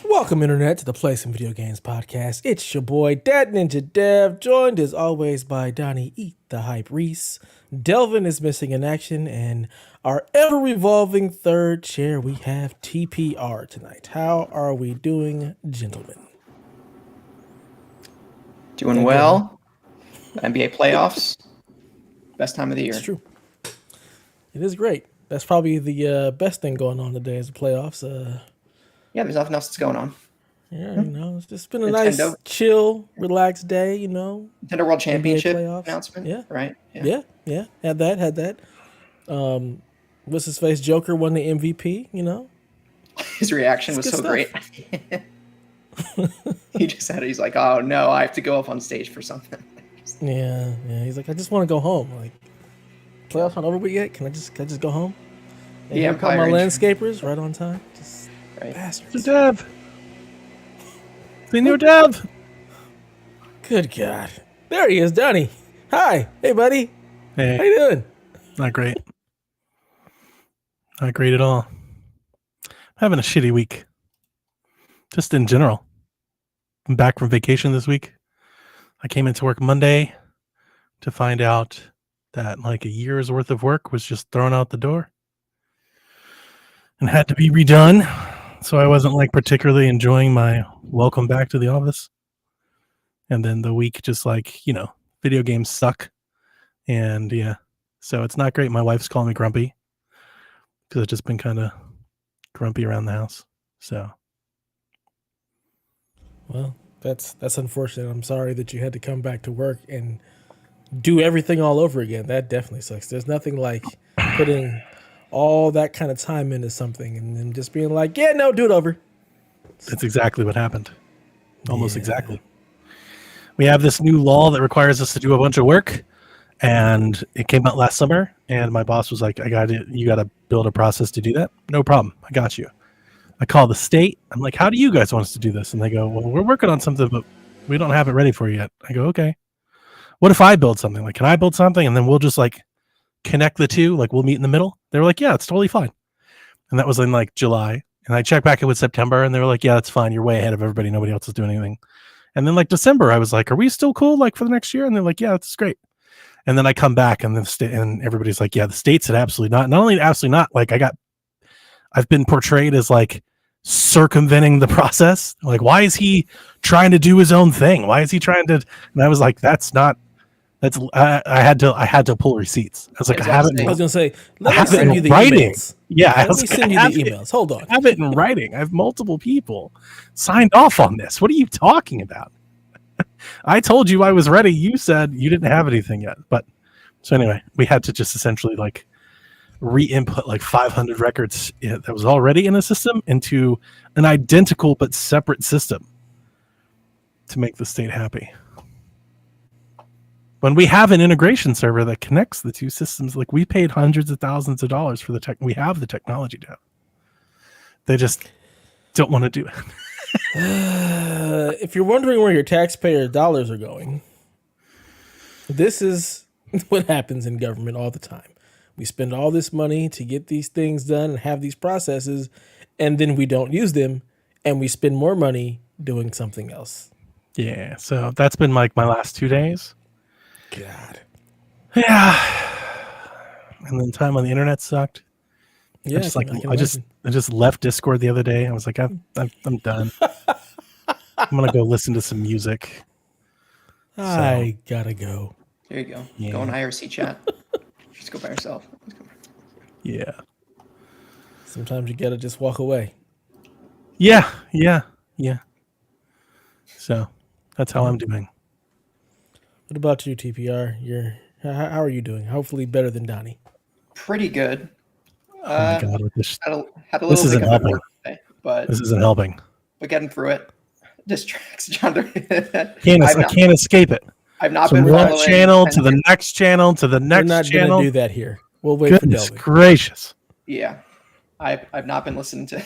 Welcome, Internet, to the Play Some Video Games podcast. It's your boy, Dat Ninja Dev, joined as always by Donnie Eat the Hype Reese. Delvin is missing in action, and our ever-revolving third chair, we have TPR tonight. How are we doing, gentlemen? Doing well. NBA playoffs. Best time of the year. It's true. It is great. That's probably the best thing going on today is the playoffs. Yeah, there's nothing else that's going on. Yeah, you know, it's just been a nice, chill, relaxed day, you know. Nintendo World Championship announcement. Yeah. Right? Yeah. Had that. What's his face? Joker won the MVP, you know. His reaction was so great. He's like, oh no, I have to go up on stage for something. Yeah. He's like, I just want to go home. Like, playoffs not over with yet? Can I just go home? And here come my landscapers right on time. Just bastards. Dev. Senior Dev. Good God. There he is, Donnie. Hi. Hey, buddy. Hey. How you doing? Not great. Not great at all. I'm having a shitty week. Just in general. I'm back from vacation this week. I came into work Monday to find out that like a year's worth of work was just thrown out the door and had to be redone. So I wasn't like particularly enjoying my welcome back to the office. And then the week just like, you know, video games suck. And yeah, so it's not great. My wife's calling me grumpy because I've just been kind of grumpy around the house. So. Well, that's unfortunate. I'm sorry that you had to come back to work and do everything all over again. That definitely sucks. There's nothing like putting all that kind of time into something and then just being like, yeah, no, do it over. That's exactly what happened. Almost exactly. We have this new law that requires us to do a bunch of work, and it came out last summer, and my boss was like, you got to build a process to do that. No problem. I got you. I call the state. I'm like, how do you guys want us to do this? And they go, well, we're working on something, but we don't have it ready for you yet. I go, okay. What if I build something? Like, can I build something? And then we'll just like connect the two, like we'll meet in the middle. They were like, yeah, it's totally fine. And that was in like July. And I checked back in with September and they were like, yeah, that's fine. You're way ahead of everybody. Nobody else is doing anything. And then like December, I was like, are we still cool? Like for the next year? And they're like, yeah, that's great. And then I come back and and everybody's like, yeah, the state said absolutely not. Not only absolutely not, like I've bbeen portrayed as like circumventing the process. Like, why is he trying to do his own thing? Why is he trying to? And I was like, I had to pull receipts. I was like, I was gonna say, let me send you the writing. emails. Yeah, let me send you the emails. Hold on, I have it in writing. I have multiple people signed off on this. What are you talking about? I told you I was ready. You said you didn't have anything yet. But so anyway, we had to just essentially like re-input like 500 records that was already in a system into an identical but separate system to make the state happy. When we have an integration server that connects the two systems, like we paid hundreds of thousands of dollars for the tech. We have the technology to. They just don't want to do it. If you're wondering where your taxpayer dollars are going, this is what happens in government all the time. We spend all this money to get these things done and have these processes, and then we don't use them, and we spend more money doing something else. Yeah, so that's been like my last 2 days. God. Yeah. And then time on the internet sucked. Yeah, I just left Discord the other day. I was like, I'm done. I'm gonna go listen to some music. I gotta go. There you go. Yeah. Go on IRC chat. Just go by yourself. Yeah. Sometimes you gotta just walk away. Yeah. So that's how I'm doing. What about you, TPR? How are you doing? Hopefully better than Donnie. Pretty good. Oh my God, had a little isn't helping. Today, but this isn't helping. But getting through it distracts John. I can't escape it. I've not From been one channel to the next channel to the next channel. We're not going to do that here. We'll wait Goodness for Delvin. gracious. Yeah. I've not been listening to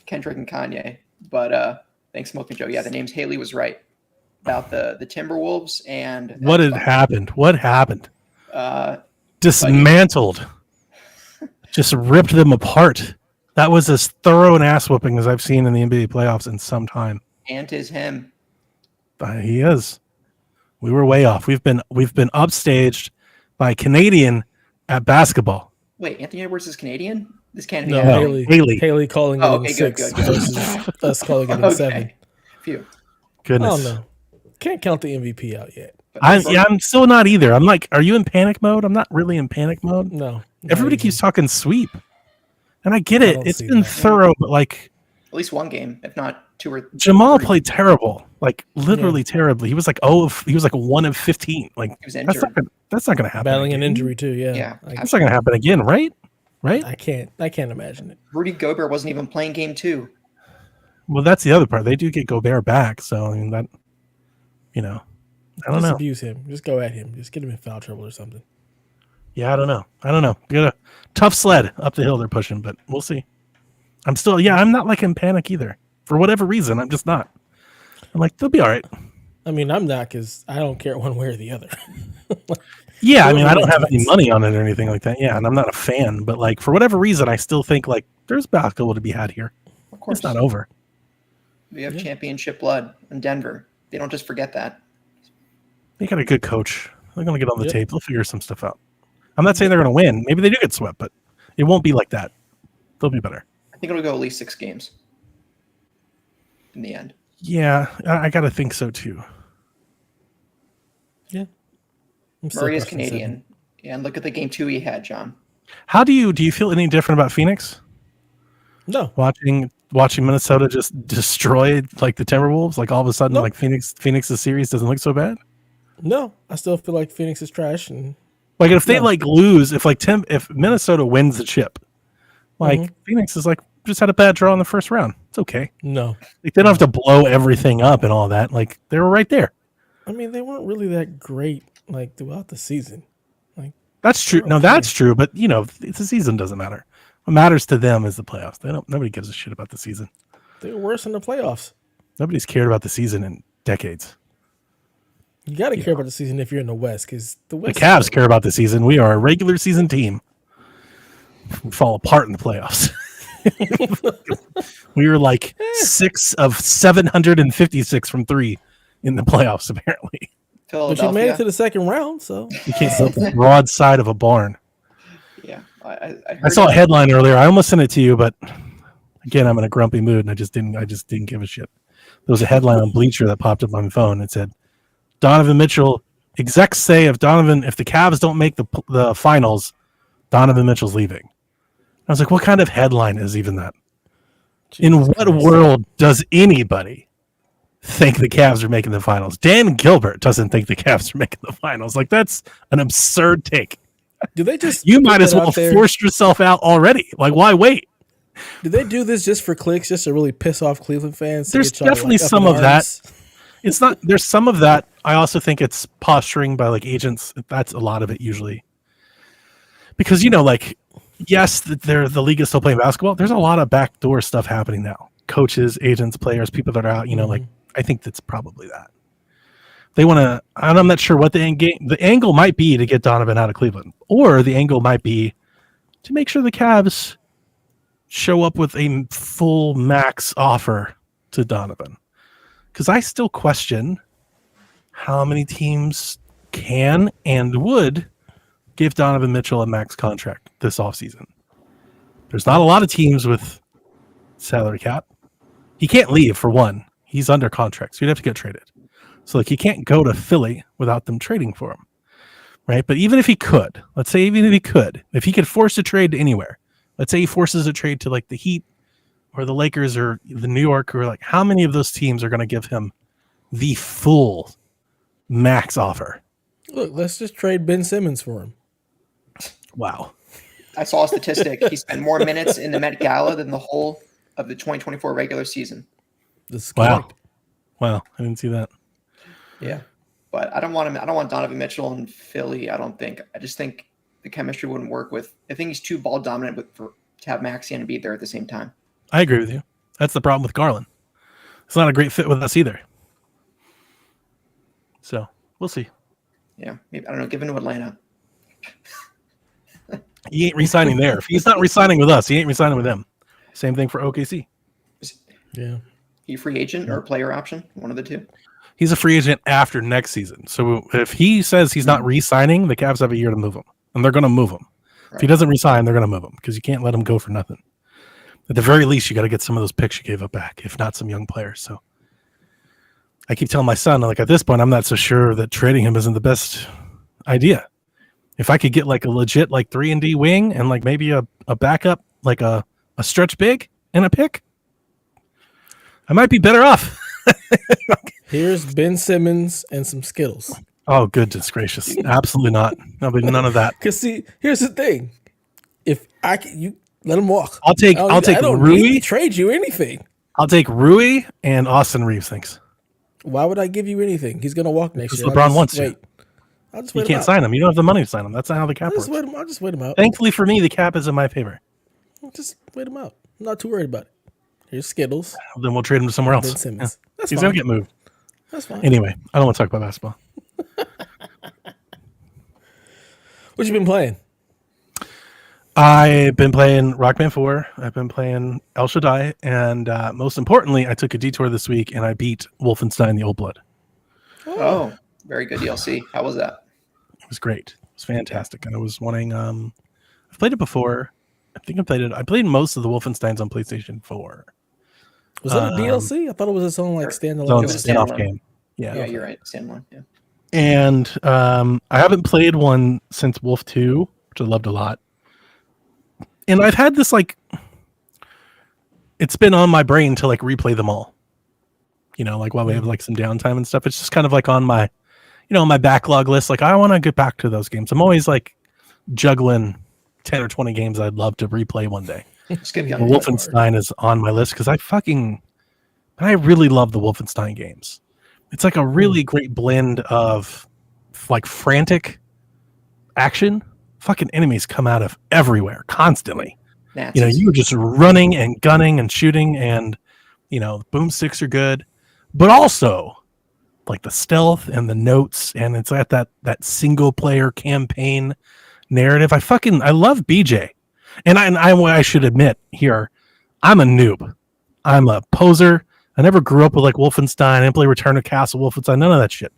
Kendrick and Kanye, but thanks, Smoking Joe. Yeah, the name's Haley was right about the Timberwolves and what had happened. What happened? Dismantled. Just ripped them apart. That was as thorough an ass whooping as I've seen in the NBA playoffs in some time. And tis him. He is. We were way off. We've been upstaged by a Canadian at basketball. Wait, Anthony Edwards is Canadian? This can't be No, happening. Haley calling it in Okay, 6 good. versus us calling it in 7. Phew. Goodness. Oh no, can't count the MVP out yet. But I'm still not either. I'm like, are you in panic mode? I'm not really in panic mode. No, Everybody keeps talking sweep, and I get I it. don't It's see been that. thorough, but like at least one game, if not 2 or 3. Jamal played terrible, like literally terribly. He was like 1 of 15. Like He was injured. that's not gonna happen. battling again. an injury too. Yeah, Yeah. That's not gonna happen again, right? Right. I can't imagine it. Rudy Gobert wasn't even playing game 2. Well, that's the other part. They do get Gobert back, so I mean that. I don't Just know. abuse him. Just go at him. Just get him in foul trouble or something. Yeah, I don't know. Got a tough sled up the hill they're pushing, but we'll see. I'm not like in panic either. For whatever reason, I'm just not. I'm like, they'll be all right. I mean, I'm not because I don't care one way or the other. Yeah, I mean, I don't have any Wins. money on it or anything like that. Yeah, and I'm not a fan, but like for whatever reason, I still think like there's basketball to be had here. Of course. It's not over. We have championship blood in Denver. They don't just forget that. They got a good coach. They're gonna get on the Yep. tape. They'll figure some stuff out. I'm not saying they're gonna win. Maybe they do get swept, but it won't be like that. They'll be better. I think it'll go at least 6 games in the end. Yeah, I gotta think so too. Yeah. I'm still Murray is questioning Canadian. Yeah, and look at the game 2 he had, John. How do you feel any different about Phoenix? 7. No, Watching Minnesota just destroy like the Timberwolves, like all of a sudden, Nope. like Phoenix's series doesn't look so bad. no. I still feel like Phoenix is trash, and Like if they No. like lose, if Minnesota wins the chip, like Mhm. Phoenix is like just had a bad draw in the first round. It's okay. no. Like, they don't have to blow everything up and all that. Like they were right there. I mean, they weren't really that great like throughout the season. That's true. They're No, okay. that's true. But the season doesn't matter. What matters to them is the playoffs. Nobody gives a shit about the season. They were worse in the playoffs. Nobody's cared about the season in decades. You got to care about the season if you're in the West, because the The West. Cavs care about the season. We are a regular season team. We fall apart in the playoffs. We were like 6 of 756 from 3 in the playoffs, apparently. But you Philadelphia. made it to the second round, so You can't stop the broadside of a barn. Yeah. I I heard saw a headline earlier. I almost sent it to you, but again, I'm in a grumpy mood and I just didn't give a shit. There was a headline on Bleacher that popped up on my phone. It said, Donovan Mitchell, execs say if the Cavs don't make the finals, Donovan Mitchell's leaving. I was like, what kind of headline is even that? In Jesus what Christ. world does anybody think the Cavs are making the finals? Dan Gilbert doesn't think the Cavs are making the finals. Like, that's an absurd take. Do they just You put might as that well out there? force yourself out already. Like, why wait? Did they do this just for clicks, just to really piss off Cleveland fans? to There's get y'all, definitely up in some of that. arms? It's not. There's some of that. I also think it's posturing by like agents. That's a lot of it usually. Because like, yes, the league is still playing basketball. There's a lot of backdoor stuff happening now. Coaches, agents, players, people that are out. Like, I think that's probably that. They want to. I'm not sure what the angle might be to get Donovan out of Cleveland, or the angle might be to make sure the Cavs show up with a full max offer to Donovan. Because I still question how many teams can and would give Donovan Mitchell a max contract this offseason. There's not a lot of teams with salary cap. He can't leave, for one. He's under contract, so you'd have to get traded. So like, he can't go to Philly without them trading for him, right? But even if he could, let's say even if he could, if he could force a trade to anywhere, let's say he forces a trade to like the Heat or the Lakers or the New York, or like, how many of those teams are going to give him the full max offer? Look, let's just trade Ben Simmons for him. Wow. I saw a statistic. He spent more minutes in the Met Gala than the whole of the 2024 regular season. This is Wow. correct. Wow. I didn't see that. Yeah. But I don't want him. I don't want Donovan Mitchell in Philly. I don't think. I just think the chemistry wouldn't work with. I think he's too ball dominant to have Maxey and be there at the same time. I agree with you. That's the problem with Garland. It's not a great fit with us either. So we'll see. Yeah. Maybe, I don't know. Give him to Atlanta. He ain't re-signing there. If he's not re-signing with us, he ain't re-signing with them. Same thing for OKC. Yeah. He free agent or player option? One of the two. He's a free agent after next season. So if he says he's not re-signing, the Cavs have a year to move him, and they're going to move him. Right. If he doesn't re-sign, they're going to move him because you can't let him go for nothing. At the very least, you got to get some of those picks you gave up back, if not some young players. So I keep telling my son, like, at this point, I'm not so sure that trading him isn't the best idea. If I could get like a legit like 3-and-D wing and like maybe a backup, like a stretch big and a pick, I might be better off. Here's Ben Simmons and some Skittles. Oh, goodness gracious. Absolutely not. There'll be none of that. Because see, here's the thing. If I can, you let him walk. I'll take I don't Rui. need to trade you anything. I'll take Rui and Austin Reeves, thanks. Why would I give you anything? He's going to walk next year. LeBron wants wait. to. I'll just wait. You can't sign him. You don't have the money to sign him. That's not how the cap works. I'll just wait him out. Thankfully for me, the cap is in my favor. Just wait him out. I'm not too worried about it. Here's Skittles. Then we'll trade him to somewhere else. Ben Simmons. Yeah. That's He's fine. going to get moved. That's fine. Anyway, I don't want to talk about basketball. What you been playing? I've been playing Rock Band 4. I've been playing El Shaddai. And most importantly, I took a detour this week and I beat Wolfenstein the Old Blood. Oh, very good DLC. How was that? It was great. It was fantastic. And I was wanting, I've played it before. I think I played most of the Wolfensteins on PlayStation 4. Was that a DLC? I thought it was its own like standalone. It was a spin-off game. Yeah, you're right. Standalone. Yeah. And I haven't played one since Wolf 2, which I loved a lot. And I've had this like, it's been on my brain to like replay them all. You know, like while we have like some downtime and stuff. It's just kind of like on my, my backlog list. Like I want to get back to those games. I'm always like juggling 10 or 20 games I'd love to replay one day. Wolfenstein is on my list because I really love the Wolfenstein games. It's like a really great blend of like frantic action. Fucking enemies come out of everywhere constantly. Nazis. You're just running and gunning and shooting, and boomsticks are good, but also like the stealth and the notes, and it's at that single player campaign narrative. I love BJ, and I should admit here, I'm a noob. I'm a poser. I never grew up with like Wolfenstein. I didn't play Return to Castle Wolfenstein. None of that shit.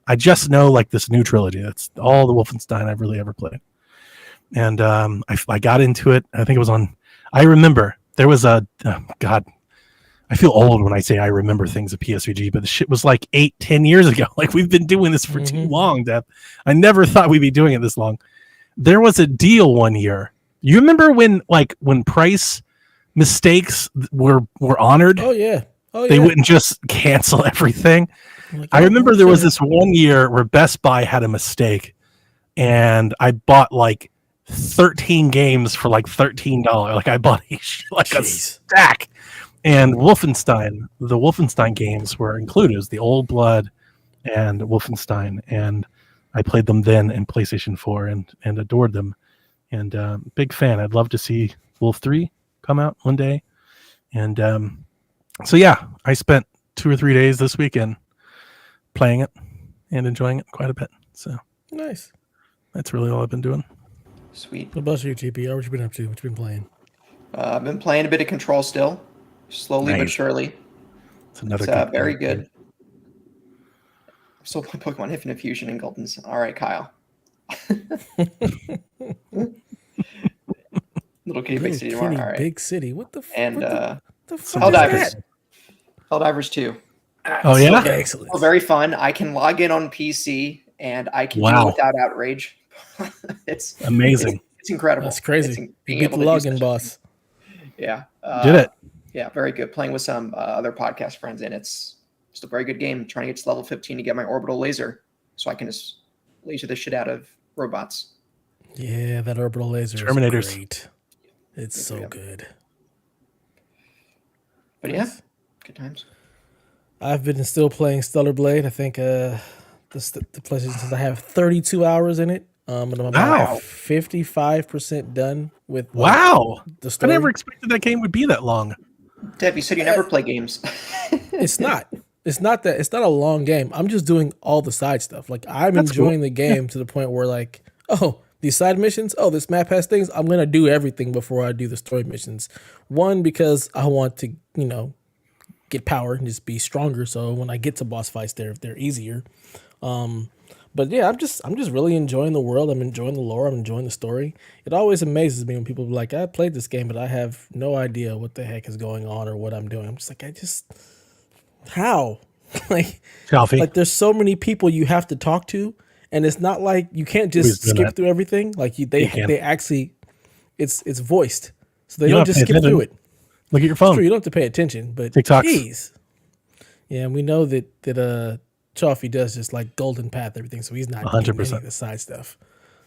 I just know like this new trilogy. That's all the Wolfenstein I've really ever played. And I got into it. I think it was on. I remember there was God. I feel old when I say I remember things at PSVG, but the shit was like 8-10 years ago. Like we've been doing this for too long, Deb. I never thought we'd be doing it this long. There was a deal one year. You remember when price mistakes were honored? Oh yeah. They wouldn't just cancel everything. I remember there was this one year where Best Buy had a mistake, and I bought like 13 games for like $13. Like I bought a stack. And the Wolfenstein games were included. It was the Old Blood and Wolfenstein, and I played them then in PlayStation 4 and adored them. And big fan. I'd love to see Wolf 3 come out one day. And so yeah, I spent 2 or 3 days this weekend playing it and enjoying it quite a bit. So nice. That's really all I've been doing. Sweet. What about you, GP? What you been up to? What you been playing? I've been playing a bit of Control still, slowly but surely. It's another very good. I'm still playing Pokemon Infinite Fusion and Golden's. All right, Kyle. Little Kitty Big City tomorrow. All right. Big City. What the? And the fuck Helldivers. Helldivers 2. Oh yeah, excellent. Very fun. I can log in on PC and I can do it without outrage. It's amazing. It's incredible. That's crazy. Being Beat the login boss. Yeah. Did it? Yeah, very good. Playing with some other podcast friends, and it's a very good game. Trying to get to level 15 to get my orbital laser, so I can just laser the shit out of robots. Yeah, that orbital laser Terminators. is great. It's so good. But yeah, good times. I've been still playing Stellar Blade. I think the PlayStation says I have 32 hours in it. And I'm about 55% done with the story. I never expected that game would be that long. Deb, you said you never play games. It's not. It's not a long game. I'm just doing all the side stuff. Like I'm enjoying the game to the point where like, oh, these side missions. Oh, this map has things. I'm gonna do everything before I do the story missions. One, because I want to, get power and just be stronger. So when I get to boss fights, they're easier. But yeah, I'm just really enjoying the world. I'm enjoying the lore. I'm enjoying the story. It always amazes me when people be like, I played this game, but I have no idea what the heck is going on or what I'm doing. I'm just like, how? like, Chalfie. like there's so many people you have to talk to, and it's not like you can't Nobody's just doing skip that. through everything. Like they can. they actually, it's voiced, so they You don't don't have just to pay skip through attention. it. Look at your It's true, phone. you don't have to pay attention, but TikToks. jeez. Yeah, and we know that Chaffee does just like golden path everything, so he's not getting any 100%. of the side stuff.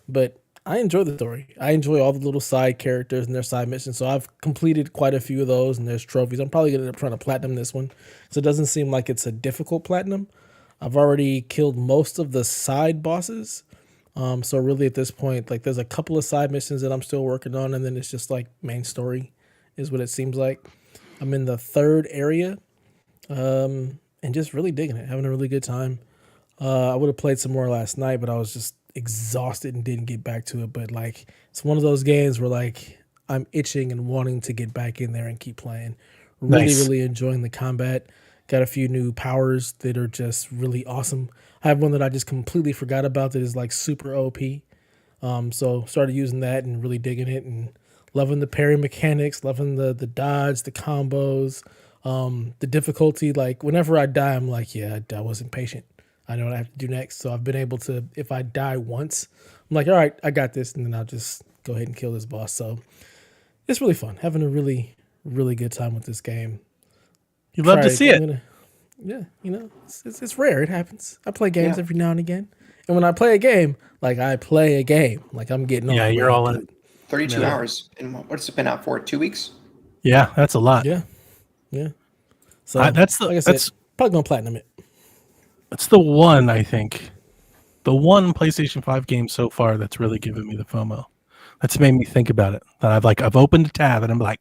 But I enjoy the story. I enjoy all the little side characters and their side missions. So I've completed quite a few of those, and there's trophies. I'm probably gonna end up trying to platinum this one, so it doesn't seem like it's a difficult platinum. I've already killed most of the side bosses. So really at this point, like there's a couple of side missions that I'm still working on, and then it's just like main story is what it seems like. I'm in the third area, and just really digging it, having a really good time. I would have played some more last night, but I was just exhausted and didn't get back to it. But like, it's one of those games where like I'm itching and wanting to get back in there and keep playing. Really, Nice. really enjoying the combat. Got a few new powers that are just really awesome. I have one that I just completely forgot about that is like super OP. So started using that and really digging it and loving the parry mechanics, loving the dodge, the combos, the difficulty. Like whenever I die, I'm like, yeah, I wasn't patient. I know what I have to do next. So I've been able to, if I die once, I'm like, all right, I got this, and then I'll just go ahead and kill this boss. So it's really fun, having a really, really good time with this game. You love to Try see it. Yeah, it's rare. It happens. I play games Yeah. every now and again, and when I play a game, like I play a game, like I'm getting all Yeah, the you're way all into in. it. 32 Yeah. hours. And what's it been out for? 2 weeks? Yeah, that's a lot. Yeah, yeah. So That's like I said, that's probably gonna platinum it. that's the one, I think. The one PlayStation 5 game so far that's really given me the FOMO. That's made me think about it. That I've opened a tab and I'm like,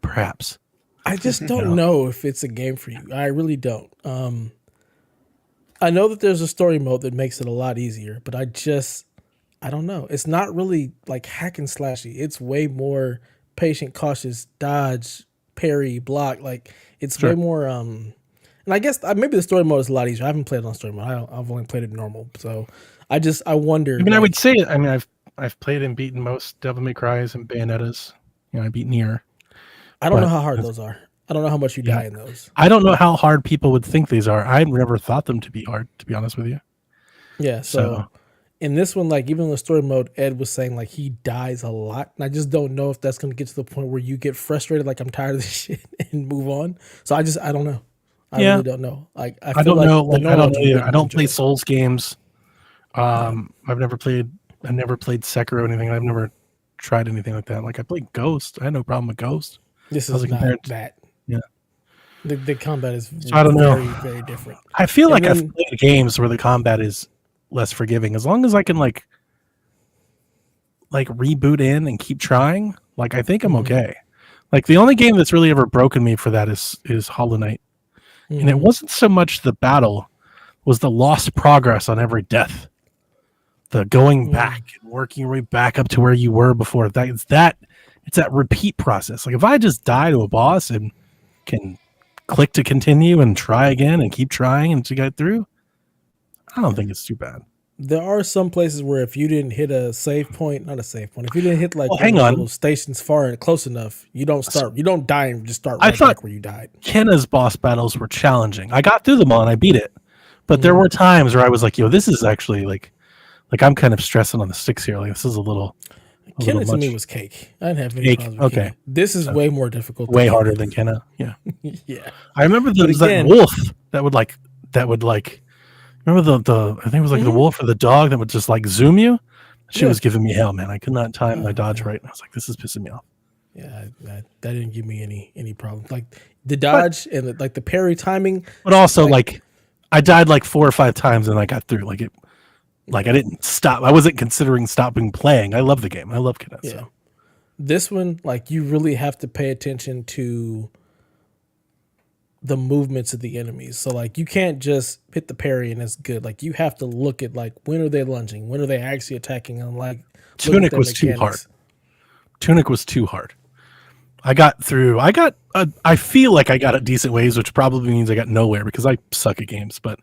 perhaps. I just don't know. know if it's a game for you. I really don't. I know that there's a story mode that makes it a lot easier, but I don't know. It's not really like hack and slashy. It's way more patient, cautious, dodge, parry, block. Like it's Sure. way more. And I guess maybe the story mode is a lot easier. I haven't played it on story mode. I've only played it normal. So I wonder. I mean, I like, would say it. I mean, I've played and beaten most Devil May Cries and Bayonettas. I beat Nier. I don't know but- how hard those are. I don't know how much you Yeah. die in those. I don't know how hard people would think these are. I've never thought them to be hard, to be honest with you. Yeah. So in this one, like even in the story mode, Ed was saying like he dies a lot, and I just don't know if that's going to get to the point where you get frustrated, like I'm tired of this shit, and move on. So I don't know. I Yeah. really don't know. Like I I feel don't know. the Like, I normal don't know one you either. wouldn't I don't play enjoy. Souls games. I've never played Sekiro or anything. I've never tried anything like that. Like I played Ghost. I had no problem with Ghost. This How's is it not compared to- that. Yeah. The combat is I don't know. very, very different. I feel And like I've then- played games where the combat is less forgiving. As long as I can like reboot in and keep trying, like I think I'm Mhm. okay. Like the only game that's really ever broken me for that is Hollow Knight. And it Mhm. wasn't so much the battle, was the lost progress on every death. The going back and working right back up to where you were before. It's that repeat process. Like if I just die to a boss and can click to continue and try again and keep trying and to get through, I don't think it's too bad. There are some places where if you didn't hit a save point, not a save point, if you didn't hit like Well, one hang of the on. little stations far and close enough, you don't die and just start I right thought- back where you died. Kenna's boss battles were challenging. I got through them all and I beat it. But there were times where I was like, yo, this is actually like I'm kind of stressing on the sticks here. Like this is a little Kenna to me much. was cake. I didn't have any Cake, problems with okay. Kenna. This is way more difficult. way than harder than Kenna. Yeah. Kenna. Yeah. I remember there was again- that wolf that would remember the I think it was like the wolf or the dog that would just like zoom you. She Yeah. was giving me hell, man. I could not time my dodge man. right. And I was like, this is pissing me off. Yeah, that didn't give me any problems. Like the dodge and the parry timing. But also like I died like 4 or 5 times and I got through. Like I didn't stop. I wasn't considering stopping playing. I love the game. I love Kenna. Yeah. So. This one, like you really have to pay attention to the movements of the enemies. So like you can't just hit the parry and it's good. Like you have to look at like when are they lunging? When are they actually attacking? And like Tunic was too hard. Tunic was too hard. I feel like I got at decent waves, which probably means I got nowhere because I suck at games, but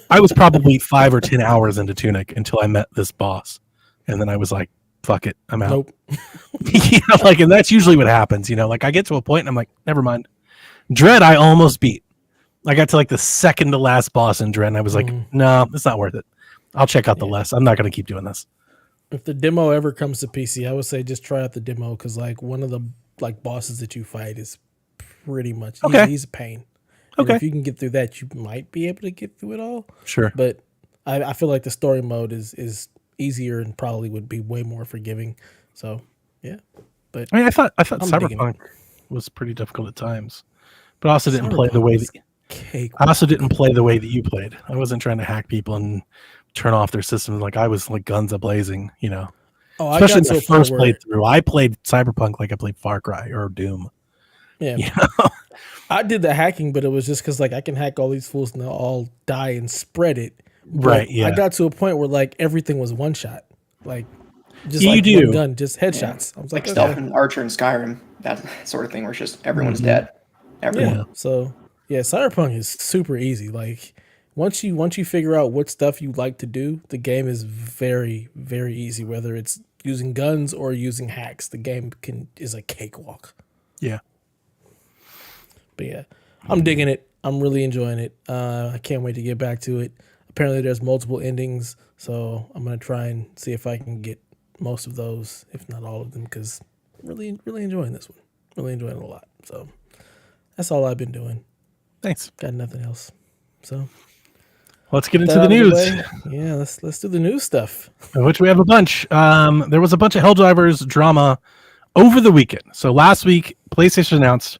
I was probably 5 or 10 hours into Tunic until I met this boss. And then I was like, fuck it, I'm out. Nope. And that's usually what happens, like I get to a point and I'm like, never mind. Dread, I almost beat. I got to like the second to last boss in Dread, and I was like, no, it's not worth it. I'll check out the less. I'm not going to keep doing this. If the demo ever comes to PC, I would say just try out the demo because like one of the like bosses that you fight is pretty much he's a pain. And if you can get through that, you might be able to get through it all. Sure. But I feel like the story mode is easier and probably would be way more forgiving. So yeah. But I mean, I thought Cyberpunk was pretty difficult at times, but I also didn't play the way that you played. I wasn't trying to hack people and turn off their systems. Like I was like guns a blazing, Oh, especially in the first playthrough. I played Cyberpunk like I played Far Cry or Doom. Yeah. I did the hacking, but it was just because like I can hack all these fools and they'll all die and spread it. But right. Yeah. I got to a point where like everything was one shot, like just one gun, just headshots. I was like Stealth and Archer and Skyrim, that sort of thing, where it's just everyone's dead. Everyone. Yeah. So yeah, Cyberpunk is super easy. Like once you figure out what stuff you like to do, the game is very, very easy. Whether it's using guns or using hacks, the game is a cakewalk. Yeah. But yeah, I'm digging it. I'm really enjoying it. I can't wait to get back to it. Apparently there's multiple endings, so I'm going to try and see if I can get most of those, if not all of them, because I'm really, really enjoying this one. Really enjoying it a lot. So that's all I've been doing. Thanks. Got nothing else. So let's get into the news. Yeah, let's do the news stuff. Which we have a bunch. There was a bunch of Helldivers drama over the weekend. So last week, PlayStation announced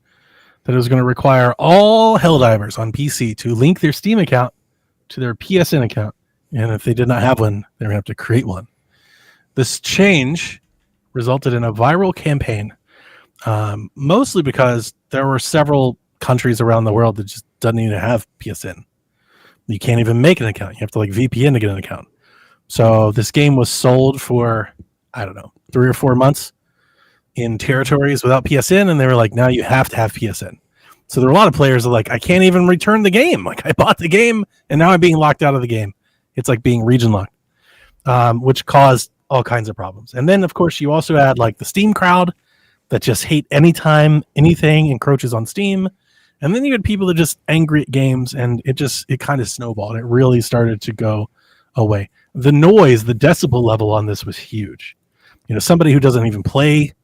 that it was going to require all Helldivers on PC to link their Steam account to their PSN account. And if they did not have one, they're going to have to create one. This change resulted in a viral campaign, mostly because there were several countries around the world that just doesn't even have PSN. You can't even make an account. You have to like VPN to get an account. So this game was sold for, I don't know, 3 or 4 months in territories without PSN, and they were like, now you have to have PSN. So there are a lot of players that are like, I can't even return the game. Like I bought the game and now I'm being locked out of the game. It's like being region locked, which caused all kinds of problems. And then of course you also had like the Steam crowd that just hate anytime anything encroaches on Steam. And then you had people that just angry at games, and it kind of snowballed. It really started to go away. The noise, the decibel level on this was huge. Somebody who doesn't even play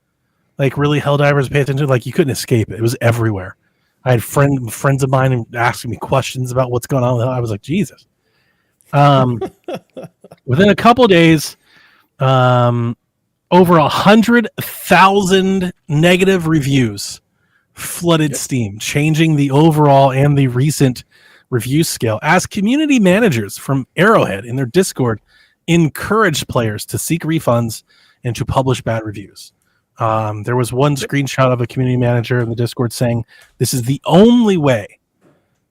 like really Helldivers pay attention, like you couldn't escape it. It was everywhere. I had friends of mine asking me questions about what's going on. I was like, Jesus. Within a couple of days, over 100,000 negative reviews flooded Steam, changing the overall and the recent review scale as community managers from Arrowhead in their Discord encouraged players to seek refunds and to publish bad reviews. There was one screenshot of a community manager in the Discord saying this is the only way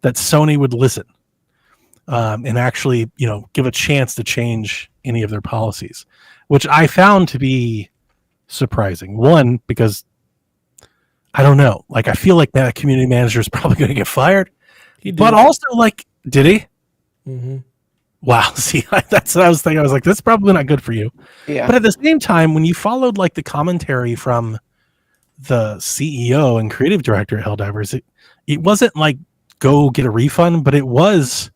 that Sony would listen and actually, give a chance to change any of their policies, which I found to be surprising. One, because I don't know, like I feel like that community manager is probably going to get fired, but also like, did he? Mm-hmm. Wow. See, that's what I was thinking. I was like, that's probably not good for you. Yeah. But at the same time, when you followed like the commentary from the CEO and creative director at Helldivers, it wasn't like go get a refund, but it was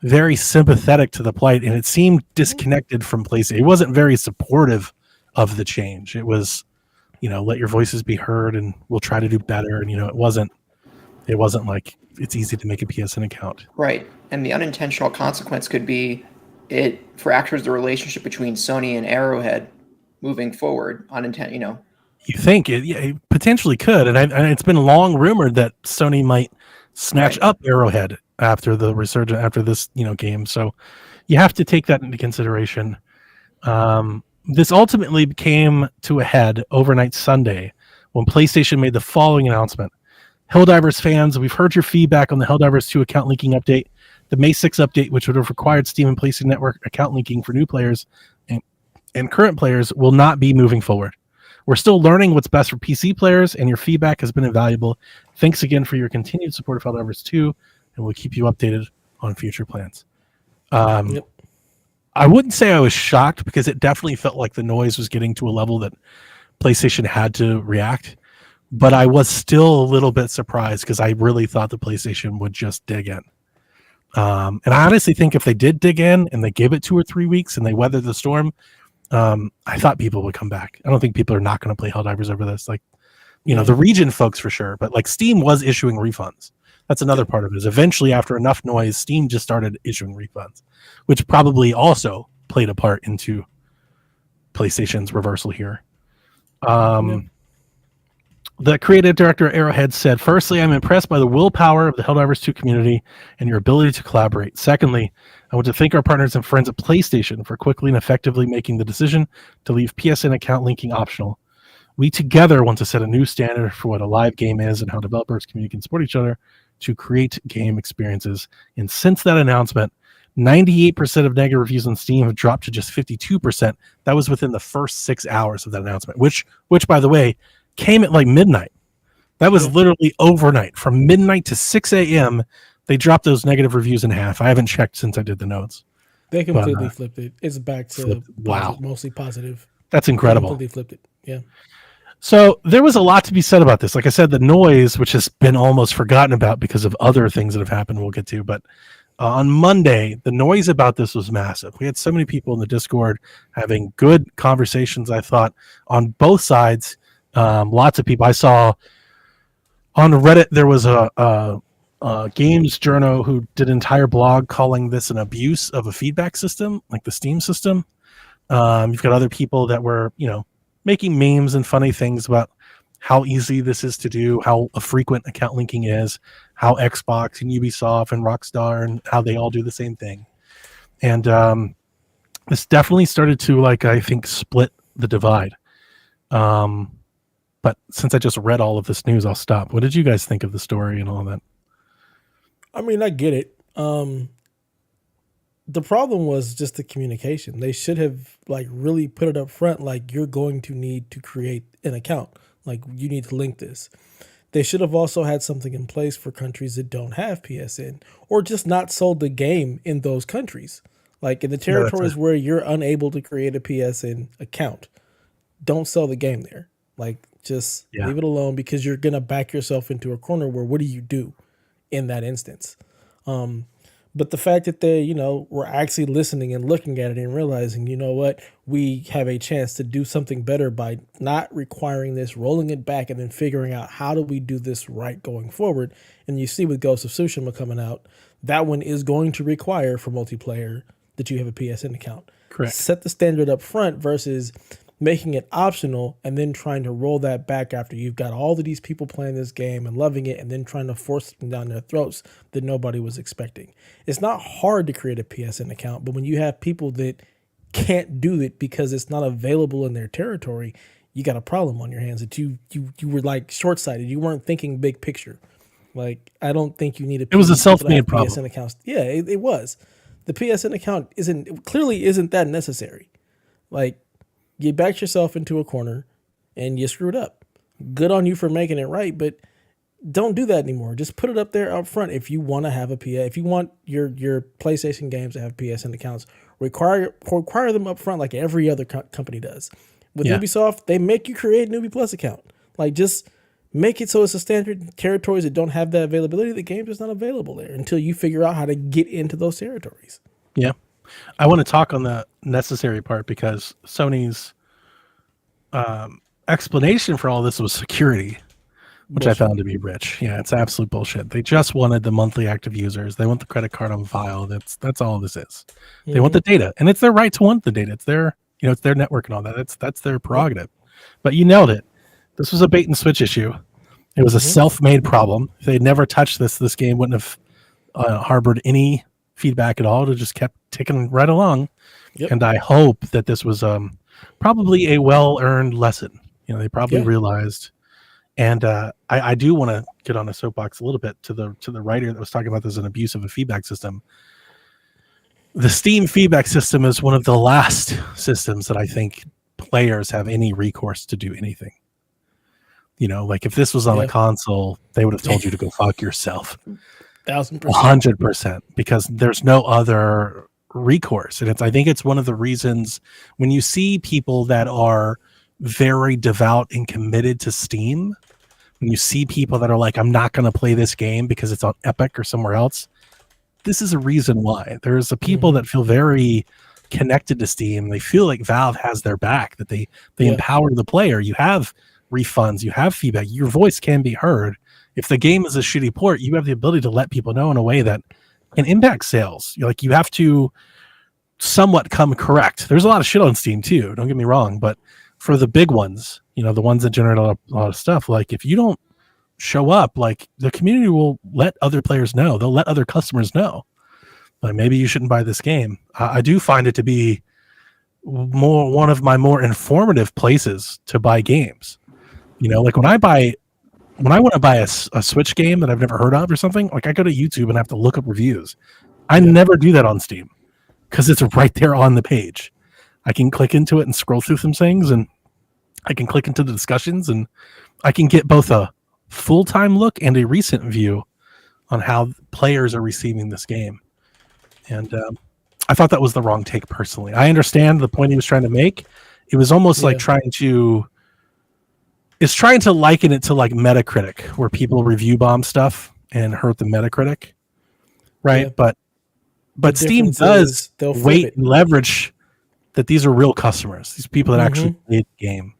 very sympathetic to the plight, and it seemed disconnected from PlayStation. It wasn't very supportive of the change. It was, let your voices be heard, and we'll try to do better. And it wasn't like it's easy to make a PSN account. Right. And the unintentional consequence could be it fractures the relationship between Sony and Arrowhead moving forward. You think it potentially could, and it's been long rumored that Sony might snatch up Arrowhead after the resurgence after this game. So you have to take that into consideration. This ultimately came to a head overnight Sunday when PlayStation made the following announcement. Helldivers fans, we've heard your feedback on the Helldivers 2 account linking update. The May 6 update, which would have required Steam and PlayStation Network account linking for new players and current players will not be moving forward. We're still learning what's best for PC players, and your feedback has been invaluable. Thanks again for your continued support of Helldivers 2, and we'll keep you updated on future plans. Yep. I wouldn't say I was shocked, because it definitely felt like the noise was getting to a level that PlayStation had to react. But I was still a little bit surprised, because I really thought the PlayStation would just dig in. And I honestly think if they did dig in and they gave it 2 or 3 weeks and they weathered the storm, I thought people would come back. I don't think people are not going to play Helldivers over this. Like, the region folks for sure, but like Steam was issuing refunds. That's another part of it. Is eventually, after enough noise, Steam just started issuing refunds, which probably also played a part into PlayStation's reversal here. The creative director at Arrowhead said, "Firstly, I'm impressed by the willpower of the Helldivers 2 community and your ability to collaborate. Secondly, I want to thank our partners and friends at PlayStation for quickly and effectively making the decision to leave PSN account linking optional. We together want to set a new standard for what a live game is and how developers community can support each other to create game experiences." And since that announcement, 98% of negative reviews on Steam have dropped to just 52%. That was within the first 6 hours of that announcement, which by the way, came at like midnight. That was literally overnight. From midnight to 6 a.m., they dropped those negative reviews in half. I haven't checked since I did the notes. They completely flipped it. It's back to wow, mostly positive. That's incredible. They completely flipped it. Yeah. So there was a lot to be said about this. Like I said, the noise, which has been almost forgotten about because of other things that have happened, we'll get to. But on Monday, the noise about this was massive. We had so many people in the Discord having good conversations, I thought, on both sides. Lots of people. I saw on Reddit there was a games journo who did an entire blog calling this an abuse of a feedback system, like the Steam system. You've got other people that were, making memes and funny things about how easy this is to do, how frequent account linking is, how Xbox and Ubisoft and Rockstar and how they all do the same thing. And this definitely started to, I think, split the divide. But since I just read all of this news, I'll stop. What did you guys think of the story and all that? I mean, I get it. The problem was just the communication. They should have really put it up front. You're going to need to create an account. You need to link this. They should have also had something in place for countries that don't have PSN, or just not sold the game in those countries. In the territories where you're unable to create a PSN account, don't sell the game there. Just leave it alone, because you're going to back yourself into a corner where what do you do in that instance? But the fact that they, were actually listening and looking at it and realizing, what, we have a chance to do something better by not requiring this, rolling it back, and then figuring out how do we do this right going forward. And you see with Ghost of Tsushima coming out, that one is going to require for multiplayer that you have a PSN account. Correct. Set the standard up front versus making it optional and then trying to roll that back after you've got all of these people playing this game and loving it, and then trying to force them down their throats that nobody was expecting. It's not hard to create a PSN account, but when you have people that can't do it because it's not available in their territory, you got a problem on your hands. That you were short-sighted. You weren't thinking big picture. I don't think you need a. It was a self-made problem. PSN accounts. Yeah, it was. The PSN account isn't that necessary. You backed yourself into a corner and you screwed up. Good on you for making it right, but don't do that anymore. Just put it up there up front. If you want to have if you want your PlayStation games to have PSN accounts, require them up front like every other company does. With Ubisoft, they make you create an Ubi Plus account. Just make it so it's a standard. Territories that don't have that availability, the game is not available there until you figure out how to get into those territories. Yeah. I want to talk on the necessary part, because Sony's explanation for all this was security, which I found to be rich. Yeah, it's absolute bullshit. They just wanted the monthly active users. They want the credit card on file. That's all this is. They want the data, and it's their right to want the data. It's their, it's their network and all that. That's their prerogative. But you nailed it. This was a bait and switch issue. It was a self-made problem. If they had never touched this game wouldn't have harbored any feedback at all. It just kept ticking right along. Yep. And I hope that this was probably a well-earned lesson. They probably realized. And I do want to get on a soapbox a little bit to the writer that was talking about this as an abuse of a feedback system. the Steam feedback system is one of the last systems that I think players have any recourse to do anything. Like if this was on a console, they would have told you to go fuck yourself. 1,000%. 100%, because there's no other recourse. And I think it's one of the reasons when you see people that are very devout and committed to Steam, when you see people that are like, I'm not going to play this game because it's on Epic or somewhere else, this is a reason why. There's a people that feel very connected to Steam. They feel like Valve has their back, that they empower the player. You have refunds, you have feedback, your voice can be heard. If the game is a shitty port, you have the ability to let people know in a way that can impact sales. You have to somewhat come correct. There's a lot of shit on Steam too, don't get me wrong, but for the big ones, the ones that generate a lot of stuff, like if you don't show up, like the community will let other players know. They'll let other customers know. Like maybe you shouldn't buy this game. I do find it to be one of my more informative places to buy games. Like when I want to buy a Switch game that I've never heard of or something, like I go to YouTube and I have to look up reviews. I never do that on Steam because it's right there on the page. I can click into it and scroll through some things, and I can click into the discussions, and I can get both a full-time look and a recent view on how players are receiving this game. And I thought that was the wrong take personally. I understand the point he was trying to make. It was almost like trying to liken it to like Metacritic, where people review bomb stuff and hurt the Metacritic, right? Yeah. But Steam does weight and leverage that these are real customers, these people that actually played the game,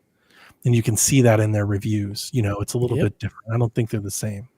and you can see that in their reviews. It's a little bit different. I don't think they're the same.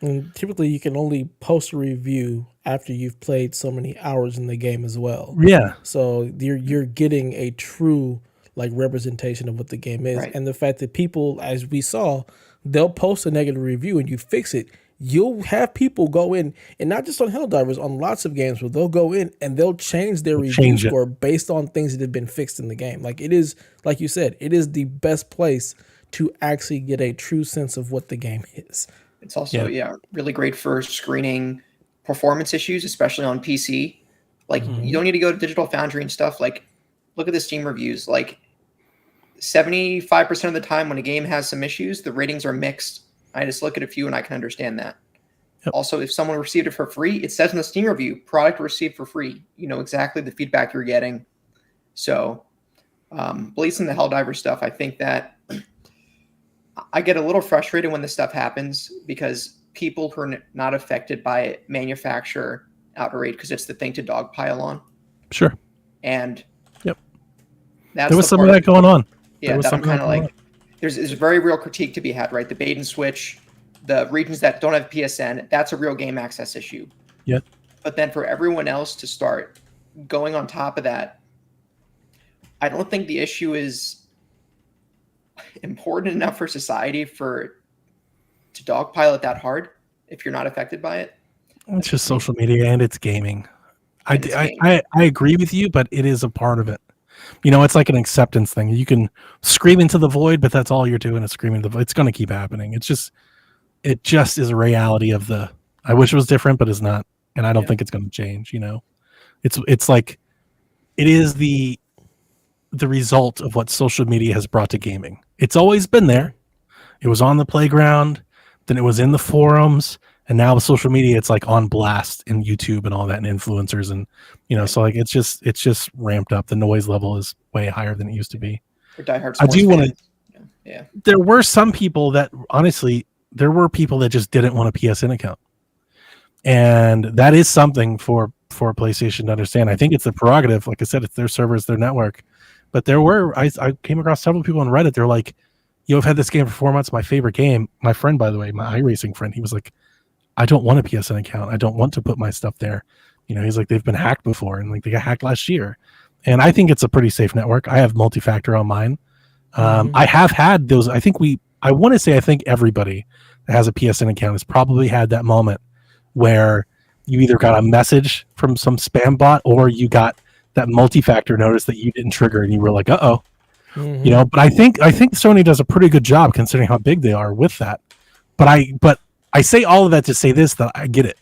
And typically, you can only post a review after you've played so many hours in the game as well. Yeah. So you're getting a true representation of what the game is. Right. And the fact that people, as we saw, they'll post a negative review and you fix it. You'll have people go in, and not just on Helldivers, on lots of games where they'll go in and they'll change their review score based on things that have been fixed in the game. It is, like you said, it is the best place to actually get a true sense of what the game is. It's also, really great for screening performance issues, especially on PC. You don't need to go to Digital Foundry and stuff. Look at the Steam reviews. 75% of the time when a game has some issues, the ratings are mixed. I just look at a few and I can understand that. Yep. Also, if someone received it for free, it says in the Steam review, product received for free. You know exactly the feedback you're getting. So, at least in the Helldiver stuff, I think that I get a little frustrated when this stuff happens because people who are not affected by it manufacture outrage because it's the thing to dogpile on. Sure. And there was some of that going on. Yeah, that I'm kind of there's a very real critique to be had, right? The bait and switch, the regions that don't have PSN, that's a real game access issue. Yeah. But then for everyone else to start going on top of that, I don't think the issue is important enough for society to dogpile it that hard if you're not affected by it. It's just social media and it's gaming. I agree with you, but it is a part of it. It's like an acceptance thing. You can scream into the void, but that's all you're doing is screaming into the void. It's going to keep happening. It just is a reality of I wish it was different, but it's not. And I don't think it's going to change, It's like, it is the result of what social media has brought to gaming. It's always been there. It was on the playground, then it was in the forums, and now with social media, it's on blast in YouTube and all that, and influencers, and so it's just ramped up. The noise level is way higher than it used to be. I do want to. Yeah. There were some people that honestly, just didn't want a PSN account, and that is something for PlayStation to understand. I think it's the prerogative. Like I said, it's their servers, their network. But I came across several people on Reddit. They're like, "Yo, I've had this game for 4 months. My favorite game." My friend, by the way, my iRacing friend, he was like, I don't want a PSN account. I don't want to put my stuff there. He's like, they've been hacked before, and they got hacked last year. And I think it's a pretty safe network. I have multi-factor on mine. I have had those. I think everybody that has a PSN account has probably had that moment where you either got a message from some spam bot or you got that multi-factor notice that you didn't trigger, and you were like, uh-oh. But I think Sony does a pretty good job considering how big they are with that. But I say all of that to say this, that I get it.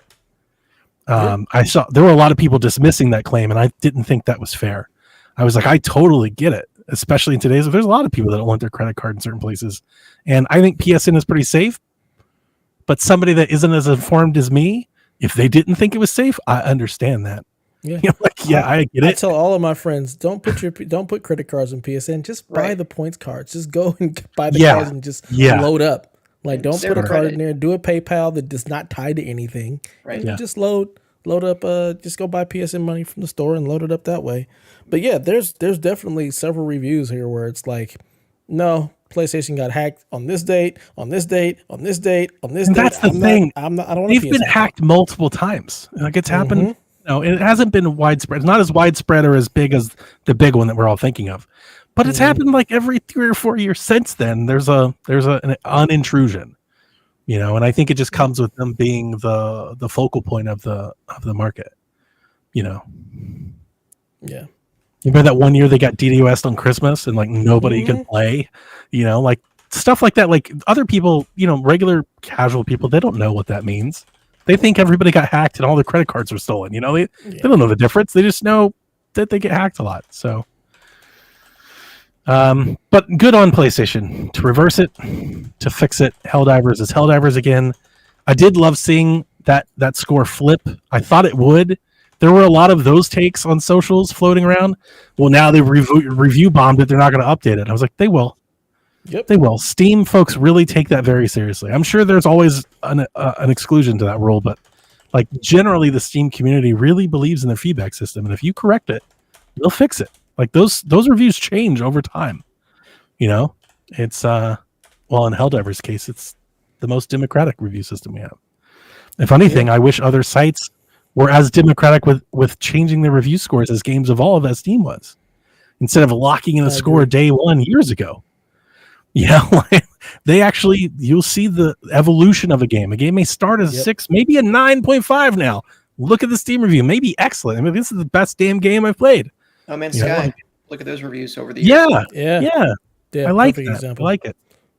I saw there were a lot of people dismissing that claim, and I didn't think that was fair. I was like, I totally get it, especially in today's. There's a lot of people that don't want their credit card in certain places, and I think PSN is pretty safe. But somebody that isn't as informed as me, if they didn't think it was safe, I understand that. Yeah, I get it. I tell all of my friends, don't put credit cards in PSN. Just buy the points cards. Just go and buy the cards and just load up. Like, don't put a card in there. Do a PayPal that does not tie to anything. Right. Yeah. Just load up. Just go buy PSN money from the store and load it up that way. But yeah, there's definitely several reviews here where it's like, no, PlayStation got hacked on this date, on this date, on this date, on this date. That's the thing. I don't want They've been hacked multiple times. Like, it's happened. No, it hasn't been widespread. It's not as widespread or as big as the big one that we're all thinking of. But it's happened like every 3 or 4 years since then. There's an intrusion, and I think it just comes with them being the focal point of the market, Yeah. You remember that one year they got DDoSed on Christmas and like nobody could play, like stuff like that. Like other people, regular casual people, they don't know what that means. They think everybody got hacked and all their credit cards were stolen. They don't know the difference. They just know that they get hacked a lot. So. But good on PlayStation to reverse it, to fix it. Helldivers is Helldivers again. I did love seeing that score flip. I thought it would. There were a lot of those takes on socials floating around. Well, now they've review bombed it. They're not going to update it. I was like, they will. Yep. They will. Steam folks really take that very seriously. I'm sure there's always an exclusion to that rule, but like generally the Steam community really believes in their feedback system, and if you correct it, they'll fix it. Like those reviews change over time. It's in Helldivers' case, it's the most democratic review system we have. If anything, I wish other sites were as democratic with changing their review scores as games evolve as Steam was, instead of locking in a score day one years ago. They actually, you'll see the evolution of a game. A game may start as a 6, maybe a 9.5 now. Look at the Steam review, maybe excellent. I mean, this is the best damn game I've played. Oh man, Sky! Look at those reviews over the years. Yeah. I like that. Example. I like it.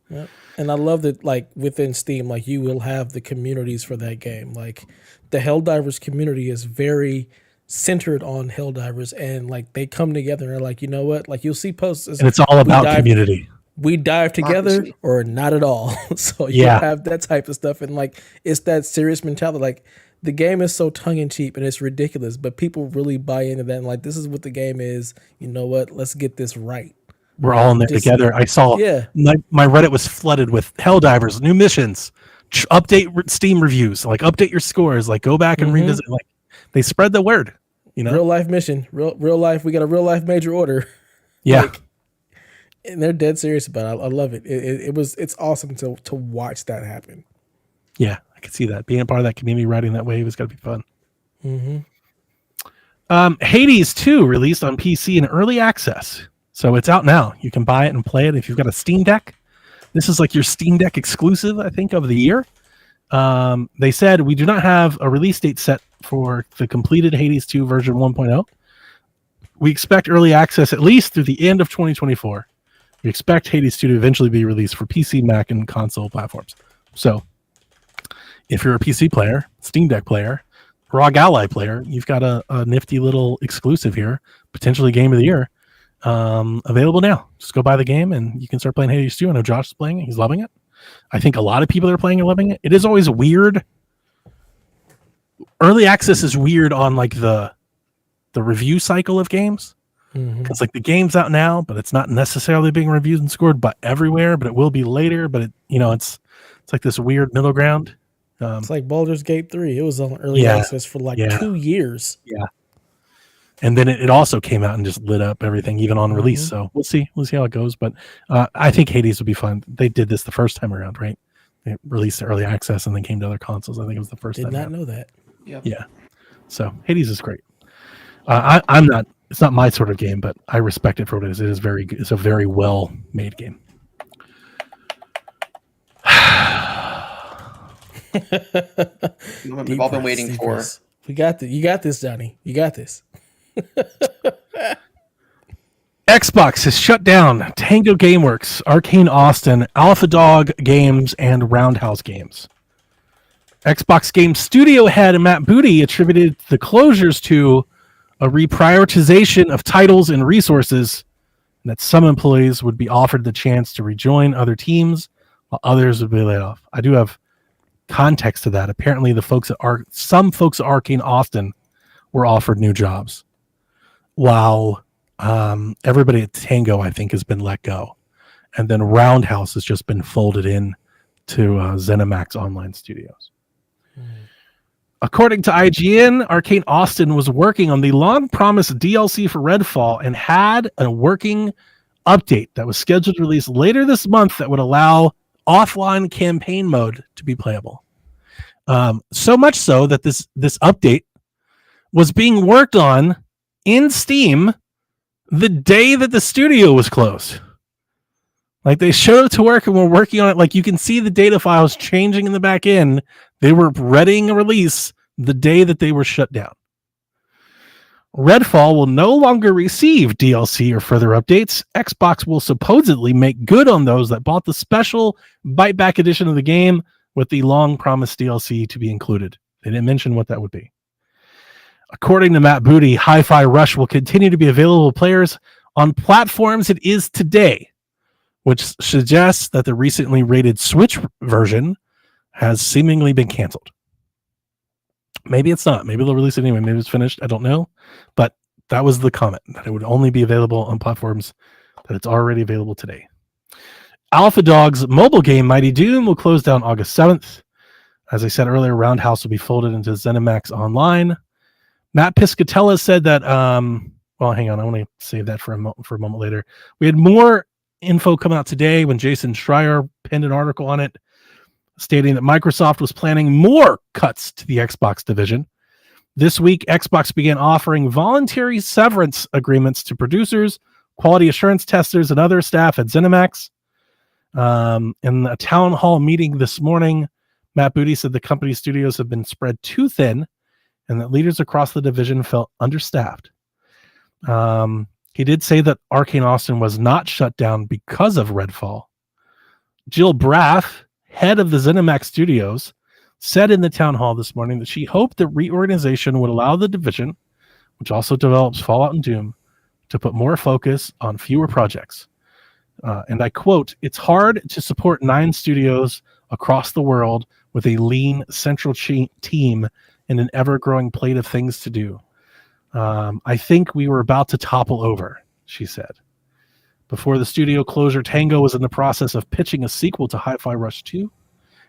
Yeah. And I love that, like within Steam, like you will have the communities for that game. Like the Helldivers community is very centered on Helldivers, and like they come together and are like, you know what? Like you'll see posts, and it's all about community. We dive together or not at all. So you have that type of stuff, and like it's that serious mentality. Like the game is so tongue in cheek and it's ridiculous, but people really buy into that. And like, this is what the game is. You know what? Let's get this right. We're all in there together. I saw my Reddit was flooded with Helldivers, new missions, update Steam reviews, like update your scores, like go back and revisit. Like they spread the word, real life mission, real life. We got a real life major order. Yeah. And they're dead serious about it. I love it. It's awesome to watch that happen. Yeah. I could see that being a part of that community riding that wave is going to be fun. Hades 2 released on PC in early access, so it's out now. You can buy it and play it if you've got a Steam Deck. This is like your Steam Deck exclusive, I think, of the year. They said we do not have a release date set for the completed Hades 2 version 1.0. We expect early access at least through the end of 2024. We expect Hades 2 to eventually be released for PC, Mac, and console platforms. So if you're a PC player, Steam Deck player, ROG Ally player, you've got a nifty little exclusive here, potentially game of the year, available now. Just go buy the game and you can start playing Hades 2. I know Josh is playing it. He's loving it. I think a lot of people that are playing are loving it. It is always weird. Early access is weird on like the review cycle of games. Because like the game's out now, but it's not necessarily being reviewed and scored but everywhere, but it will be later. But it's like this weird middle ground. It's like Baldur's Gate 3. It was on early access for like 2 years. Yeah. And then it also came out and just lit up everything, even on release. So we'll see how it goes. But I think Hades would be fun. They did this the first time around, right? They released the early access and then came to other consoles. I think it was the first time. Did not know that. Yep. Yeah. So Hades is great. I'm not. It's not my sort of game, but I respect it for what it is. It is very good. It's a very well made game. We've all been waiting for. You got this, Johnny. You got this. Xbox has shut down Tango Gameworks, Arcane Austin, Alpha Dog Games, and Roundhouse Games. Xbox Game Studio head Matt Booty attributed the closures to a reprioritization of titles and resources, and that some employees would be offered the chance to rejoin other teams while others would be laid off. I do have context to that. Apparently, some folks at Arcane Austin were offered new jobs, while everybody at Tango, I think, has been let go, and then Roundhouse has just been folded in to ZeniMax Online Studios. According to IGN, Arcane Austin was working on the long-promised DLC for Redfall and had a working update that was scheduled to release later this month that would allow offline campaign mode to be playable. So much so that this update was being worked on in Steam the day that the studio was closed. Like, they showed up to work and were working on it. Like, you can see the data files changing in the back end. They were readying a release the day that they were shut down. Redfall will no longer receive DLC or further updates. Xbox will supposedly make good on those that bought the special Bite Back edition of the game with the long-promised DLC to be included. They didn't mention what that would be. According to Matt Booty, Hi-Fi Rush will continue to be available to players on platforms it is today, which suggests that the recently rated Switch version has seemingly been canceled. Maybe it's not. Maybe they'll release it anyway. Maybe it's finished. I don't know. But that was the comment, that it would only be available on platforms that it's already available today. Alpha Dog's mobile game, Mighty Doom, will close down August 7th. As I said earlier, Roundhouse will be folded into ZeniMax Online. Matt Piscatella said that, well, hang on. I want to save that for a moment later. We had more info come out today when Jason Schreier penned an article on it stating that Microsoft was planning more cuts to the Xbox division. This week, Xbox began offering voluntary severance agreements to producers, quality assurance testers, and other staff at ZeniMax. In a town hall meeting this morning, Matt Booty said the company studios have been spread too thin and that leaders across the division felt understaffed. He did say that Arcane Austin was not shut down because of Redfall. Jill Braff, head of the ZeniMax Studios, said in the town hall this morning that she hoped the reorganization would allow the division, which also develops Fallout and Doom, to put more focus on fewer projects. And I quote, "It's hard to support 9 studios across the world with a lean central team and an ever-growing plate of things to do. I think we were about to topple over," she said. Before the studio closure, Tango was in the process of pitching a sequel to Hi-Fi Rush 2,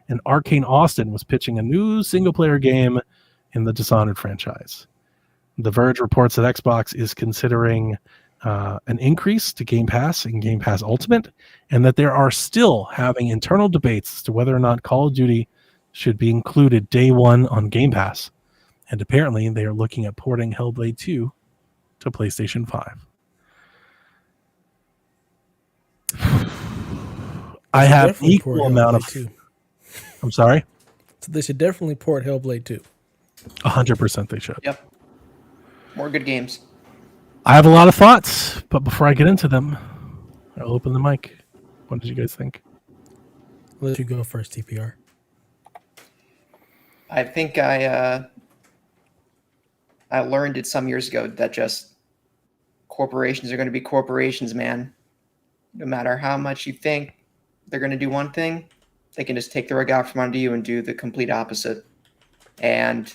and Arcane Austin was pitching a new single-player game in the Dishonored franchise. The Verge reports that Xbox is considering an increase to Game Pass and Game Pass Ultimate, and that there are still having internal debates as to whether or not Call of Duty should be included day one on Game Pass. And apparently they are looking at porting Hellblade 2 to PlayStation 5. I have equal amount of... 2. I'm sorry? So they should definitely port Hellblade 2. 100% they should. Yep. More good games. I have a lot of thoughts, but before I get into them, I'll open the mic. What did you guys think? I'll let you go first, TPR. I think I learned it some years ago that just corporations are going to be corporations, man. No matter how much you think they're going to do one thing, they can just take the rug out from under you and do the complete opposite. And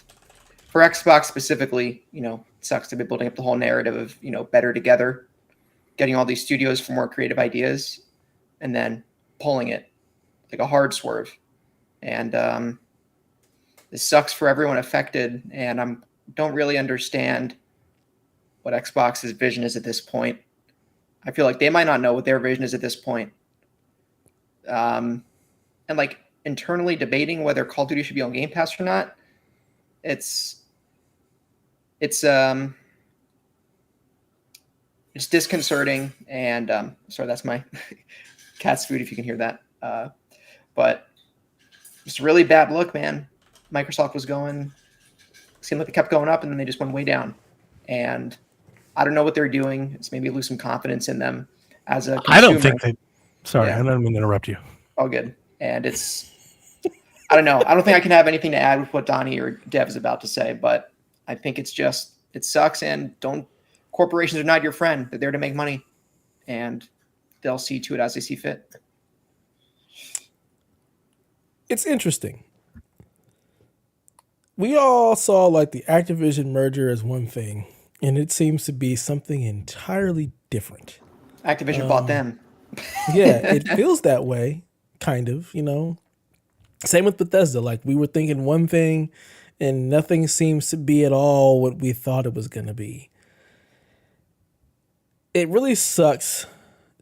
for Xbox specifically, it sucks to be building up the whole narrative of, better together, getting all these studios for more creative ideas, and then pulling it like a hard swerve. And this sucks for everyone affected, and I don't really understand what Xbox's vision is at this point. I feel like they might not know what their vision is at this point. And like internally debating whether Call of Duty should be on Game Pass or not, it's disconcerting, and sorry, that's my cat's food if you can hear that. But it's a really bad look, man. Microsoft seemed like they kept going up, and then they just went way down. And I don't know what they're doing. It's maybe lose some confidence in them as a consumer. I don't think they... Sorry, yeah. I don't mean to interrupt you. All good. And it's I don't know. I don't think I can have anything to add with what Donnie or Dev is about to say, but I think it sucks. And corporations are not your friend. They're there to make money, and they'll see to it as they see fit. It's interesting. We all saw like the Activision merger as one thing, and it seems to be something entirely different. Activision bought them. Yeah, it feels that way, kind of, Same with Bethesda. Like, we were thinking one thing, and nothing seems to be at all what we thought it was going to be. It really sucks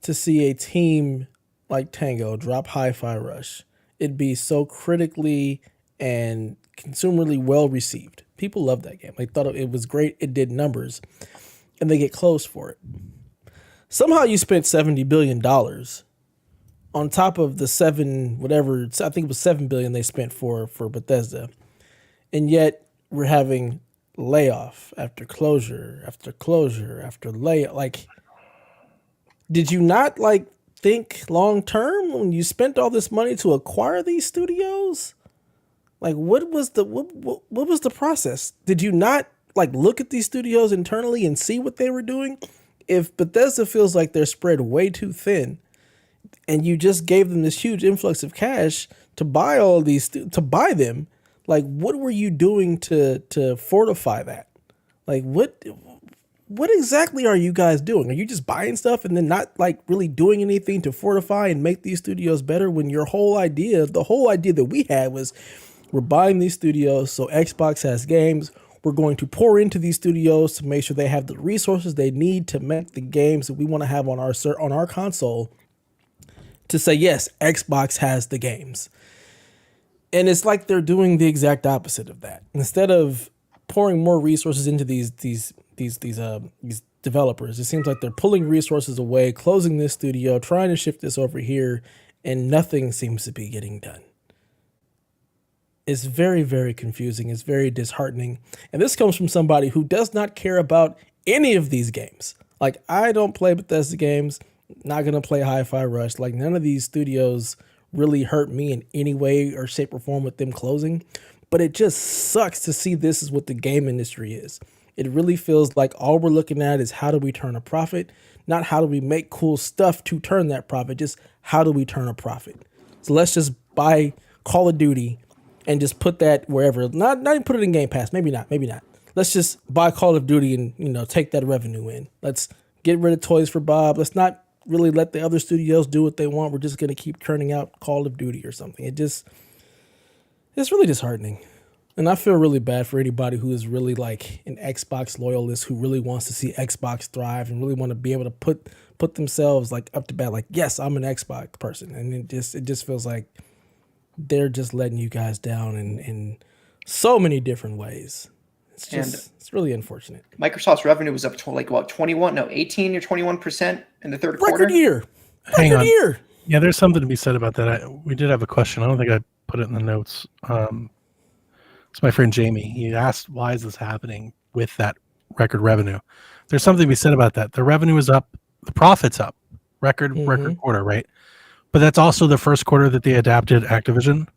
to see a team like Tango drop Hi-Fi Rush. It'd be so critically and consumerly well received. People love that game. They thought it was great. It did numbers, and they get closed for it. Somehow you spent $70 billion on top of the I think it was $7 billion they spent for Bethesda. And yet we're having layoff after closure after closure after layoff. Like, did you not think long term when you spent all this money to acquire these studios? Like, what was the process? Did you not look at these studios internally and see what they were doing? If Bethesda feels like they're spread way too thin, and you just gave them this huge influx of cash to buy all these to buy them, what were you doing to fortify that? What exactly are you guys doing? Are you just buying stuff and then not really doing anything to fortify and make these studios better, when the whole idea that we had was, we're buying these studios so Xbox has games. We're going to pour into these studios to make sure they have the resources they need to make the games that we want to have on our console, to say, yes, Xbox has the games. And it's like they're doing the exact opposite of that. Instead of pouring more resources into these developers, it seems like they're pulling resources away, closing this studio, trying to shift this over here, and nothing seems to be getting done. It's very, very confusing. It's very disheartening. And this comes from somebody who does not care about any of these games. I don't play Bethesda games, not going to play Hi-Fi Rush. None of these studios really hurt me in any way or shape or form with them closing. But it just sucks to see this is what the game industry is. It really feels like all we're looking at is, how do we turn a profit? Not how do we make cool stuff to turn that profit, just how do we turn a profit? So let's just buy Call of Duty and just put that wherever. Not even put it in Game Pass. Maybe not. Let's just buy Call of Duty and take that revenue in. Let's get rid of Toys for Bob. Let's not really let the other studios do what they want. We're just going to keep turning out Call of Duty or something. It's really disheartening. And I feel really bad for anybody who is really an Xbox loyalist, who really wants to see Xbox thrive and really want to be able to put themselves up to bat. Yes, I'm an Xbox person. And it just feels like they're just letting you guys down in so many different ways. It's really unfortunate. Microsoft's revenue was up to 18 or 21% in the third quarter. Record year. Hang on. Year. Yeah, there's something to be said about that. We did have a question. I don't think I put it in the notes. It's my friend Jamie. He asked, why is this happening with that record revenue? There's something to be said about that. The revenue is up. The profit's up. Record quarter, right? But that's also the first quarter that they adapted Activision.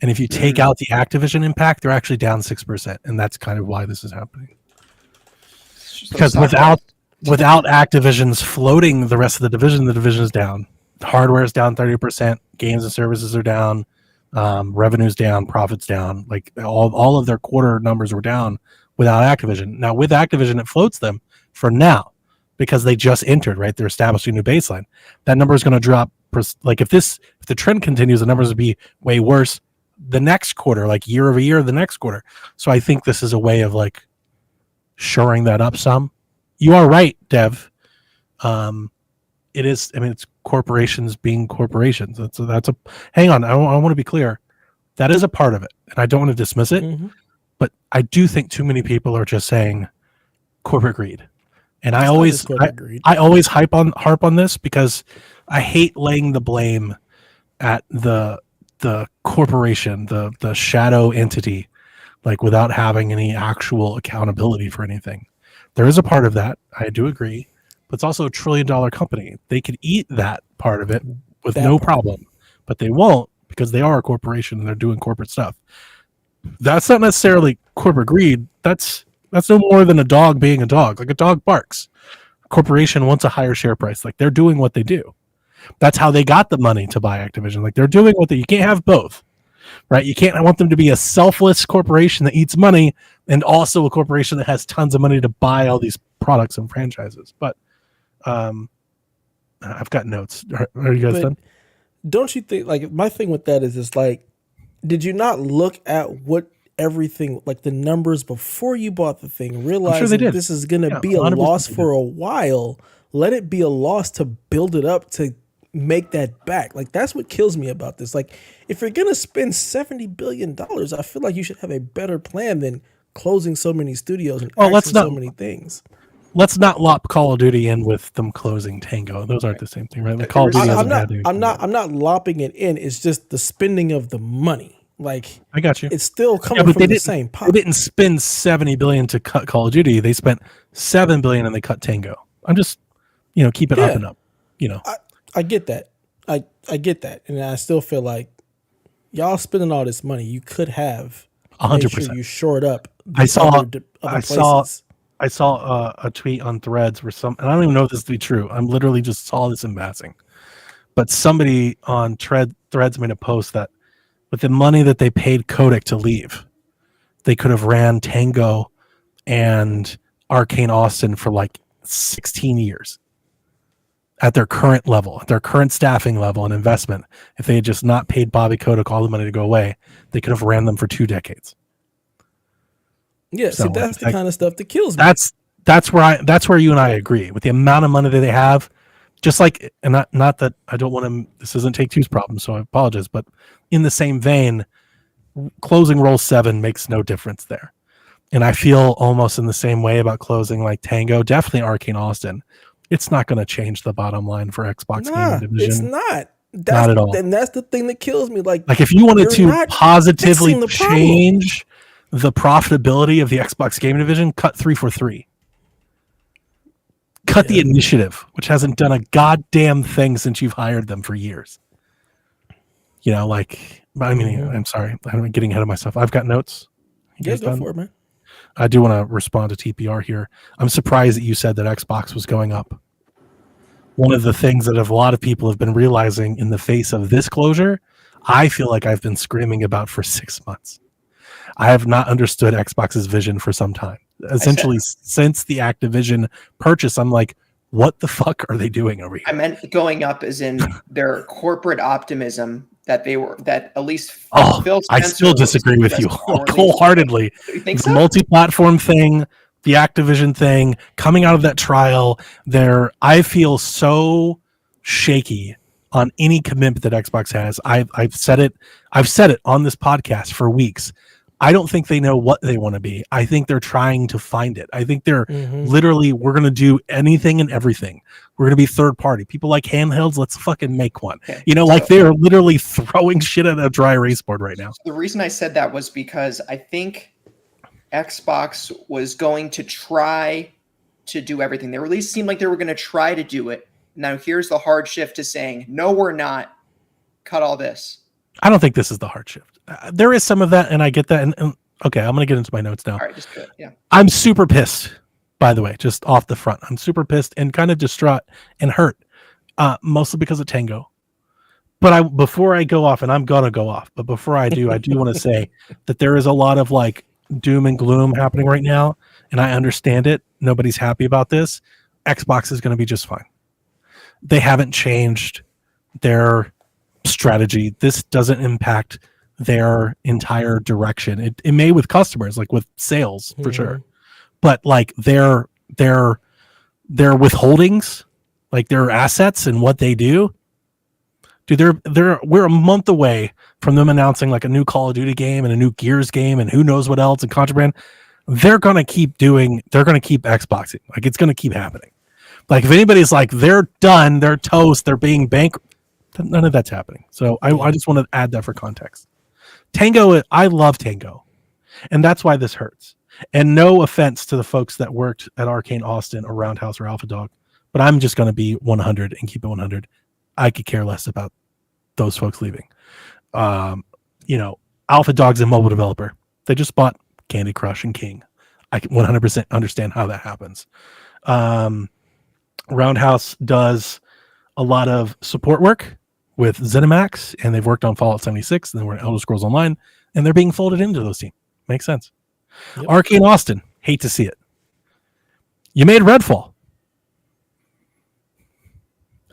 And if you take out the Activision impact, they're actually down 6%. And that's kind of why this is happening. Because without Activision's floating the rest of the division is down. Hardware is down 30%. Games and services are down. Revenue's down. Profits down. All of their quarter numbers were down without Activision. Now, with Activision, it floats them for now because they just entered, right? They're establishing a new baseline. That number is going to drop. If the trend continues, the numbers would be way worse the next quarter, year over year, the next quarter. So I think this is a way of shoring that up some. You are right, Dev. It is. I mean, it's corporations being corporations. Hang on. I want to be clear. That is a part of it, and I don't want to dismiss it. Mm-hmm. But I do think too many people are just saying corporate greed, and I always harp on this because I hate laying the blame at the corporation, the shadow entity, without having any actual accountability for anything. There is a part of that. I do agree. But it's also $1 trillion company. They could eat that part of it with no problem, but they won't because they are a corporation and they're doing corporate stuff. That's not necessarily corporate greed. That's no more than a dog being a dog. Like a dog barks. A corporation wants a higher share price. Like they're doing what they do. That's how they got the money to buy Activision. Like they're doing what you can't have both, right? You can't. I want them to be a selfless corporation that eats money and also a corporation that has tons of money to buy all these products and franchises. But I've got notes. Are you guys done? Don't you think, like, my thing with that is like, did you not look at what everything, like the numbers before you bought the thing, realizing this is going to be a loss for a while? Let it be a loss to build it up to make that back. Like, that's what kills me about this. Like, if you're going to spend $70 billion, I feel like you should have a better plan than closing so many studios and so many things. Let's not lop Call of Duty in with them closing Tango. Those aren't the same thing, right? Like Call of Duty I'm not lopping it in. It's just the spending of the money. Like, I got you. It's still coming from the same pot. They didn't spend $70 billion to cut Call of Duty. They spent $7 billion and they cut Tango. I'm just, keep it up and up. I get that. I get that, and I still feel like y'all spending all this money. You could have 100%. Sure you shored up. I saw a tweet on Threads where and I don't even know if this to be true. I'm literally just saw this in passing, but somebody on Threads made a post that with the money that they paid Kotick to leave, they could have ran Tango and Arcane Austin for like 16 years at their current level, at their current staffing level and investment. If they had just not paid Bobby Kotick all the money to go away, they could have ran them for 2 decades. Yeah, so that's the kind of stuff that kills me. That's where you and I agree with the amount of money that they have. Just like, and not that I don't want to. This isn't Take-Two's problem, so I apologize. But in the same vein, closing Roll 7 makes no difference there, and I feel almost in the same way about closing like Tango, definitely Arcane Austin. It's not going to change the bottom line for Xbox Gaming Division. It's not. Not at all. And that's the thing that kills me. Like if you wanted to positively change the profitability of the Xbox Gaming Division, cut 343. Cut the initiative, which hasn't done a goddamn thing since you've hired them for years. I'm sorry. I'm getting ahead of myself. I've got notes. Go for it, man. I do want to respond to TPR here. I'm surprised that you said that Xbox was going up. One of the things that a lot of people have been realizing in the face of this closure, I feel like I've been screaming about for 6 months. I have not understood Xbox's vision for some time. Essentially, since the Activision purchase, I'm like, what the fuck are they doing over here? I meant going up as in their corporate optimism that at least Phil Spencer I still disagree with you wholeheartedly. You think the so? Multi-platform thing, the Activision thing, coming out of that trial, I feel so shaky on any commitment that Xbox has. I've said it on this podcast for weeks. I don't think they know what they want to be. I think they're trying to find it. I think they're literally, we're going to do anything and everything. We're going to be third party. People like handhelds, let's fucking make one. Okay. They're literally throwing shit at a dry erase board right now. So the reason I said that was because I think Xbox was going to try to do everything. They at least seemed like they were going to try to do it. Now here's the hard shift to saying, no, we're not. Cut all this. I don't think this is the hard shift. There is some of that, and I get that. And okay, I'm going to get into my notes now. All right, just do it. Yeah. I'm super pissed, by the way, just off the front. I'm super pissed and kind of distraught and hurt, mostly because of Tango. But before I go off, and I'm going to go off, but before I do want to say that there is a lot of like doom and gloom happening right now, and I understand it. Nobody's happy about this. Xbox is going to be just fine. They haven't changed their strategy. This doesn't impact their entire direction. It may with customers, like with sales for sure, but like their withholdings, like their assets and what they do, dude, we're a month away from them announcing like a new Call of Duty game and a new Gears game and who knows what else and Contraband. They're gonna keep Xboxing. Like it's gonna keep happening. Like if anybody's like they're done, they're toast, they're being bankrupt, none of that's happening. So I just want to add that for context. Tango, I love Tango, and that's why this hurts. And no offense to the folks that worked at Arcane Austin or Roundhouse or Alpha Dog, but I'm just going to be 100 and keep it 100. I could care less about those folks leaving. Alpha Dog's a mobile developer. They just bought Candy Crush and King. I can 100% understand how that happens. Roundhouse does a lot of support work with ZeniMax, and they've worked on Fallout 76, and then we're in Elder Scrolls Online, and they're being folded into those teams. Makes sense. Yep. Arcane Austin, hate to see it. You made Redfall.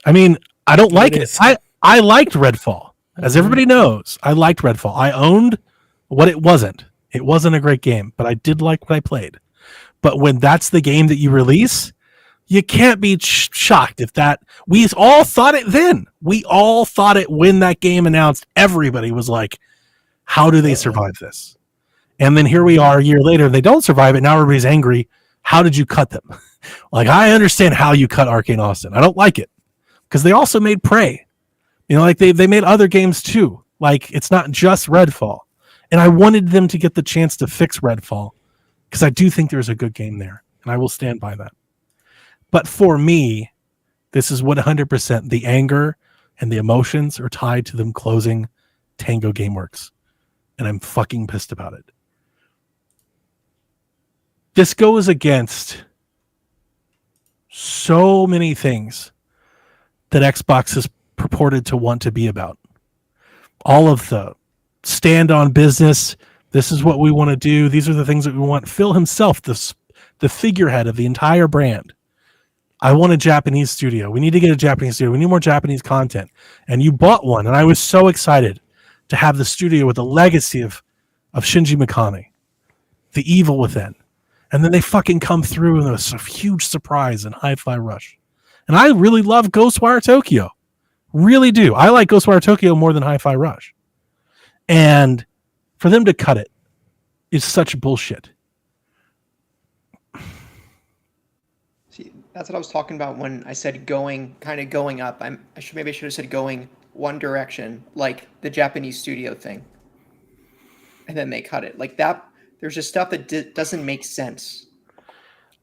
I mean, I don't like it. I liked Redfall. As everybody knows, I liked Redfall. I owned what it wasn't. It wasn't a great game, but I did like what I played. But when that's the game that you release, you can't be shocked if that. We all thought it then. We all thought it when that game announced. Everybody was like, how do they survive this? And then here we are a year later. They don't survive it. Now everybody's angry. How did you cut them? Like, I understand how you cut Arcane Austin. I don't like it because they also made Prey. Like they made other games too. Like, it's not just Redfall. And I wanted them to get the chance to fix Redfall because I do think there's a good game there, and I will stand by that. But for me, this is 100% the anger and the emotions are tied to them closing Tango Gameworks, and I'm fucking pissed about it. This goes against so many things that Xbox has purported to want to be about. All of the stand on business. This is what we want to do. These are the things that we want. Phil himself, the figurehead of the entire brand. I want a Japanese studio. We need to get a Japanese studio. We need more Japanese content. And you bought one. And I was so excited to have the studio with the legacy of Shinji Mikami, the evil within. And then they fucking come through and there's a huge surprise in Hi-Fi Rush. And I really love Ghostwire Tokyo. Really do. I like Ghostwire Tokyo more than Hi-Fi Rush. And for them to cut it is such bullshit. See, that's what I was talking about when I said going up. I should have said going one direction, like the Japanese studio thing. And then they cut it. Like that, there's just stuff that doesn't make sense.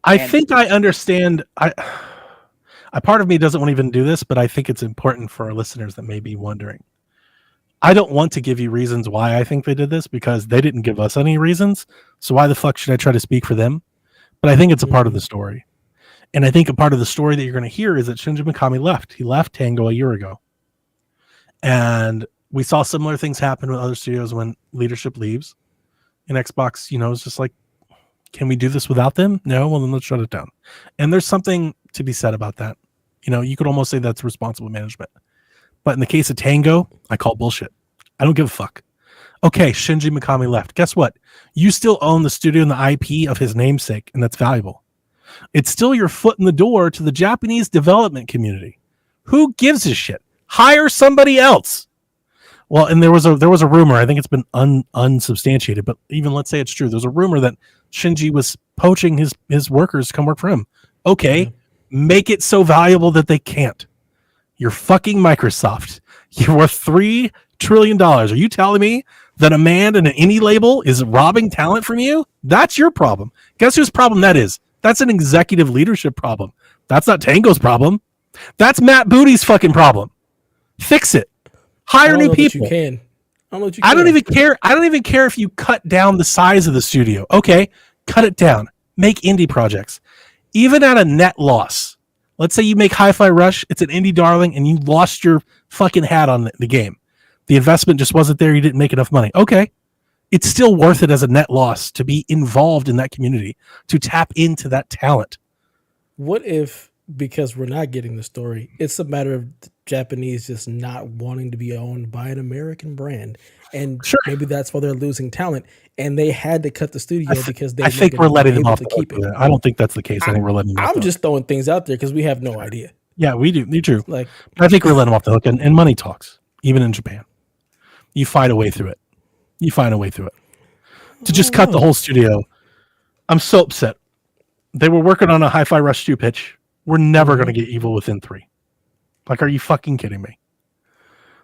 I think I understand. A part of me doesn't want to even do this, but I think it's important for our listeners that may be wondering. I don't want to give you reasons why I think they did this because they didn't give us any reasons. So why the fuck should I try to speak for them? But I think it's a part of the story. And I think a part of the story that you're going to hear is that Shinji Mikami left. He left Tango a year ago. And we saw similar things happen with other studios when leadership leaves. And Xbox, is just like, can we do this without them? No, well, then let's shut it down. And there's something to be said about that. You could almost say that's responsible management. But in the case of Tango, I call bullshit. I don't give a fuck. Okay, Shinji Mikami left. Guess what? You still own the studio and the IP of his namesake, and that's valuable. It's still your foot in the door to the Japanese development community. Who gives a shit? Hire somebody else. Well, and there was a rumor. I think it's been unsubstantiated, but even let's say it's true. There's a rumor that Shinji was poaching his workers to come work for him. Okay, make it so valuable that they can't. You're fucking Microsoft. You're worth $3 trillion. Are you telling me that a man in an indie label is robbing talent from you? That's your problem. Guess whose problem that is? That's an executive leadership problem. That's not Tango's problem. That's Matt Booty's fucking problem. Fix it. Hire new people. You can. I don't even care. I don't even care if you cut down the size of the studio. Okay, cut it down. Make indie projects. Even at a net loss. Let's say you make Hi-Fi Rush, it's an indie darling, and you lost your fucking hat on the game. The investment just wasn't there, you didn't make enough money. Okay. It's still worth it as a net loss to be involved in that community, to tap into that talent. What if, because we're not getting the story, it's a matter of the Japanese just not wanting to be owned by an American brand, and maybe that's why they're losing talent, and they had to cut the studio because they. I think we're letting them off the hook. I don't think that's the case. I think we're letting them. I'm just throwing things out there because we have no idea. Yeah, we do. You true. Like, I think we're letting them off the hook, and money talks. Even in Japan, you find a way through it. To just cut the whole studio, I'm so upset. They were working on a Hi-Fi Rush 2 pitch. We're never going to get Evil Within 3. Like, are you fucking kidding me?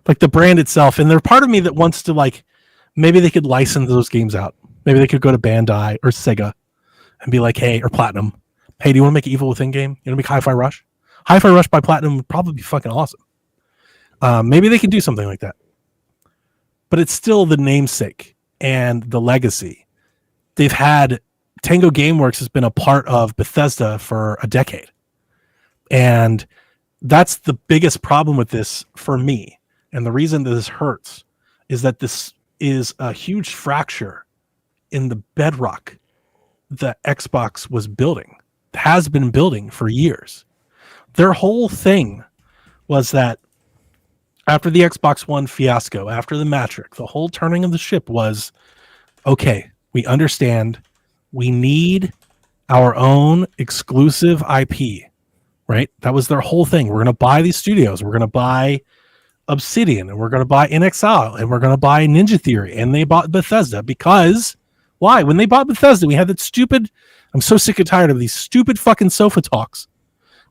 Like, the brand itself, and there's part of me that wants to, like, maybe they could license those games out. Maybe they could go to Bandai or Sega and be like, hey, or Platinum. Hey, do you want to make an Evil Within game? You want to make Hi-Fi Rush? Hi-Fi Rush by Platinum would probably be fucking awesome. Maybe they can do something like that. but it's still the namesake and the legacy. They've had Tango Gameworks has been a part of Bethesda for a decade. And that's the biggest problem with this for me. And the reason that this hurts is that this is a huge fracture in the bedrock that Xbox was building, has been building for years. Their whole thing was that after the Xbox One fiasco, after the Matrix, the whole turning of the ship was, okay, we understand we need our own exclusive IP, right? That was their whole thing. We're going to buy these studios. We're going to buy Obsidian, and we're going to buy NXL, and we're going to buy Ninja Theory. And they bought Bethesda because, why? When they bought Bethesda, we had that stupid, I'm so sick and tired of these stupid fucking sofa talks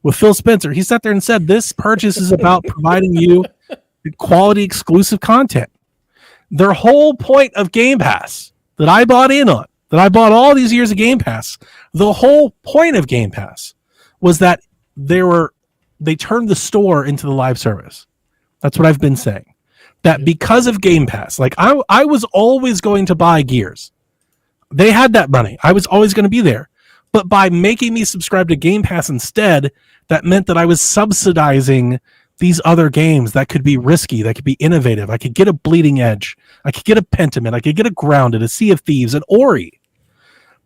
with Phil Spencer. He sat there and said, this purchase is about providing you quality exclusive content. Their whole point of Game Pass that I bought in on, that I bought all these years of Game Pass, the whole point of Game Pass was that they turned the store into the live service. That's what I've been saying. That because of Game Pass, like I was always going to buy Gears. They had that money. I was always going to be there. But by making me subscribe to Game Pass instead, that meant that I was subsidizing these other games that could be risky, that could be innovative. I could get a Bleeding Edge. I could get a Pentiment. I could get a Grounded, a Sea of Thieves, an Ori.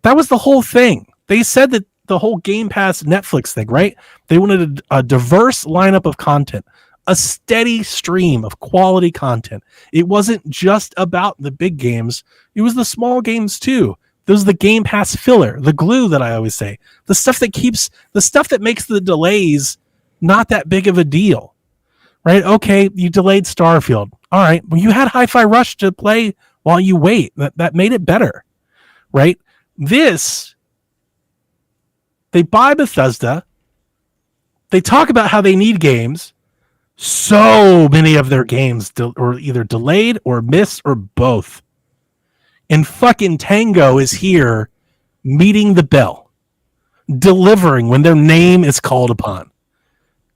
That was the whole thing. They said that the whole Game Pass Netflix thing, right? They wanted a diverse lineup of content, a steady stream of quality content. It wasn't just about the big games. It was the small games too. There's the Game Pass filler, the glue that I always say, the stuff that makes the delays not that big of a deal, right? Okay, you delayed Starfield. All right, well, you had Hi-Fi Rush to play while you wait. That made it better, right? This, they buy Bethesda. They talk about how they need games. So many of their games are either delayed or missed or both. And fucking Tango is here meeting the bell, delivering when their name is called upon.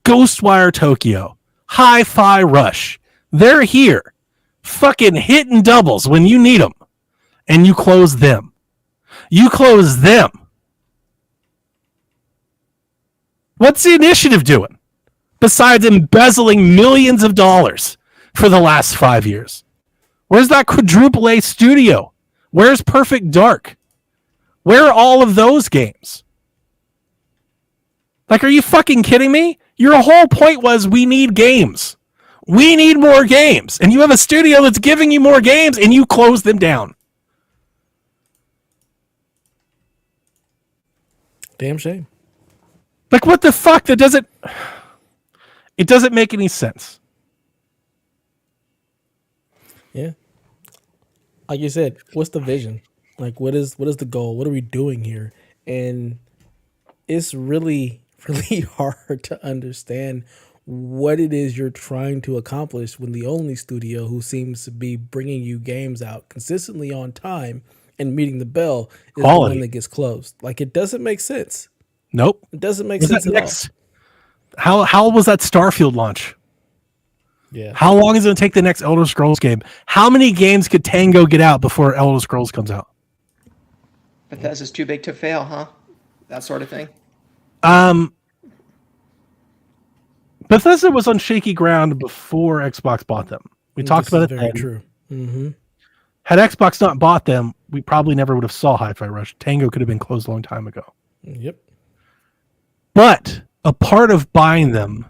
Ghostwire Tokyo, Hi-Fi Rush, they're here, fucking hitting doubles when you need them, and you close them. You close them. What's the initiative doing besides embezzling millions of dollars for the last 5 years? Where's that quadruple A studio? Where's Perfect Dark? Where are all of those games? Like, are you fucking kidding me? Your whole point was we need games. We need more games. And you have a studio that's giving you more games and you close them down. Damn shame. Like, what the fuck? It doesn't make any sense. Yeah. Like you said, what's the vision? Like, what is the goal? What are we doing here? And it's really, really hard to understand what it is you're trying to accomplish when the only studio who seems to be bringing you games out consistently on time and meeting the bell is Quality. the one that gets closed. Like, it doesn't make sense. Nope. It doesn't make sense at all. How was that Starfield launch? Yeah. How long is it going to take the next Elder Scrolls game? How many games could Tango get out before Elder Scrolls comes out? Bethesda's too big to fail, huh? That sort of thing. Bethesda was on shaky ground before Xbox bought them. We talked about it. Very true. Mm-hmm. Had Xbox not bought them, we probably never would have saw Hi-Fi Rush. Tango could have been closed a long time ago. Yep. But a part of buying them,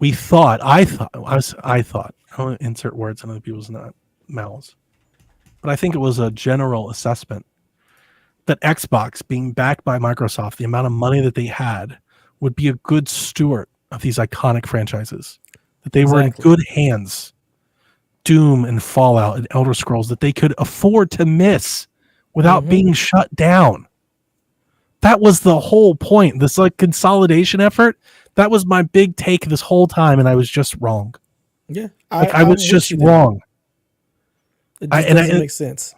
I thought, I don't want to insert words in other people's mouths, but I think it was a general assessment that Xbox, being backed by Microsoft, the amount of money that they had, would be a good steward of these iconic franchises. That they were in good hands. Doom and Fallout and Elder Scrolls, that they could afford to miss without being shut down. That was the whole point. This like consolidation effort. That was my big take this whole time, and I was just wrong. Yeah, I was just wrong. It just doesn't make sense.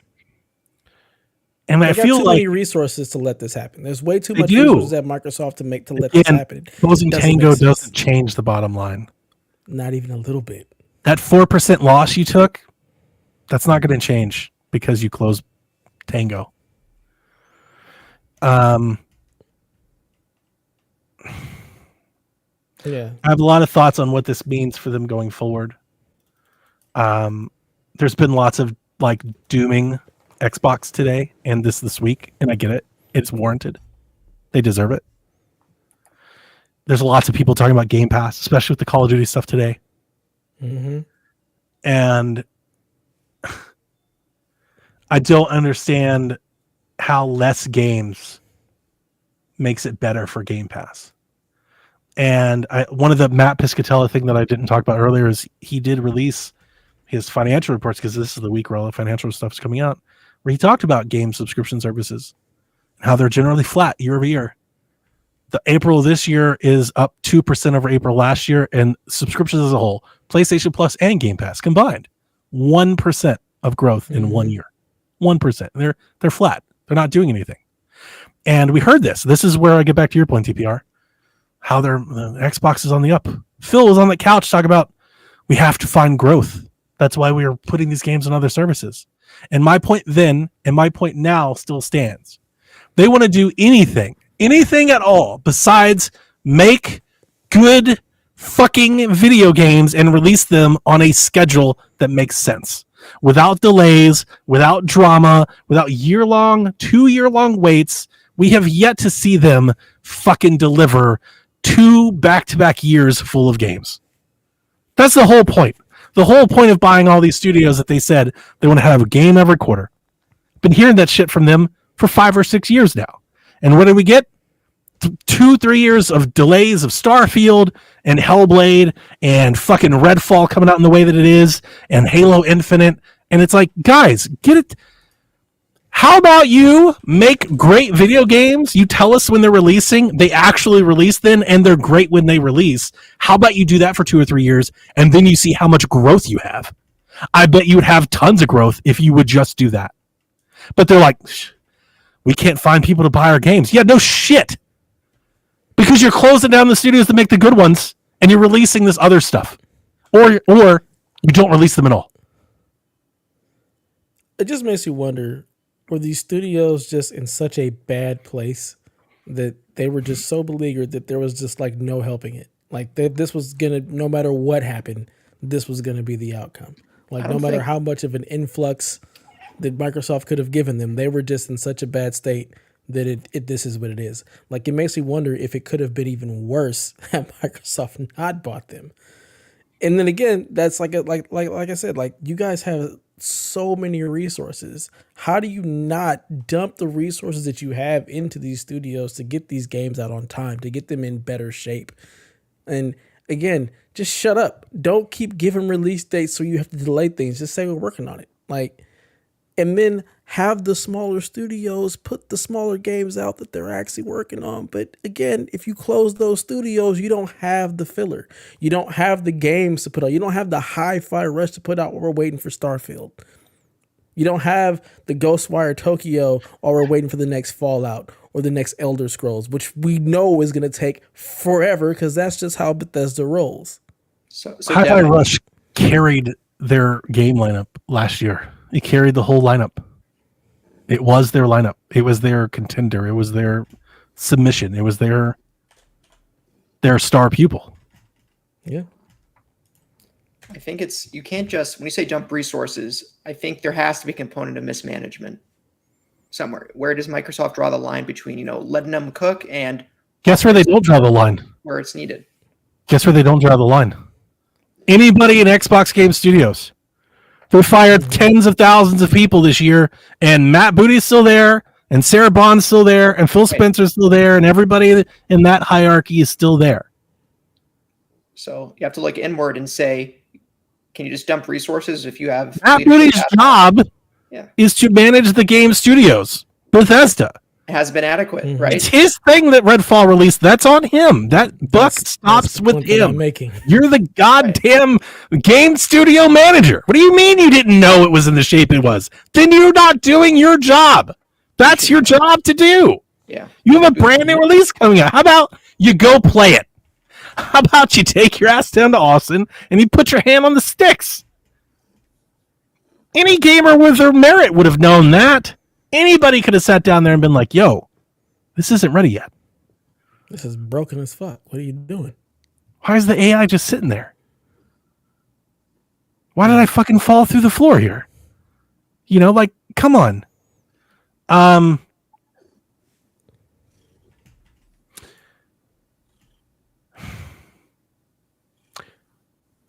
And I feel too like many resources to let this happen. There's way too much resources at Microsoft to let this happen. Closing Tango doesn't change the bottom line. Not even a little bit. That 4% loss you took, That's not going to change because you close Tango. Yeah. I have a lot of thoughts on what this means for them going forward. There's been lots of like dooming Xbox today and this week, and I get it. It's warranted. They deserve it. There's lots of people talking about Game Pass, especially with the Call of Duty stuff today. Mm-hmm. And I don't understand how less games makes it better for Game Pass. And one of the Matt Piscatella thing that I didn't talk about earlier is he did release his financial reports, because this is the week where all the financial stuff is coming out, where he talked about game subscription services and how they're generally flat year over year. The April of this year is up 2% over April last year, and subscriptions as a whole, PlayStation Plus and Game Pass combined, 1% of growth in 1 year. 1%. They're flat. They're not doing anything. And we heard this. This is where I get back to your point, TPR. How the Xbox is on the up. Phil was on the couch talking about we have to find growth. That's why we are putting these games on other services. And my point then and my point now still stands. They want to do anything at all besides make good fucking video games and release them on a schedule that makes sense. Without delays, without drama, without 2-year-long waits. We have yet to see them fucking deliver 2 back-to-back years full of games. That's the whole point. The whole point of buying all these studios that they said they want to have a game every quarter. Been hearing that shit from them for 5 or 6 years now. And what did we get? 2-3 years of delays of Starfield and Hellblade and fucking Redfall coming out in the way that it is and Halo Infinite. And it's like, guys, get it. How about you make great video games? You tell us when they're releasing. They actually release then, and they're great when they release. How about you do that for 2 or 3 years, and then you see how much growth you have? I bet you would have tons of growth if you would just do that. But they're like, we can't find people to buy our games. Yeah, no shit. Because you're closing down the studios to make the good ones, and you're releasing this other stuff. Or you don't release them at all. It just makes you wonder, were these studios just in such a bad place that they were just so beleaguered that there was just like no helping it? Like this was gonna, no matter what happened, this was gonna be the outcome. Like no matter how much of an influx that Microsoft could have given them, they were just in such a bad state that this is what it is. Like it makes me wonder if it could have been even worse had Microsoft not bought them. And then again, that's like I said, like you guys have so many resources. How do you not dump the resources that you have into these studios to get these games out on time, to get them in better shape? And again, just shut up. Don't keep giving release dates so you have to delay things. Just say we're working on it. Like, and then have the smaller studios put the smaller games out that they're actually working on. But again, if you close those studios, you don't have the filler. You don't have the games to put out. You don't have the hi-fi rush to put out while we're waiting for Starfield. You don't have the Ghostwire Tokyo while we're waiting for the next Fallout or the next Elder Scrolls, which we know is going to take forever because that's just how Bethesda rolls. So Hi-Fi Rush carried their game lineup last year. It carried the whole lineup. It was their lineup. It was their contender. It was their submission. It was their star pupil. Yeah. I think you can't just, when you say jump resources, I think there has to be a component of mismanagement somewhere. Where does Microsoft draw the line between, letting them cook and guess where they don't draw the line? Where it's needed. Guess where they don't draw the line? Anybody in Xbox Game Studios. They fired tens of thousands of people this year, and Matt Booty's still there, and Sarah Bond's still there, and Phil Spencer's still there, and everybody in that hierarchy is still there. So you have to look inward and say, can you just dump resources if you have... Matt Booty's job is to manage the game studios. Bethesda. It has been adequate, right? It's his thing that Redfall released. That's on him. That buck stops with him. You're the goddamn game studio manager. What do you mean you didn't know it was in the shape it was? Then you're not doing your job. That's your job to do. Yeah. You have a brand new release coming out. How about you go play it? How about you take your ass down to Austin and you put your hand on the sticks? Any gamer with their merit would have known that. Anybody could have sat down there and been like, yo, this isn't ready yet. This is broken as fuck. What are you doing? Why is the AI just sitting there? Why did I fucking fall through the floor here? You know, like, come on.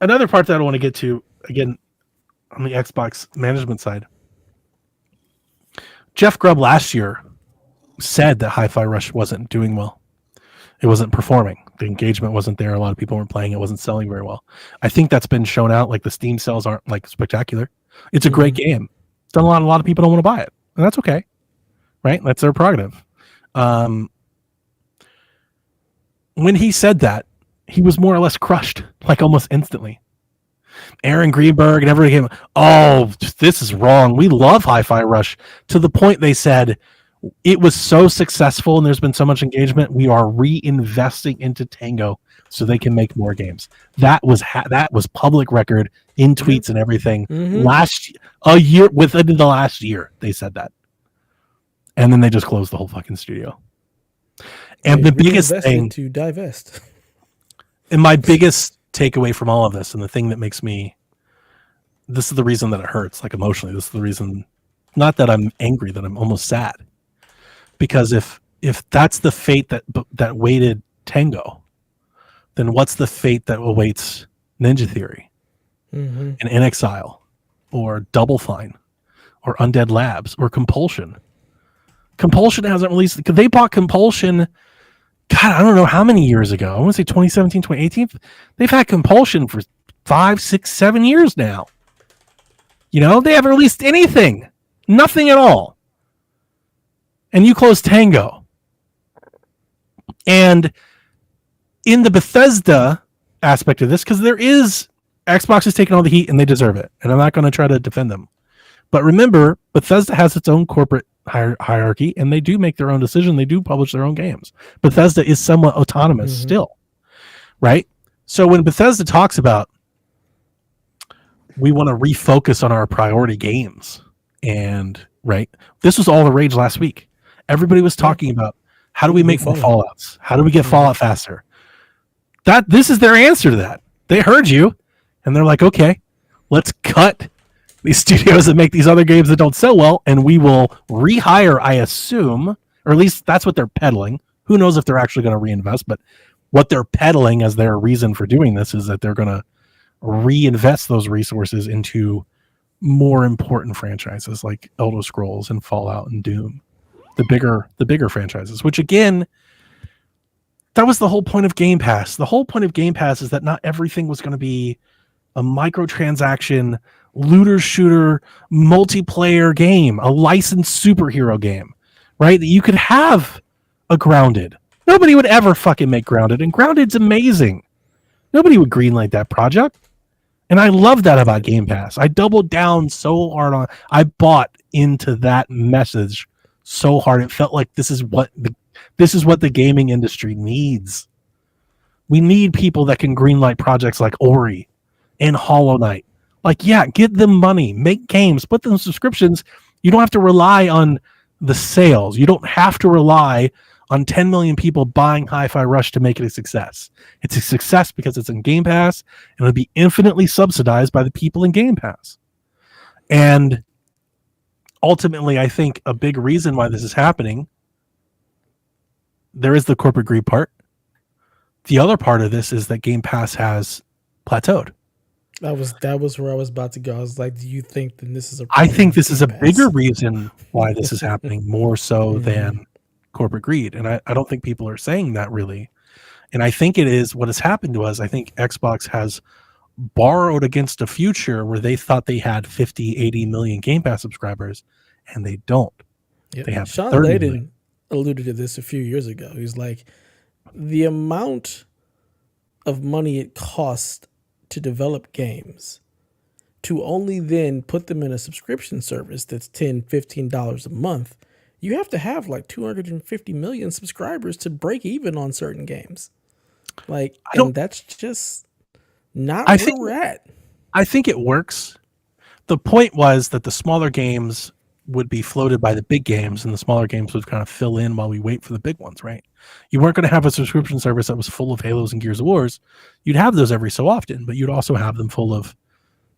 Another part that I want to get to, again, on the Xbox management side. Jeff Grubb last year said that Hi-Fi Rush wasn't doing well. It wasn't performing. The engagement wasn't there. A lot of people weren't playing. It wasn't selling very well. I think that's been shown out. Like the Steam sales aren't like spectacular. It's a great game. A lot of people don't want to buy it, and that's okay, right? That's their prerogative. When he said that, he was more or less crushed, like almost instantly. Aaron Greenberg and everybody came, oh, this is wrong. We love Hi-Fi Rush, to the point they said it was so successful and there's been so much engagement, we are reinvesting into Tango so they can make more games. That was public record in tweets and everything. A year within the last year, they said that, and then they just closed the whole fucking studio. And the biggest thing to divest, and my biggest takeaway from all of this, and the thing that makes me, this is the reason that it hurts, like emotionally. This is the reason, not that I'm angry, that I'm almost sad. Because if that's the fate that waited Tango, then what's the fate that awaits Ninja Theory and In Exile or Double Fine or Undead Labs or Compulsion? Compulsion hasn't released, because they bought Compulsion, God, I don't know how many years ago. I want to say 2017, 2018. They've had Compulsion for 5, 6, 7 years now. You know, they haven't released anything. Nothing at all. And you close Tango. And in the Bethesda aspect of this, because Xbox is taking all the heat and they deserve it. And I'm not going to try to defend them. But remember, Bethesda has its own corporate hierarchy, and they do make their own decision. They do publish their own games. Bethesda is somewhat autonomous still, right? So when Bethesda talks about, we want to refocus on our priority games, and right, this was all the rage last week. Everybody was talking about, how do we make more Fallouts? How do we get Fallout faster? This is their answer to that. They heard you, and they're like, okay, let's cut these studios that make these other games that don't sell well, and we will rehire, I assume, or at least that's what they're peddling. Who knows if they're actually going to reinvest, but what they're peddling as their reason for doing this is that they're going to reinvest those resources into more important franchises like Elder Scrolls and Fallout and Doom, the bigger franchises, which again, that was the whole point of Game Pass. The whole point of Game Pass is that not everything was going to be a microtransaction, looter shooter, multiplayer game, a licensed superhero game, right? That you could have a Grounded. Nobody would ever fucking make Grounded, and Grounded's amazing. Nobody would greenlight that project. And I love that about Game Pass. I doubled down so hard on, I bought into that message so hard. It felt like this is what the gaming industry needs. We need people that can greenlight projects like Ori and Hollow Knight. Like, yeah, get them money, make games, put them in subscriptions. You don't have to rely on the sales. You don't have to rely on 10 million people buying Hi-Fi Rush to make it a success. It's a success because it's in Game Pass, and it'll be infinitely subsidized by the people in Game Pass. And ultimately, I think a big reason why this is happening, there is the corporate greed part. The other part of this is that Game Pass has plateaued. That was where I was about to go. I was like, do you think that this is a I think this is a bigger reason why this is happening, more so than corporate greed. And I don't think people are saying that really. And I think it is what has happened to us. I think Xbox has borrowed against a future where they thought they had 50, 80 million Game Pass subscribers, and they don't. Yep. They have Sean 30 Layden million. alluded to this a few years ago. He's like, the amount of money it costs to develop games, to only then put them in a subscription service that's $10, $15 a month, you have to have like 250 million subscribers to break even on certain games. Like, and that's just not where we're at. I think it works, the point was that the smaller games would be floated by the big games, and the smaller games would kind of fill in while we wait for the big ones, right? You weren't going to have a subscription service that was full of Halos and Gears of Wars. You'd have those every so often, but you'd also have them full of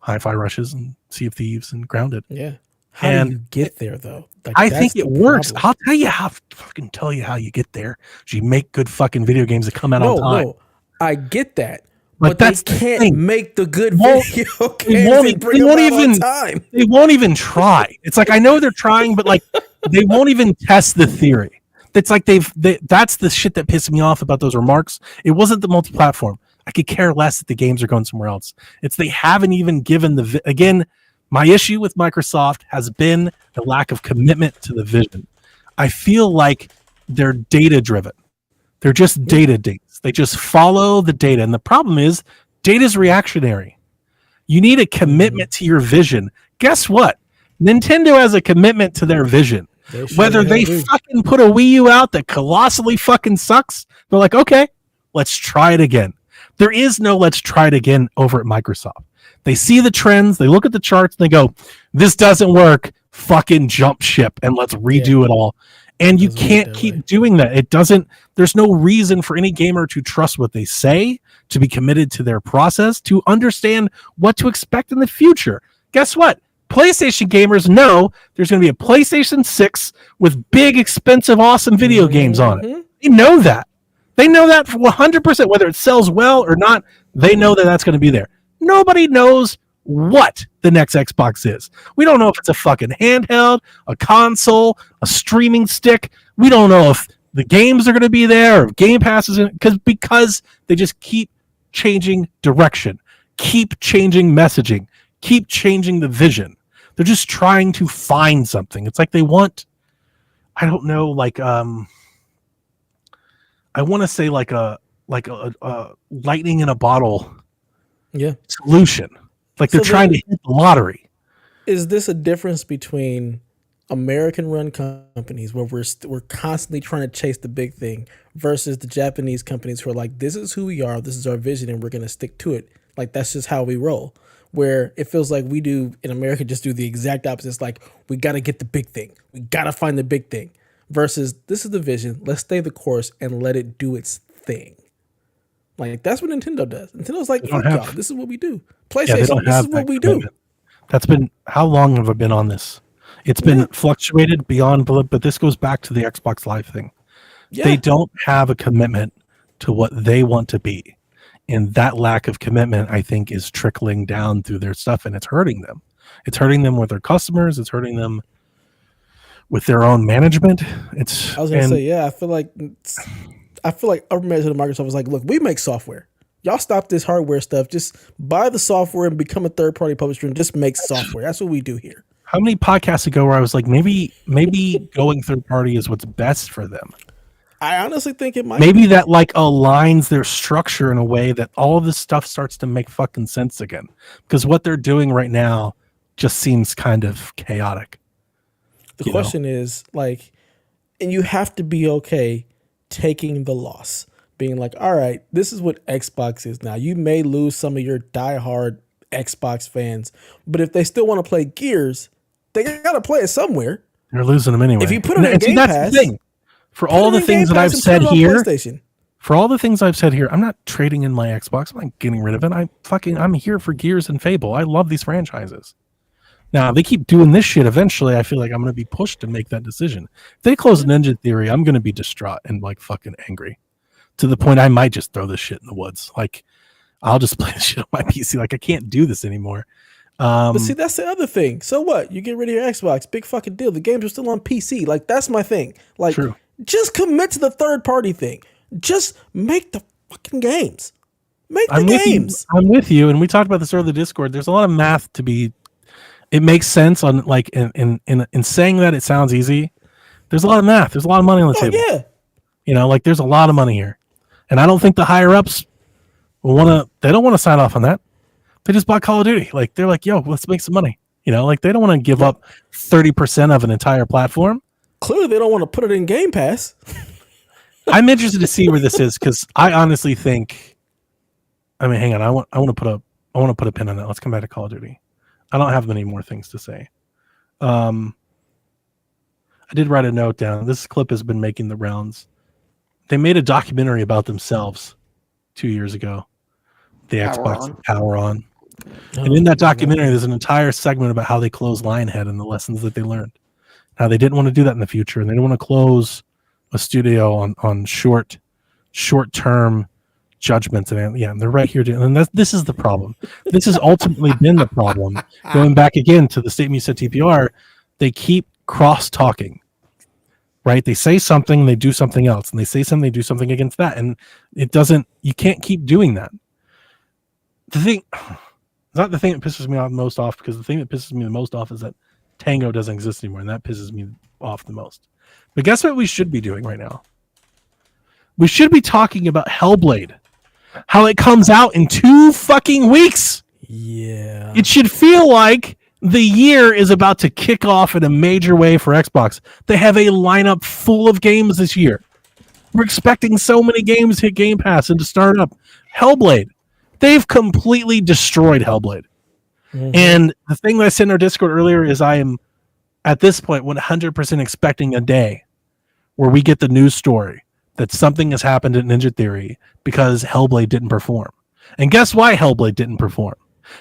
Hi-Fi Rushes and Sea of Thieves and Grounded. Yeah. How do you get there, though? Like, I think it works. I'll tell you how you get there. You make good fucking video games that come out on time. No, I get that. But they can't make the good video games on time. They won't even try. It's like, I know they're trying, but like they won't even test the theory. It's like that's the shit that pissed me off about those remarks. It wasn't the multi-platform. I could care less that the games are going somewhere else. It's they haven't even given again, my issue with Microsoft has been the lack of commitment to the vision. I feel like they're data-driven. They're just data dates. They just follow the data. And the problem is data is reactionary. You need a commitment to your vision. Guess what? Nintendo has a commitment to their vision. Whether they fucking put a Wii U out that colossally fucking sucks, they're like, okay, let's try it again. There is no let's try it again over at Microsoft. They see the trends, they look at the charts, and they go, this doesn't work, fucking jump ship, and let's redo it all. And you can't keep doing that. It doesn't, there's no reason for any gamer to trust what they say, to be committed to their process, to understand what to expect in the future. Guess what? PlayStation gamers know there's going to be a PlayStation 6 with big, expensive, awesome video games on it. They know that. They know that for 100%, whether it sells well or not, they know that that's going to be there. Nobody knows what the next Xbox is. We don't know if it's a fucking handheld, a console, a streaming stick. We don't know if the games are going to be there or if Game Pass is in, because they just keep changing direction, keep changing messaging, keep changing the vision. They're just trying to find something. It's like they want, I don't know, like I want to say like a lightning in a bottle solution. Like they're trying to hit the lottery. Is this a difference between American-run companies where we're constantly trying to chase the big thing versus the Japanese companies who are like, this is who we are, this is our vision, and we're going to stick to it. Like, that's just how we roll. Where it feels like we do in America just do the exact opposite. It's like, we got to get the big thing. We got to find the big thing. Versus, this is the vision. Let's stay the course and let it do its thing. Like, that's what Nintendo does. Nintendo's like, fuck y'all, this is what we do. PlayStation, this is what we do. That's been, how long have I been on this? It's been fluctuated beyond, but this goes back to the Xbox Live thing. Yeah. They don't have a commitment to what they want to be. And that lack of commitment, I think, is trickling down through their stuff, and it's hurting them. It's hurting them with their customers. It's hurting them with their own management. I was going to say, I feel like upper management of Microsoft was like, look, we make software. Y'all stop this hardware stuff. Just buy the software and become a third-party publisher and just make software. That's what we do here. How many podcasts ago where I was like, maybe going third-party is what's best for them? I honestly think it might. Maybe that like aligns their structure in a way that all of this stuff starts to make fucking sense again. Because what they're doing right now just seems kind of chaotic. The question is like, and you have to be okay taking the loss. Being like, all right, this is what Xbox is now. You may lose some of your diehard Xbox fans, but if they still want to play Gears, they got to play it somewhere. They're losing them anyway. If you put it in Game Pass, that's the thing. For all the things that I've said here, I'm not trading in my Xbox. I'm not getting rid of it. I'm here for Gears and Fable. I love these franchises. Now, if they keep doing this shit, eventually I feel like I'm going to be pushed to make that decision. If they close Ninja Theory, I'm going to be distraught and like fucking angry to the point I might just throw this shit in the woods. Like, I'll just play this shit on my PC. Like, I can't do this anymore. But see, that's the other thing. So what? You get rid of your Xbox. Big fucking deal. The games are still on PC. Like, that's my thing. Like, True. Just commit to the third party thing. Just make the fucking games. Make the games. I'm with you. And we talked about this earlier in the Discord. There's a lot of math to be. It makes sense on like in saying that it sounds easy. There's a lot of math. There's a lot of money on the table. Yeah. You know, like there's a lot of money here. And I don't think the higher ups they don't want to sign off on that. They just bought Call of Duty. Like they're like, yo, let's make some money. You know, like they don't want to give up 30% of an entire platform. Clearly, they don't want to put it in Game Pass. I'm interested to see where this is because I honestly think. I mean, hang on. I want to put a pin on that. Let's come back to Call of Duty. I don't have many more things to say. I did write a note down. This clip has been making the rounds. They made a documentary about themselves 2 years ago. The Xbox Power On. And in that documentary, there's an entire segment about how they closed Lionhead and the lessons that they learned. How they didn't want to do that in the future, and they didn't want to close a studio on short-term judgments. And they're right here. And this is the problem. This has ultimately been the problem. Going back again to the statement you said, TPR, they keep cross-talking. Right? They say something, they do something else, and they say something, they do something against that, and it doesn't. You can't keep doing that. The thing, it's not the thing that pisses me off most off, because the thing that pisses me the most off is that Tango doesn't exist anymore, and that pisses me off the most. But guess what we should be doing right now? We should be talking about Hellblade, how it comes out in 2 fucking weeks. Yeah, it should feel like the year is about to kick off in a major way for Xbox. They have a lineup full of games this year. We're expecting so many games to hit Game Pass and to start up. Hellblade. They've completely destroyed Hellblade. Mm-hmm. And the thing that I said in our Discord earlier is I am, at this point, 100% expecting a day where we get the news story that something has happened at Ninja Theory because Hellblade didn't perform. And guess why Hellblade didn't perform?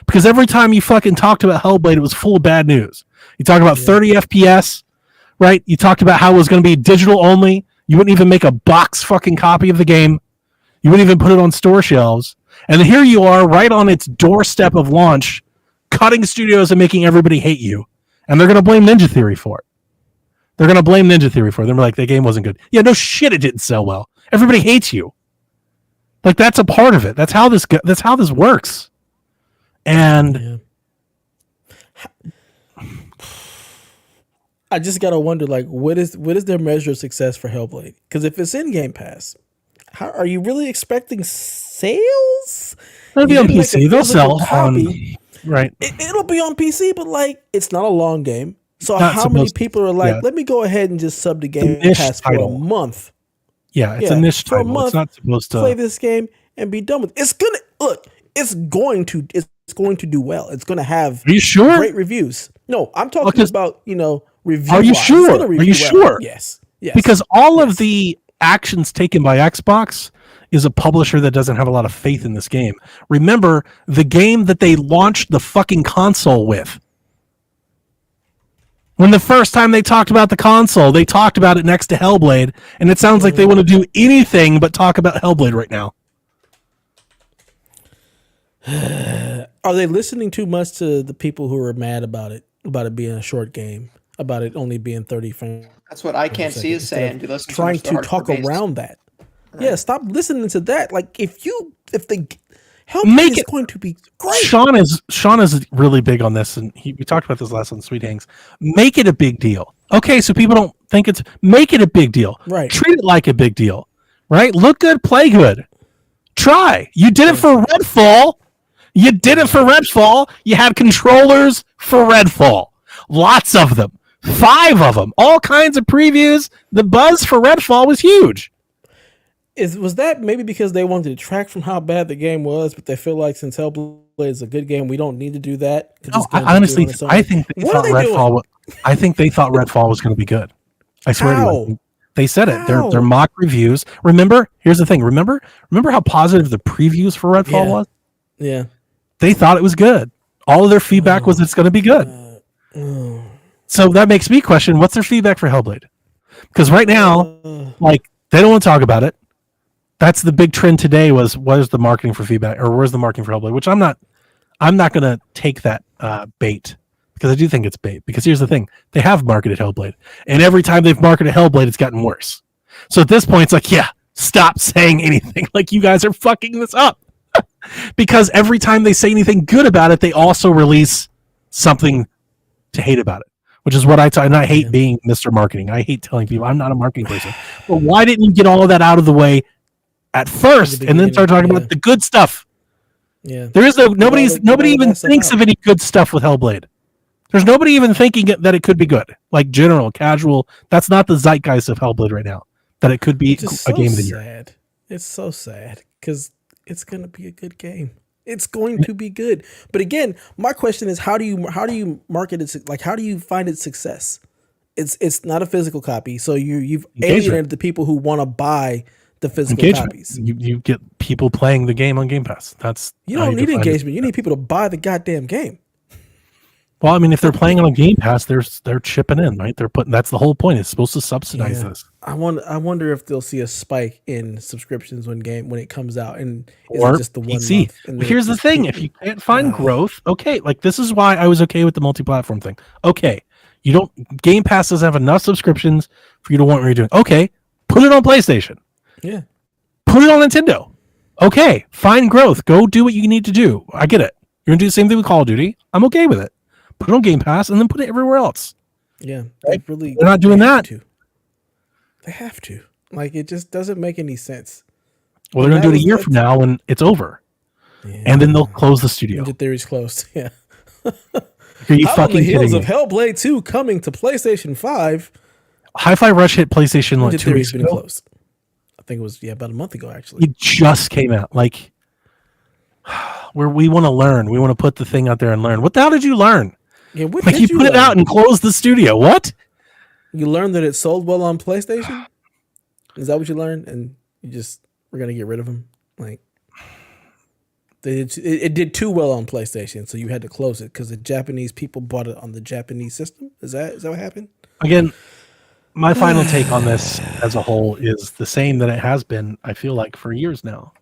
Because every time you fucking talked about Hellblade, it was full of bad news. You talked about 30 FPS, right? You talked about how it was going to be digital only. You wouldn't even make a box fucking copy of the game. You wouldn't even put it on store shelves. And here you are, right on its doorstep of launch, cutting studios and making everybody hate you. And they're going to blame Ninja Theory for it. They're going to blame Ninja Theory for it. They're like, the game wasn't good. Yeah, no shit, it didn't sell well. Everybody hates you. Like, that's a part of it. That's how this works. And I just gotta wonder, like, what is their measure of success for Hellblade? Because if it's in Game Pass, how are you really expecting sales? It'll be on PC. They'll sell on right. It'll be on PC, but like, it's not a long game. So how many people are like, let me go ahead and just sub to Game Pass for a month? Yeah, it's a niche title. Month, it's not supposed to play this game and be done with it. It's gonna look. It's going to do well. It's going to have Are you sure? Great reviews. No, I'm talking about, reviews. Are you sure? Are you sure? Yes. Yes. Because all of the actions taken by Xbox is a publisher that doesn't have a lot of faith in this game. Remember, the game that they launched the fucking console with. When the first time they talked about the console, they talked about it next to Hellblade, and it sounds like they want to do anything but talk about Hellblade right now. Are they listening too much to the people who are mad about it being a short game, about it only being 30 frames? That's what I can't see is saying. Trying to talk around that. Right. Yeah, stop listening to that. Like, if the Hellblade is going to be great. Sean is really big on this, and we talked about this last on Sweet Hangs. Make it a big deal. Okay, so people don't think make it a big deal. Right. Treat it like a big deal. Right? Look good, play good. Try. You did it for Redfall. You did it for Redfall. You had controllers for Redfall. Lots of them. 5 of them. All kinds of previews. The buzz for Redfall was huge. Was that maybe because they wanted to detract from how bad the game was, but they feel like since Hellblade is a good game, we don't need to do that? No, honestly, I think they thought Redfall was going to be good. I swear to you. They said it. They're mock reviews. Remember, here's the thing. Remember how positive the previews for Redfall was? Yeah. They thought it was good. All of their feedback was it's going to be good. So that makes me question, what's their feedback for Hellblade? Because right now, like, they don't want to talk about it. That's the big trend today was, where's the marketing for feedback, or where's the marketing for Hellblade? Which I'm not going to take that bait, because I do think it's bait. Because here's the thing. They have marketed Hellblade. And every time they've marketed Hellblade, it's gotten worse. So at this point, it's like, yeah, stop saying anything. Like, you guys are fucking this up. Because every time they say anything good about it, they also release something to hate about it, which is what and I hate being Mr. Marketing. I hate telling people I'm not a marketing person. But why didn't you get all of that out of the way at first and then start talking about the good stuff? Yeah, there is nobody even thinks of any good stuff with Hellblade. There's nobody even thinking that it could be good, like general, casual. That's not the zeitgeist of Hellblade right now. That it could be a game of the year. It's so sad because it's gonna be a good game. It's going to be good. But again, my question is, how do you market it? Like, how do you find its success? It's not a physical copy, so you've alienated the people who want to buy the physical copies. You get people playing the game on Game Pass. You don't need engagement. You need people to buy the goddamn game. Well, I mean, if they're playing on Game Pass, they're chipping in, right? That's the whole point. It's supposed to subsidize this. I wonder if they'll see a spike in subscriptions when it comes out, and or is it just the 1 PC. month? Here's the thing: if you can't find growth, okay, like this is why I was okay with the multi-platform thing. Okay, you don't Game Pass doesn't have enough subscriptions for you to want what you're doing. Okay, put it on PlayStation. Yeah, put it on Nintendo. Okay, find growth. Go do what you need to do. I get it. You're gonna do the same thing with Call of Duty. I'm okay with it. Put it on Game Pass and then put it everywhere else. Yeah, right? They're not doing that. They have to. Like, it just doesn't make any sense. Well, they're going to do it a year from now when it's over. Yeah. And then they'll close the studio. Ninja Theory's closed. Yeah. Are you fucking on the heels kidding of Hellblade 2 coming to PlayStation 5. Hi-Fi Rush hit PlayStation like 2 weeks ago. Closed. I think it was about a month ago, actually. It just came out. Like, where we want to learn. We want to put the thing out there and learn. What the hell did you learn? Yeah, what like you put it out and close the studio. What? You learned that it sold well on PlayStation? Is that what you learned? And we're going to get rid of them? Like, it did too well on PlayStation, so you had to close it because the Japanese people bought it on the Japanese system? Is that what happened? Again, my final take on this as a whole is the same that it has been, I feel like, for years now.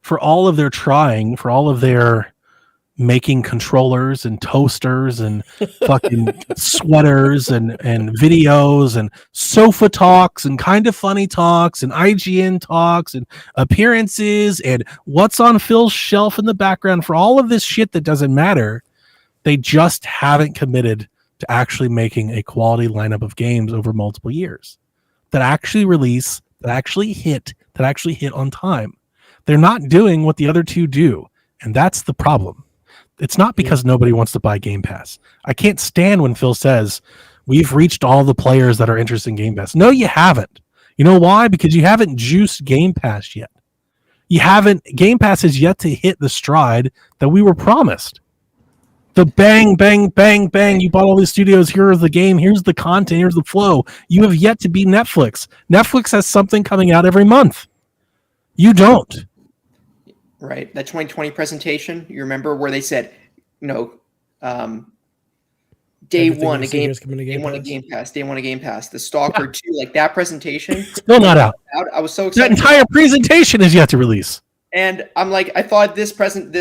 For all of their trying, for all of their making controllers and toasters and fucking sweaters and videos and sofa talks and kind of funny talks and IGN talks and appearances and what's on Phil's shelf in the background, for all of this shit that doesn't matter, they just haven't committed to actually making a quality lineup of games over multiple years that actually release, that actually hit on time. They're not doing what the other two do, and that's the problem. It's not because nobody wants to buy Game Pass. I can't stand when Phil says, we've reached all the players that are interested in Game Pass. No, you haven't. You know why? Because you haven't juiced Game Pass yet. Game Pass has yet to hit the stride that we were promised. The bang, bang, bang, bang. You bought all these studios. Here's the game. Here's the content. Here's the flow. You have yet to be Netflix. Netflix has something coming out every month. You don't. Right. That 2020 presentation, you remember where they said, day one of Game Pass. The Stalker 2, like that presentation. Still not out. I was so excited. That entire presentation is yet to release. And I'm like, I thought this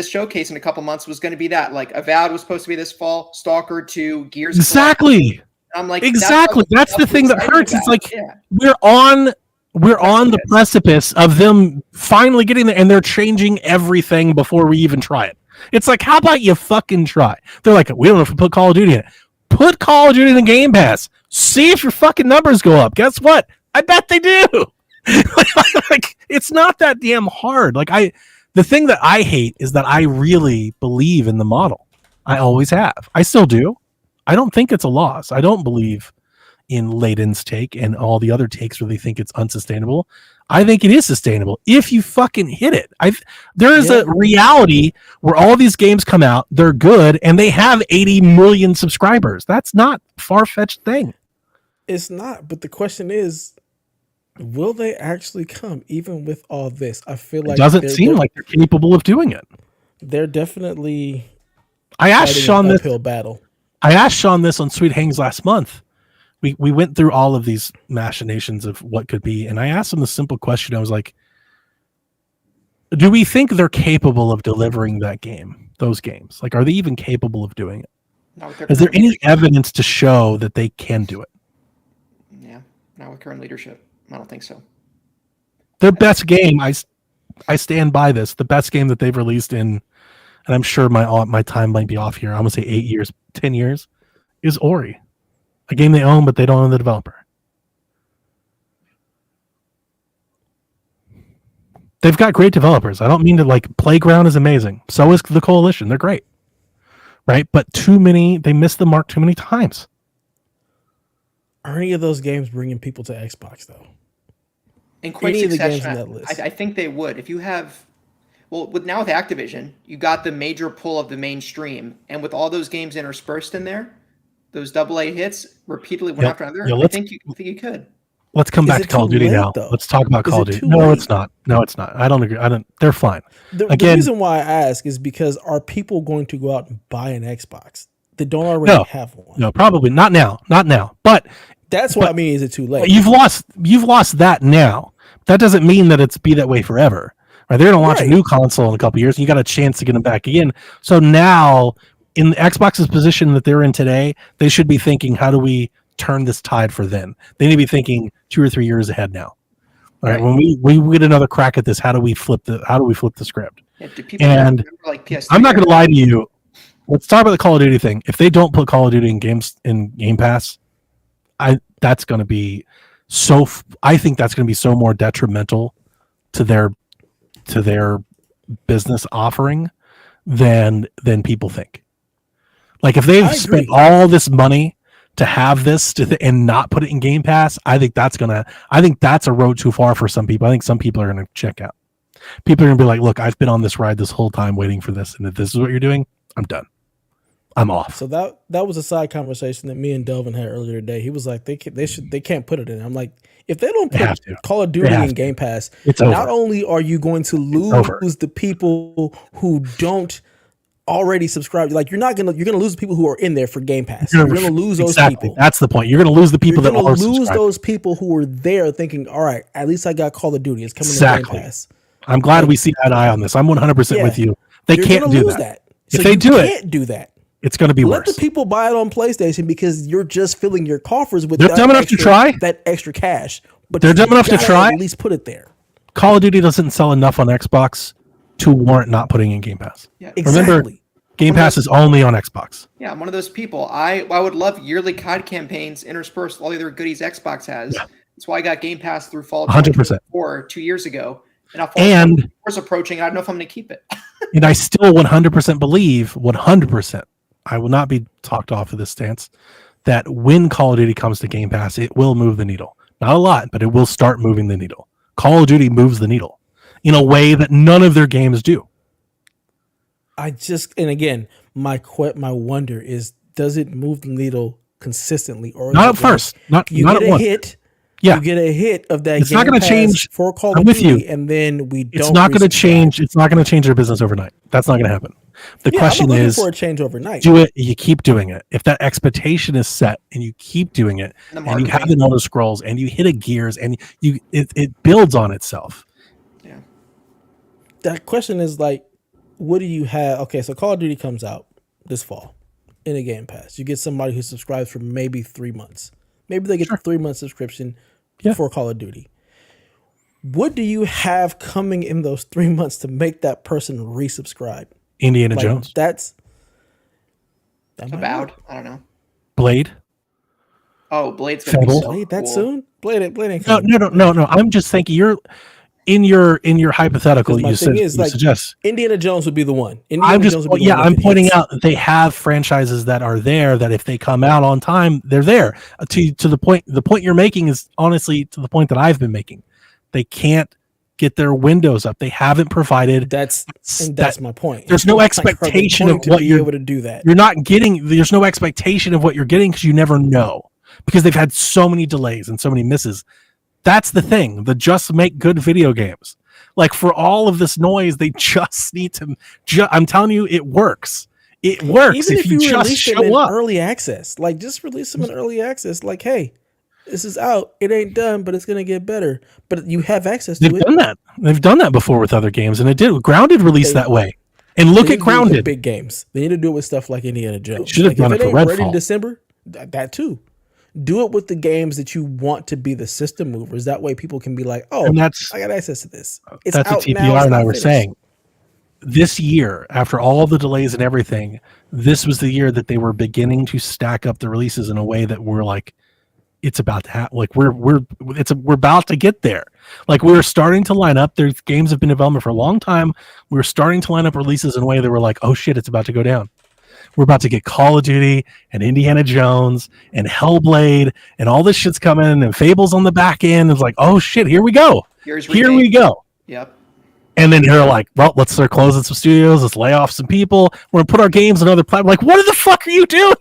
showcase in a couple months was going to be that. Like, Avowed was supposed to be this fall, Stalker 2, Gears. Exactly. I'm like, exactly. That's the thing that hurts. It's like we're on the precipice of them finally getting there, and they're changing everything before we even try it. It's like, how about you fucking try? They're like, we don't know if we put Call of Duty in it. Put Call of Duty in the Game Pass. See if your fucking numbers go up. Guess what? I bet they do. Like, it's not that damn hard. Like, the thing that I hate is that I really believe in the model. I always have. I still do. I don't think it's a loss. I don't believe in Layden's take and all the other takes where they think it's unsustainable. I think it is sustainable if you fucking hit it. There is a reality where all these games come out, they're good, and they have 80 million subscribers. That's not a far-fetched thing. It's not, but the question is, will they actually come even with all this? I feel like it doesn't seem like they're capable of doing it. They're definitely I asked Sean this uphill battle. I asked Sean this on Sweet Hangs last month. We went through all of these machinations of what could be, and I asked him the simple question. I was like, do we think they're capable of delivering those games? Like, are they even capable of doing it? Is there any evidence to show that they can do it? Yeah, not with current leadership. I don't think so. Their best game, I stand by this, the best game that they've released in, and I'm sure my time might be off here, I'm going to say 8 years, 10 years, is Ori. A game they own, but they don't own the developer. They've got great developers. I don't mean to, like, Playground is amazing. So is the Coalition. They're great. Right? But they missed the mark too many times. Are any of those games bringing people to Xbox, though? In quick succession, I think they would. If you have... Well, with Activision, you got the major pull of the mainstream, and with all those games interspersed in there, those AA hits repeatedly one after another. I think you could. Let's come back to Call of Duty now. Though? Let's talk about Call of Duty. No, it's not. No, it's not. I don't agree. They're fine. The reason why I ask is because are people going to go out and buy an Xbox that don't already have one? No, probably not now. Not now. But that's what I mean. Is it too late? You've lost that now. That doesn't mean that it's be that way forever. Right? They're going to launch a new console in a couple of years, and you got a chance to get them back again. So now, in Xbox's position that they're in today, they should be thinking, how do we turn this tide for then? They need to be thinking 2 or 3 years ahead now. All right. When we get another crack at this, how do we flip the script? Yeah, do people and like PS3 I'm not going to lie to you. Let's talk about the Call of Duty thing. If they don't put Call of Duty in Game Pass, that's going to be so. I think that's going to be so more detrimental to their business offering than people think. Like if they've spent all this money to have this and not put it in Game Pass, I think that's a road too far for some people. I think some people are going to check out. People are going to be like, look, I've been on this ride this whole time waiting for this, and if this is what you're doing, I'm done. I'm off. So that was a side conversation that me and Delvin had earlier today. He was like, they can't put it in. I'm like, if they don't put Call of Duty in Game Pass, not only are you going to lose the people who don't already subscribe, like you're gonna lose the people who are in there for Game Pass. You're gonna lose those people. That's the point. You're gonna lose the people that are lose those people who are there thinking, all right, at least I got Call of Duty. It's coming to Game Pass. I'm glad we see eye to eye on this. I'm 100% with you. They can't do that. If they can't do that. It's going to be worse. Let the people buy it on PlayStation because you're just filling your coffers with dumb enough to try that extra cash. But they're dumb enough to try. At least put it there. Call of Duty doesn't sell enough on Xbox to warrant not putting in Game Pass. Yeah, exactly. Remember, Game Pass is only on Xbox. Yeah, I'm one of those people. I would love yearly COD campaigns interspersed with all the other goodies Xbox has. Yeah. That's why I got Game Pass through fall 100% 2 years ago. And War's approaching. I don't know if I'm going to keep it. And I still 100% believe 100%. I will not be talked off of this stance that when Call of Duty comes to Game Pass, it will move the needle. Not a lot, but it will start moving the needle. Call of Duty moves the needle in a way that none of their games do. And again, my wonder is, does it move the needle consistently, or not at first? Not get a hit. Yeah, you get a hit of that. It's not going to change for Call of Duty, and then we don't. It's not going to change. It's not going to change their business overnight. That's not going to happen. The question is, for a change overnight. Do it. You keep doing it. If that expectation is set, and you keep doing it, and you have the auto scrolls, and you hit a gears, and it builds on itself. Yeah. That question is like, what do you have? Okay, so Call of Duty comes out this fall in a Game Pass. You get somebody who subscribes for maybe 3 months. Maybe they get the 3-month subscription for Call of Duty. What do you have coming in those 3 months to make that person resubscribe? Indiana Jones. That's Avowed. I don't know. Blade. Oh, Blade's gonna be so Blade that cool. soon? Blade ain't No. I'm just thinking you're in your hypothetical. You suggest Indiana Jones would be the one. I'm pointing out that they have franchises that are there that if they come out on time, they're there. To the point you're making is honestly to the point that I've been making. They can't get their windows up. They haven't provided. That's my point. There's no expectation of what you're able to do that. You're not getting. There's no expectation of what you're getting because you never know, because they've had so many delays and so many misses. That's the thing. The just make good video games. Like for all of this noise, they just need to. I'm telling you, it works. It works Even if you just show up. Early access, like just release them in early access. Like, hey, this is out. It ain't done, but it's gonna get better. But you have access to it. They've done that before with other games, and it did. Grounded released that way. And look at Grounded. Big games. They need to do it with stuff like Indiana Jones. Should have done it for Redfall. Ready in December. That too. Do it with the games that you want to be the system movers. That way people can be like, oh, I got access to this. That's what TPR and I were saying. This year, after all the delays and everything, this was the year that they were beginning to stack up the releases in a way that we're like, it's about to happen. Like we're about to get there. Like we're starting to line up. There's games have been in development for a long time. We're starting to line up releases in a way that we're like, oh shit, it's about to go down. We're about to get Call of Duty and Indiana Jones and Hellblade and all this shit's coming and Fable's on the back end. It's like, oh shit, here we go. Here we go. Yep. And then you're like, well, let's start closing some studios. Let's lay off some people. We're going to put our games on other platforms. Like, what the fuck are you doing?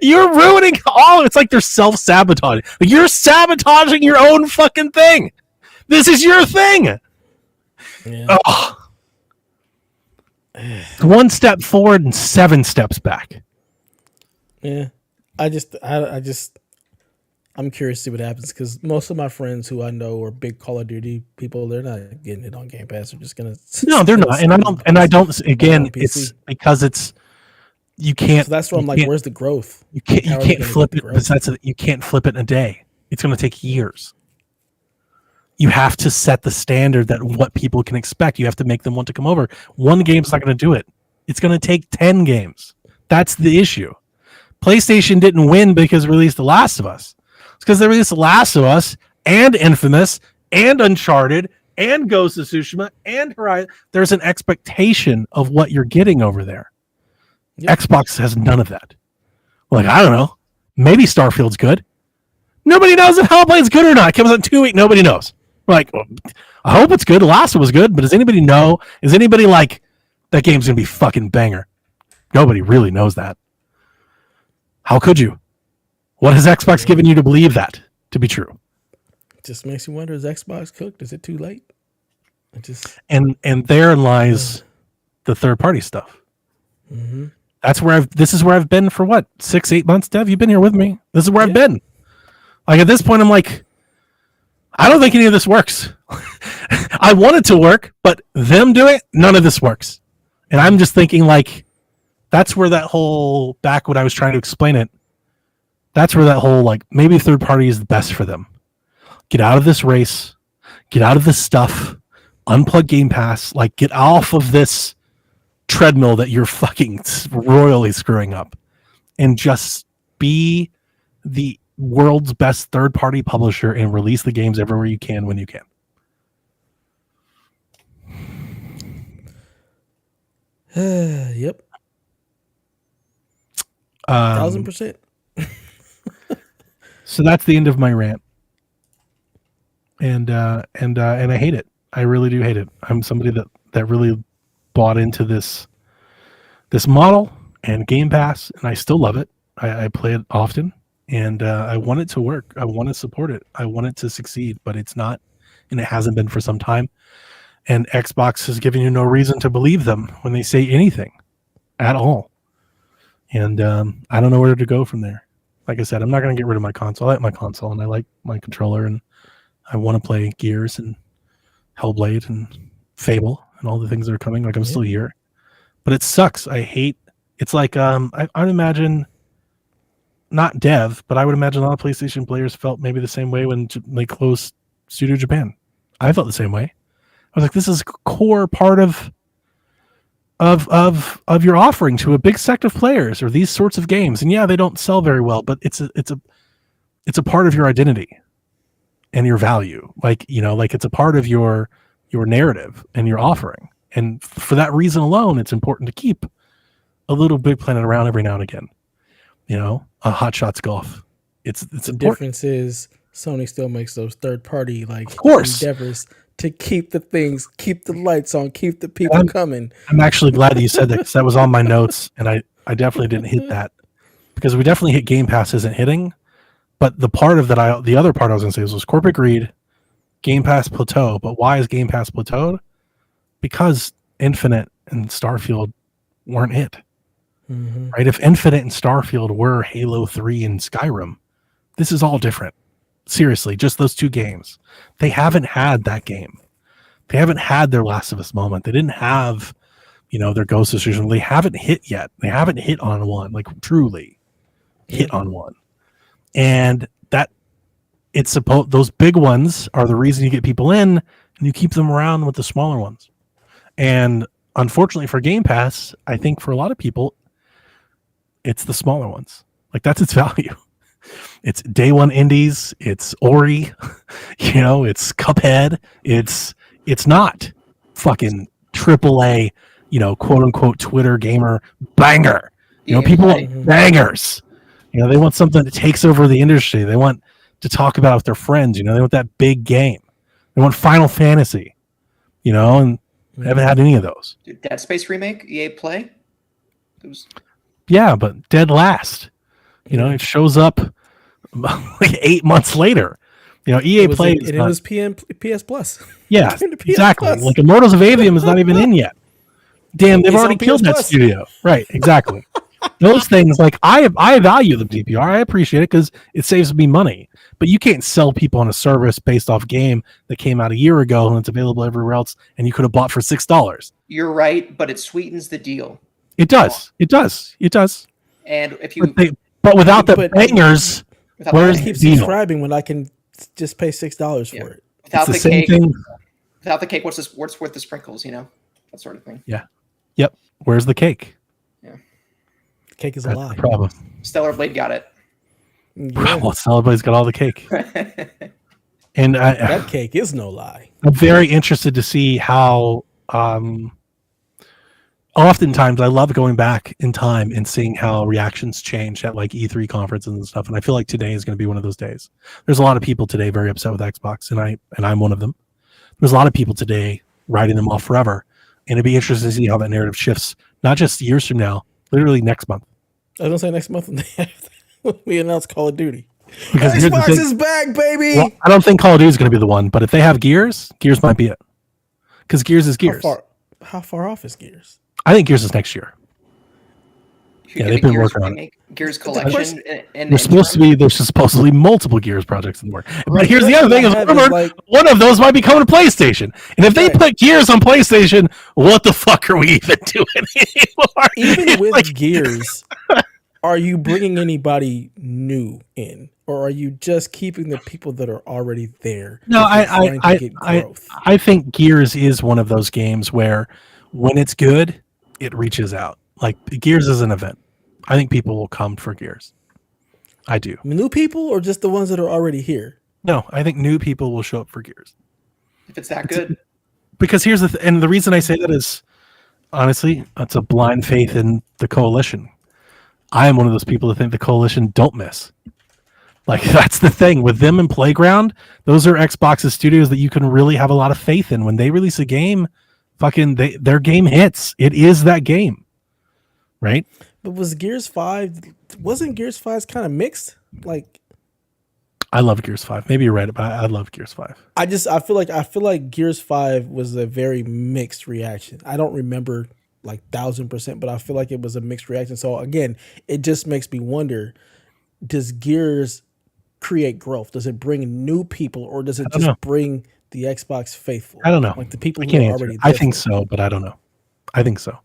You're ruining all. It's like they're self-sabotaging. Like, you're sabotaging your own fucking thing. This is your thing. Yeah. Oh. 1 step forward and 7 steps back. Yeah. I'm curious to see what happens because most of my friends who I know are big Call of Duty people, they're not getting it on Game Pass. They're just gonna. No, they're not. And I don't. Again, it's because it's you can't. So that's where I'm like, where's the growth? You can't flip it. Besides, you can't flip it in a day. It's going to take years. You have to set the standard that what people can expect. You have to make them want to come over. One game's not going to do it. It's going to take 10 games. That's the issue. PlayStation didn't win because it released The Last of Us. It's because they released The Last of Us and Infamous and Uncharted and Ghost of Tsushima and Horizon. There's an expectation of what you're getting over there. Yep. Xbox has none of that. Like, I don't know. Maybe Starfield's good. Nobody knows if Hellblade's good or not. It comes out in 2 weeks. Nobody knows. We're like, well, I hope it's good. The Last of Us was good, but does anybody know? Is anybody like, that game's going to be fucking banger? Nobody really knows that. How could you? What has Xbox given you to believe that to be true? It just makes you wonder, is Xbox cooked? Is it too late? And therein lies the third party stuff. Mm-hmm. This is where I've been for what, 6-8 months, Dev? You've been here with me. This is where I've been. Like at this point, I'm like, I don't think any of this works. I want it to work, but them doing it, none of this works. And I'm just thinking like, that's where that whole, back when I was trying to explain it, that's where that whole, like, maybe third party is the best for them. Get out of this race, get out of this stuff, unplug Game Pass, like, get off of this treadmill that you're fucking royally screwing up, and just be the world's best third party publisher and release the games everywhere you can when you can. Yep. 1000%. So that's the end of my rant, and I hate it. I really do hate it. I'm somebody that really bought into this model and Game Pass, and I still love it. I play it often, and I want it to work. I want to support it. I want it to succeed, but it's not, and it hasn't been for some time. And Xbox has given you no reason to believe them when they say anything at all. And I don't know where to go from there. Like I said, I'm not going to get rid of my console. I like my console, and I like my controller, and I want to play Gears and Hellblade and Fable and all the things that are coming. Like, I'm still here. But it sucks. I hate... It's like, I would imagine, not Dev, but I would imagine a lot of PlayStation players felt maybe the same way when they closed Studio Japan. I felt the same way. I was like, this is a core part of your offering to a big sect of players, or these sorts of games. And yeah, they don't sell very well, but it's a part of your identity and your value. Like, you know, like it's a part of your narrative and your offering. And for that reason alone, it's important to keep a little Big Planet around every now and again. You know, a Hot Shots Golf. It's the important. Difference is Sony still makes those third party endeavors to keep the things, keep the lights on, keep the people coming. I'm actually glad that you said that, because that was on my notes, and I definitely didn't hit that, because we definitely hit Game Pass isn't hitting. But the other part I was going to say was corporate greed, Game Pass plateau. But why is Game Pass plateaued? Because Infinite and Starfield weren't it. Mm-hmm. Right? If Infinite and Starfield were Halo 3 and Skyrim, this is all different. Seriously, just those two games. They haven't had that game. They haven't had their Last of Us moment. They didn't have, their Ghost of Tsushima. They haven't hit yet. They haven't hit on one, like truly hit on one. And that those big ones are the reason you get people in, and you keep them around with the smaller ones. And unfortunately for Game Pass, I think for a lot of people, it's the smaller ones. Like, that's its value. It's day one indies. It's Ori, it's Cuphead. It's not fucking AAA, quote unquote Twitter gamer banger. People want bangers. They want something that takes over the industry. They want to talk about it with their friends. They want that big game. They want Final Fantasy. and I haven't had any of those. Dude, Dead Space remake, EA Play. It was Yeah, but dead last. It shows up like 8 months later. EA Play is it was PS Plus. Yeah, PS exactly. Plus. Like Immortals of Avium is not even in yet. Damn, they've It's already on killed PS that Plus. studio. Right, exactly. Those things, like I value the DPR. I appreciate it because it saves me money. But you can't sell people on a service based off game that came out a year ago and it's available everywhere else, and you could have bought for $6. You're right, but it sweetens the deal. It does. It does. It does. And if you But without the But- bangers, without where's the, I keep the deal? subscribing when I can just pay $6 for it. without It's the the same cake, thing. without the cake, what's worth the sprinkles? That sort of thing. Yep. Where's the cake? Cake is a That's lie. the problem. Stellar Blade got it. Yeah, Well, everybody's got all the cake. And that cake is no lie. I'm very interested to see how. Oftentimes, I love going back in time and seeing how reactions change at like E3 conferences and stuff. And I feel like today is going to be one of those days. There's a lot of people today very upset with Xbox, and I'm one of them. There's a lot of people today writing them off forever, and it'd be interesting to see how that narrative shifts, not just years from now, literally next month. I was gonna say next month we announce Call of Duty. Because here's the Xbox thing. is back, baby. Well, I don't think Call of Duty is going to be the one, but if they have Gears might be it. Because Gears is Gears. How far off is Gears? I think Gears is next year. You should Yeah, get they've a been Gears working on remake, Gears Collection. And There's supposedly multiple Gears projects in the work. But here's the other thing: is What I have is, rumored like- one of those might be coming to PlayStation. And if they Right. put Gears on PlayStation, what the fuck are we even doing anymore? Even with Like, Gears, are you bringing anybody new in, or are you just keeping the people that are already there? No, if you're trying to get growth? I think Gears is one of those games where when it's good, it reaches out. Like Gears is an event. I think people will come for Gears. I do. New people, or just the ones that are already here? No, I think new people will show up for Gears. if it's that good, Because here's and the reason I say that is, honestly, it's a blind faith in the coalition. I am one of those people that think the coalition don't miss. Like that's the thing with them and Playground. Those are Xbox's studios that you can really have a lot of faith in. When they release a game, their game hits. It is that game, right? But wasn't Gears 5 kind of mixed? Like, I love Gears 5. Maybe you're right, but I love Gears 5. I feel like Gears 5 was a very mixed reaction. I don't remember like 1,000%, but I feel like it was a mixed reaction. So again, it just makes me wonder: does Gears create growth? Does it bring new people, or does it just bring the Xbox faithful? I don't know. Like the people I who can't are answer. already. I think so, but I don't know. I think so.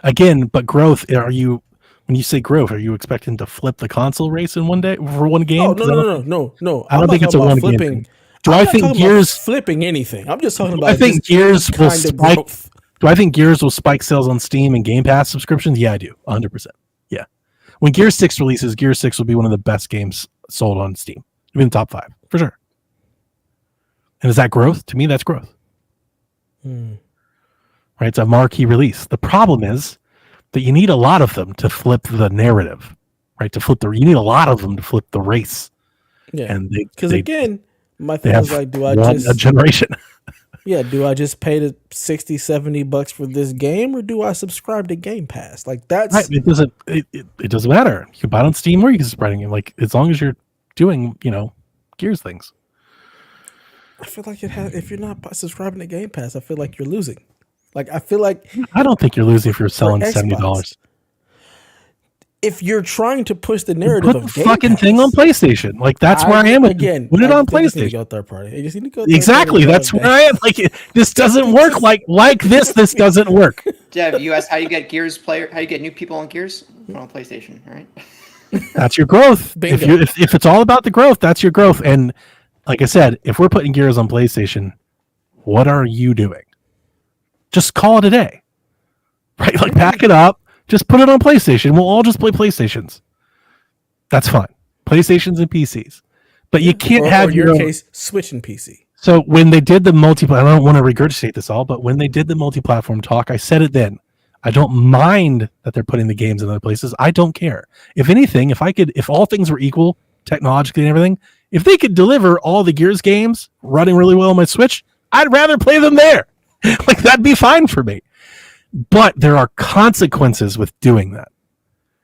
Again, but growth. When you say growth, are you expecting to flip the console race in one day for one game? Oh no! I don't think it's a one game thing. Do I think Gears flipping anything? I'm just talking about. I think just Gears will kind of spike. growth. Do I think Gears will spike sales on Steam and Game Pass subscriptions? Yeah, I do. 100%. Yeah. When Gears 6 releases, Gears 6 will be one of the best games sold on Steam. It'll be in the top 5 for sure. And is that growth? To me, that's growth. Right? It's a marquee release. The problem is that you need a lot of them to flip the narrative, right? You need a lot of them to flip the race. Yeah, And because again, my they thing is have like, do I a just generation. do I just pay the $60-$70 for this game, or do I subscribe to Game Pass? Like that's Right. It doesn't matter. You can buy it on Steam or you can subscribe it. Like as long as you're doing, Gears things. I feel like if you're not subscribing to Game Pass, I feel like you're losing. Like I feel like I don't think you're losing if you're selling Xbox, $70. if you're trying to push the narrative Put of the Game fucking Pass, thing on PlayStation. Like that's where I am with again. Put it on they just need to PlayStation. go third party. They just need to go third Exactly. party. That's where I am. Like this doesn't work. Like this. This doesn't work. Dev, you asked how you get how you get new people on Gears on PlayStation, right? That's your growth. Bingo. If it's all about the growth, that's your growth. And like I said, if we're putting Gears on PlayStation, what are you doing? Just call it a day. Right? Like pack it up. Just put it on PlayStation. We'll all just play PlayStations. That's fine. PlayStations and PCs. But you can't have or your your own. case Switch and PC. So when they did the I don't want to regurgitate this all, but when they did the multi-platform talk, I said it then. I don't mind that they're putting the games in other places. I don't care. If anything, if all things were equal technologically and everything, if they could deliver all the Gears games running really well on my Switch, I'd rather play them there. Like that'd be fine for me. But there are consequences with doing that.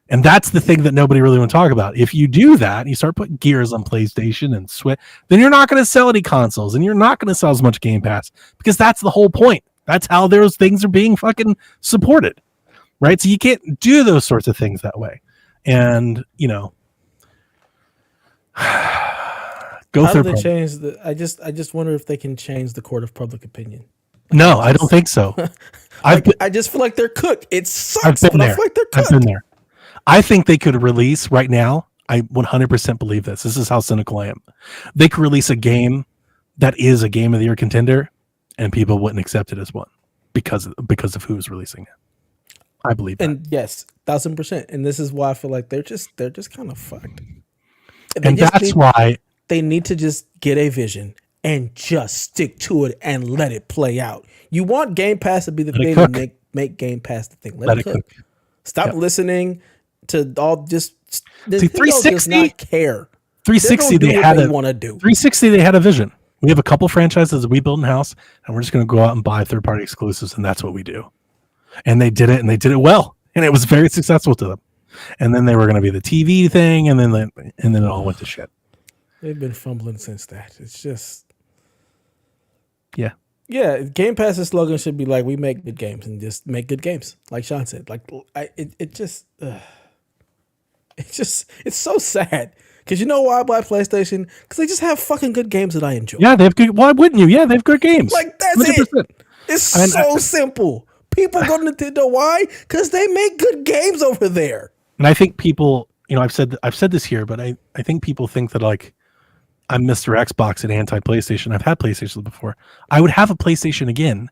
And that's the thing that nobody really want to talk about. If you do that, and you start putting gears on PlayStation and Switch, then you're not going to sell any consoles and you're not going to sell as much Game Pass because that's the whole point. That's how those things are being fucking supported, right? So you can't do those sorts of things that way. And, you know, How do they change the? I just wonder if they can change the court of public opinion. No, I don't think so. I just feel like they're cooked. It sucks, but I feel like they're cooked. I've been there. I think they could release right now. I 100% believe this. This is how cynical I am. They could release a game that is a Game of the Year contender, and people wouldn't accept it as one because of who's releasing it. I believe that. And yes, 1,000%. And this is why I feel like they're just kind of fucked. And that's why they need to just get a vision and just stick to it and let it play out. You want Game Pass to be the thing to make Game Pass the thing. Let it cook. Stop listening to all just see, 360 does not care. 360 they want to do. 360 they had a vision. We have a couple franchises that we build in house, and we're just going to go out and buy third-party exclusives, and that's what we do. And they did it, and they did it well, and it was very successful to them. And then they were going to be the TV thing, and then it all went to shit. They've been fumbling since that. It's just yeah. Game Pass's slogan should be like, "We make good games and just make good games." Like Sean said, like it's so sad. Because you know why I buy PlayStation? Because they just have fucking good games that I enjoy. Yeah, they have good. Why wouldn't you? Yeah, they have good games. Like that's 100%. It. It's so simple. People go to Nintendo. Why? Because they make good games over there. And I think people, you know, I've said this here, but I think people think that like I'm Mr. Xbox and anti-PlayStation. I've had PlayStation before. I would have a PlayStation again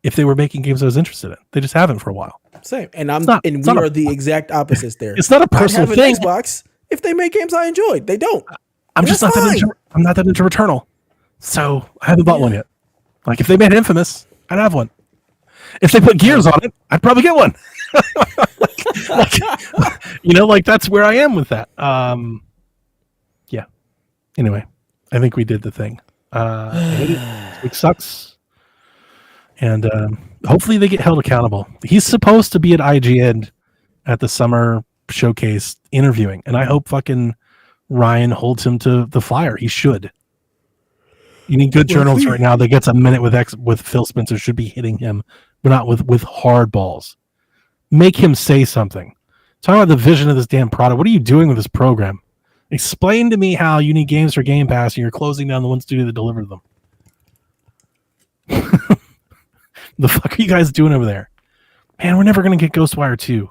if they were making games I was interested in. They just haven't for a while. Same. And we are the exact opposites there. It's not a personal thing. I have an Xbox if they make games I enjoyed. They don't. I'm not that into Returnal. So I haven't bought one yet. Like if they made Infamous, I'd have one. If they put Gears on it, I'd probably get one. like that's where I am with that. Yeah. Anyway, I think we did the thing. I hate it. It sucks. And hopefully they get held accountable. He's supposed to be at IGN at the summer showcase interviewing, and I hope fucking Ryan holds him to the fire. He should. You need good journalists right now that gets a minute with Phil Spencer should be hitting him, but not with hard balls. Make him say something. Talk about the vision of this damn product. What are you doing with this program? Explain to me how you need games for Game Pass and you're closing down the one studio that delivered them. The fuck are you guys doing over there? Man, we're never going to get Ghostwire 2.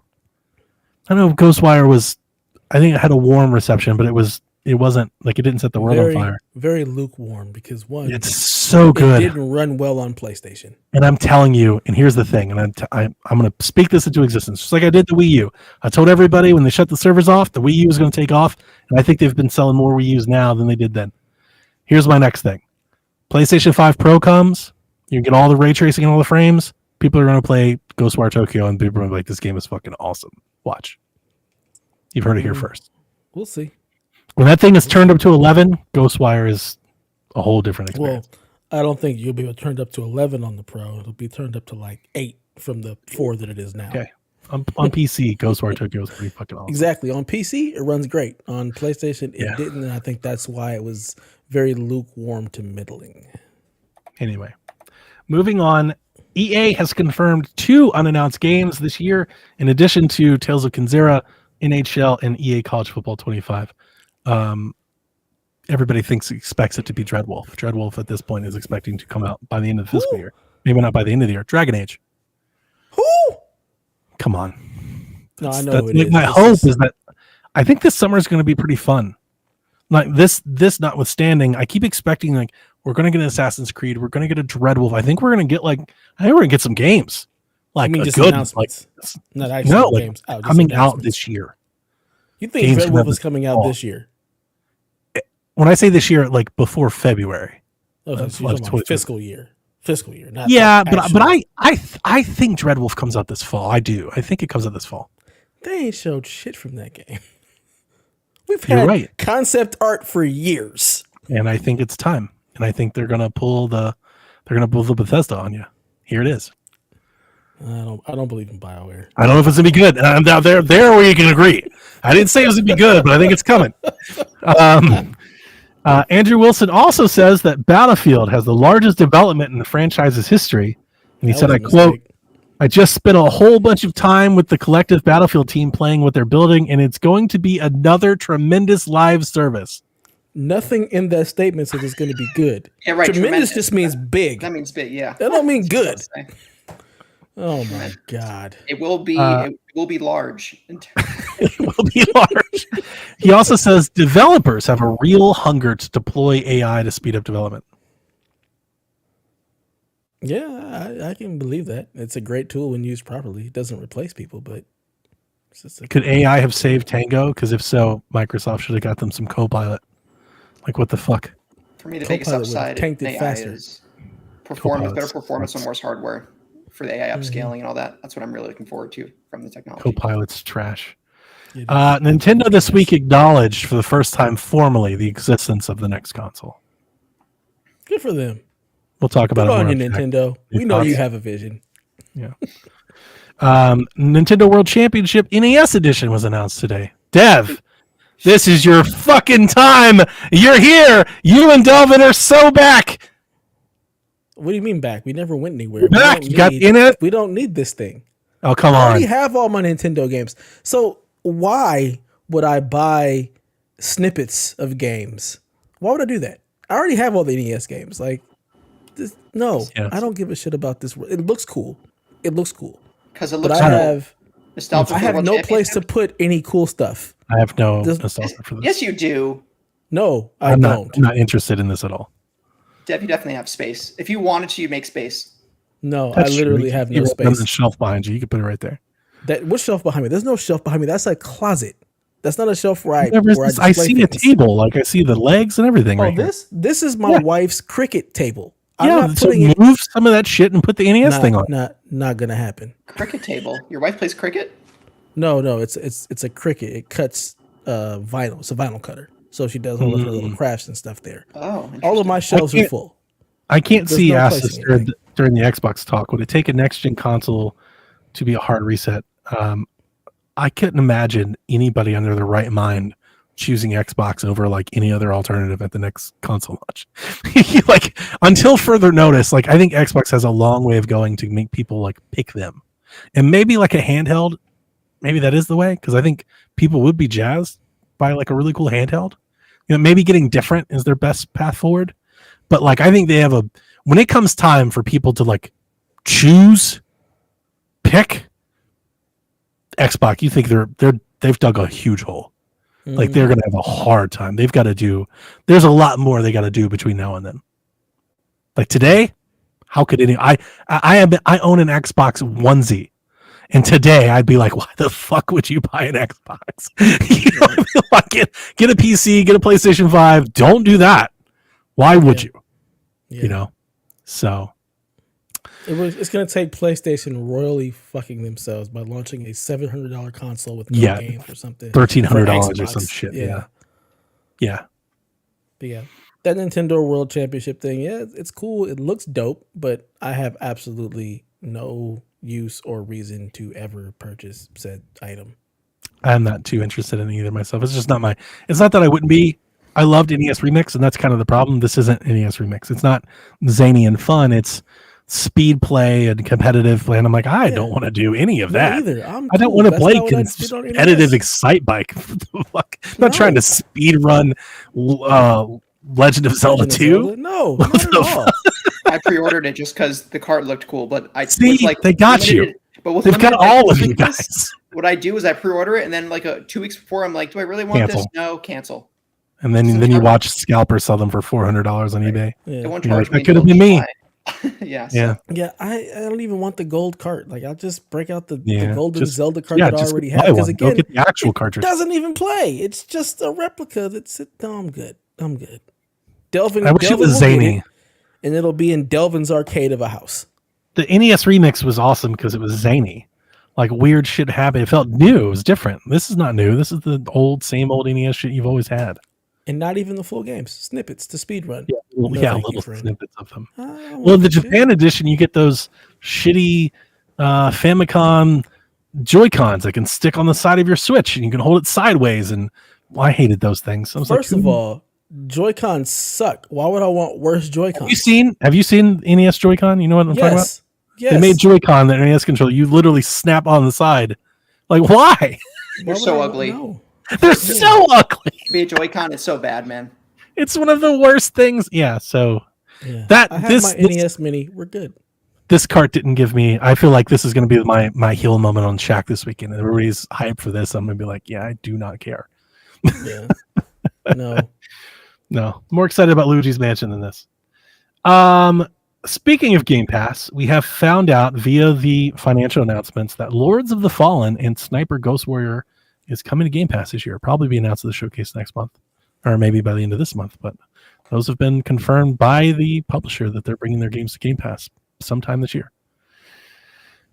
I don't know if Ghostwire I think it had a warm reception, but it wasn't like it didn't set the world on fire. Very lukewarm because one, it's so good. It didn't run well on PlayStation. And I'm telling you, and here's the thing, and I'm going to speak this into existence, just like I did the Wii U. I told everybody when they shut the servers off, the Wii U was going to take off, and I think they've been selling more Wii U's now than they did then. Here's my next thing. PlayStation 5 Pro comes, you get all the ray tracing and all the frames, people are going to play Ghostwire Tokyo, and people are going to be like, this game is fucking awesome. Watch. You've heard it here first. We'll see. When that thing is turned up to 11, Ghostwire is a whole different experience. Well, I don't think you'll be turned up to 11 on the Pro. It'll be turned up to like 8 from the 4 that it is now. Okay. On PC, Ghostwire Tokyo is pretty fucking awesome. Exactly. On PC, it runs great. On PlayStation, it didn't, and I think that's why it was very lukewarm to middling. Anyway, moving on. EA has confirmed 2 unannounced games this year, in addition to Tales of Kinzera, NHL, and EA College Football 25. Everybody expects it to be Dreadwolf. Dreadwolf at this point is expecting to come out by the end of the fiscal year. Maybe not by the end of the year. Dragon Age. Who? Come on. No, I know it is. My hope is that I think this summer is going to be pretty fun. Like this notwithstanding, I keep expecting like we're going to get an Assassin's Creed, we're going to get a Dreadwolf. I think we're going to get some games. Like just good announcements. Not actually games. Coming out this year. You think Dreadwolf is coming out this year? When I say this year, like before February. Okay, so you're talking about fiscal year. Not but I think Dreadwolf comes out this fall. I do. I think it comes out this fall. They ain't showed shit from that game. We've had concept art for years. And I think it's time. And I think they're gonna pull the Bethesda on you. Here it is. I don't believe in BioWare. I don't know if it's gonna be good. Now there where you can agree. I didn't say it was gonna be good, but I think it's coming. Andrew Wilson also says that Battlefield has the largest development in the franchise's history, and he said, "I quote." I just spent a whole bunch of time with the collective Battlefield team playing what they're building, and it's going to be another tremendous live service. Nothing in that statement says it's going to be good. Yeah, right. Tremendous just means big. That means big, yeah. That don't mean good. Oh my God. It will be large. It will be large. He also says developers have a real hunger to deploy AI to speed up development. Yeah, I can believe that. It's a great tool when used properly. It doesn't replace people, but it's just could AI have saved Tango? Because if so, Microsoft should have got them some Copilot. Like, what the fuck? For me, the biggest upside in AI is better performance on Moore's hardware for the AI upscaling and all that. That's what I'm really looking forward to from the technology. Copilot's trash. Nintendo this week acknowledged for the first time formally the existence of the next console. Good for them. We'll talk about it more. On you, Nintendo. We know you have a vision. Yeah. Nintendo World Championship NES Edition was announced today. Dev, this is your fucking time. You're here. You and Delvin are so back. What do you mean back? We never went anywhere. You're back. You got in it. We don't need this thing. Oh, come on. I already have all my Nintendo games. So why would I buy snippets of games? Why would I do that? I already have all the NES games. Like, no, yes. I don't give a shit about this. It looks cool. Because it looks cool. I have no place to put any cool stuff. I have no nostalgia for this. Yes, you do. No, I'm not interested in this at all. Dev, you definitely have space. If you wanted to, you'd make space. No, I literally have no space. There's a shelf behind you. You can put it right there. What shelf behind me? There's no shelf behind me. That's a closet. That's not a shelf where I see a table. Like, I see the legs and everything right here. This is my wife's cricket table. So move some of that shit and put the NES thing on. Not gonna happen. Cricket table. Your wife plays cricket? No, it's a cricket. It cuts vinyl. It's a vinyl cutter. So she does all of her little crafts and stuff there. Oh, all of my shelves are full. I can't see Asus during the Xbox talk. Would it take a next gen console to be a hard reset? I couldn't imagine anybody under their right mind choosing Xbox over like any other alternative at the next console launch. Like, until further notice, like, I think Xbox has a long way of going to make people like pick them. And maybe like a handheld, maybe that is the way, because I think people would be jazzed by like a really cool handheld. You know, maybe getting different is their best path forward. But like, I think they have when it comes time for people to like pick Xbox, you think they've dug a huge hole. Like, they're going to have a hard time. There's a lot more they got to do between now and then. Like today, how could I own an Xbox onesie. And today I'd be like, why the fuck would you buy an Xbox? You know what I mean? Like, get a PC, get a PlayStation 5. Don't do that. Why would you? Yeah. You know? So it's going to take PlayStation royally fucking themselves by launching a $700 console with no games or something. $1,300 or some shit. Yeah. But yeah, that Nintendo World Championship thing, it's cool. It looks dope, but I have absolutely no use or reason to ever purchase said item. I'm not too interested in either myself. It's just not it's not that I wouldn't be. I loved NES Remix, and that's kind of the problem. This isn't NES Remix. It's not zany and fun. It's speed play and competitive play, and I'm like, I don't want to do any of that. Either. I don't want to play competitive Excite Bike. I'm not trying to speed run Legend of Zelda 2. No, not at all. I pre-ordered it just because the cart looked cool, but I see like, they got you. But they've got all of you guys. What I do is I pre-order it, and then like 2 weeks before, I'm like, do I really want this? No, cancel. And then you watch scalpers sell them for $400 on eBay. Yeah. They won't charge me. That could have been me. Yeah. I don't even want the gold cart. Like, I'll just break out the golden Zelda cart that I already have. Because again, get the actual cartridge. It doesn't even play. It's just a replica. No, I'm good. Delvin. I wish it was zany. And it'll be in Delvin's arcade of a house. The NES Remix was awesome because it was zany. Like, weird shit happened. It felt new. It was different. This is not new. This is the same old NES shit you've always had. And not even the full games. Snippets to speedrun. Little snippets of them. Well, in the Japan edition, you get those shitty Famicom Joy-Cons that can stick on the side of your Switch and you can hold it sideways. And I hated those things. I was First of all, Joy-Cons suck. Why would I want worse Joy-Cons? Have you seen NES Joy-Con? You know what I'm talking about? Yes. They made Joy-Con, the NES controller. You literally snap on the side. Like, why? They're so ugly. They're so ugly. Be a Joy-Con is so bad, man. It's one of the worst things. Yeah, so I have my NES Mini. We're good. This cart didn't give me. I feel like this is going to be my heel moment on Shaq this weekend. Everybody's hyped for this. I'm going to be like, yeah, I do not care. Yeah. No. More excited about Luigi's Mansion than this. Speaking of Game Pass, we have found out via the financial announcements that Lords of the Fallen and Sniper Ghost Warrior is coming to Game Pass this year. Probably be announced at the showcase next month, or maybe by the end of this month. But those have been confirmed by the publisher that they're bringing their games to Game Pass sometime this year.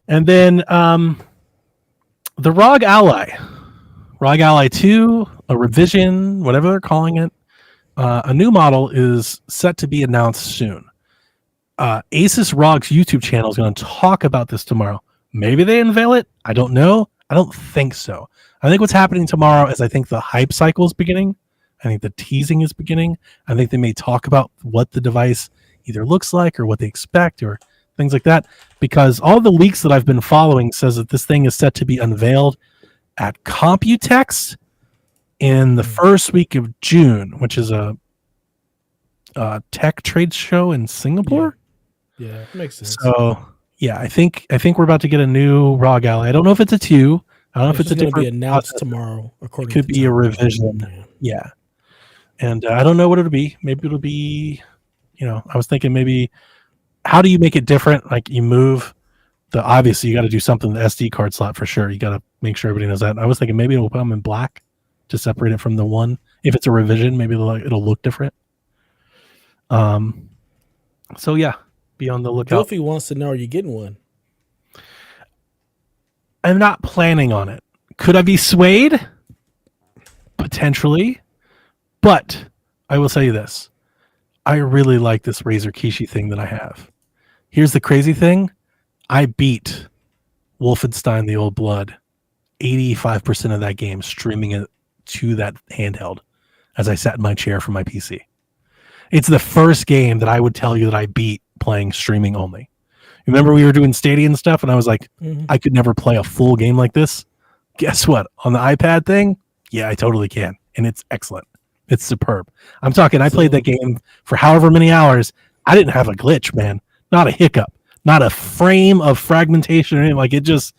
And then the ROG Ally 2, a revision, whatever they're calling it, a new model is set to be announced soon. Asus ROG's YouTube channel is going to talk about this tomorrow. Maybe they unveil it. I don't know. I don't think so. I think what's happening tomorrow is I think the hype cycle is beginning. I think the teasing is beginning. I think they may talk about what the device either looks like or what they expect or things like that, because all the leaks that I've been following says that this thing is set to be unveiled at Computex in the first week of June, which is a tech trade show in Singapore. Yeah, it makes sense. So yeah, I think we're about to get a new ROG Ally. I don't know if it's a 2. I don't know if it's a different. Be announced tomorrow. According it could be a revision. Yeah, and I don't know what it'll be. Maybe it'll be, I was thinking maybe, how do you make it different? Like you move obviously you got to do something with the SD card slot for sure. You got to make sure everybody knows that. I was thinking maybe it'll come in black to separate it from the one. If it's a revision, maybe it'll look different. So yeah, be on the lookout. Delphi wants to know, are you getting one? I'm not planning on it. Could I be swayed? Potentially. But I will tell you this. I really like this Razer Kishi thing that I have. Here's the crazy thing. I beat Wolfenstein the Old Blood 85% of that game, streaming it to that handheld as I sat in my chair from my PC. It's the first game that I would tell you that I beat playing streaming only. Remember we were doing Stadia and stuff, and I was like, I could never play a full game like this. Guess what? On the iPad thing, yeah, I totally can. And it's excellent. It's superb. I'm talking, I played that game for however many hours. I didn't have a glitch, man. Not a hiccup. Not a frame of fragmentation or anything. Like, it just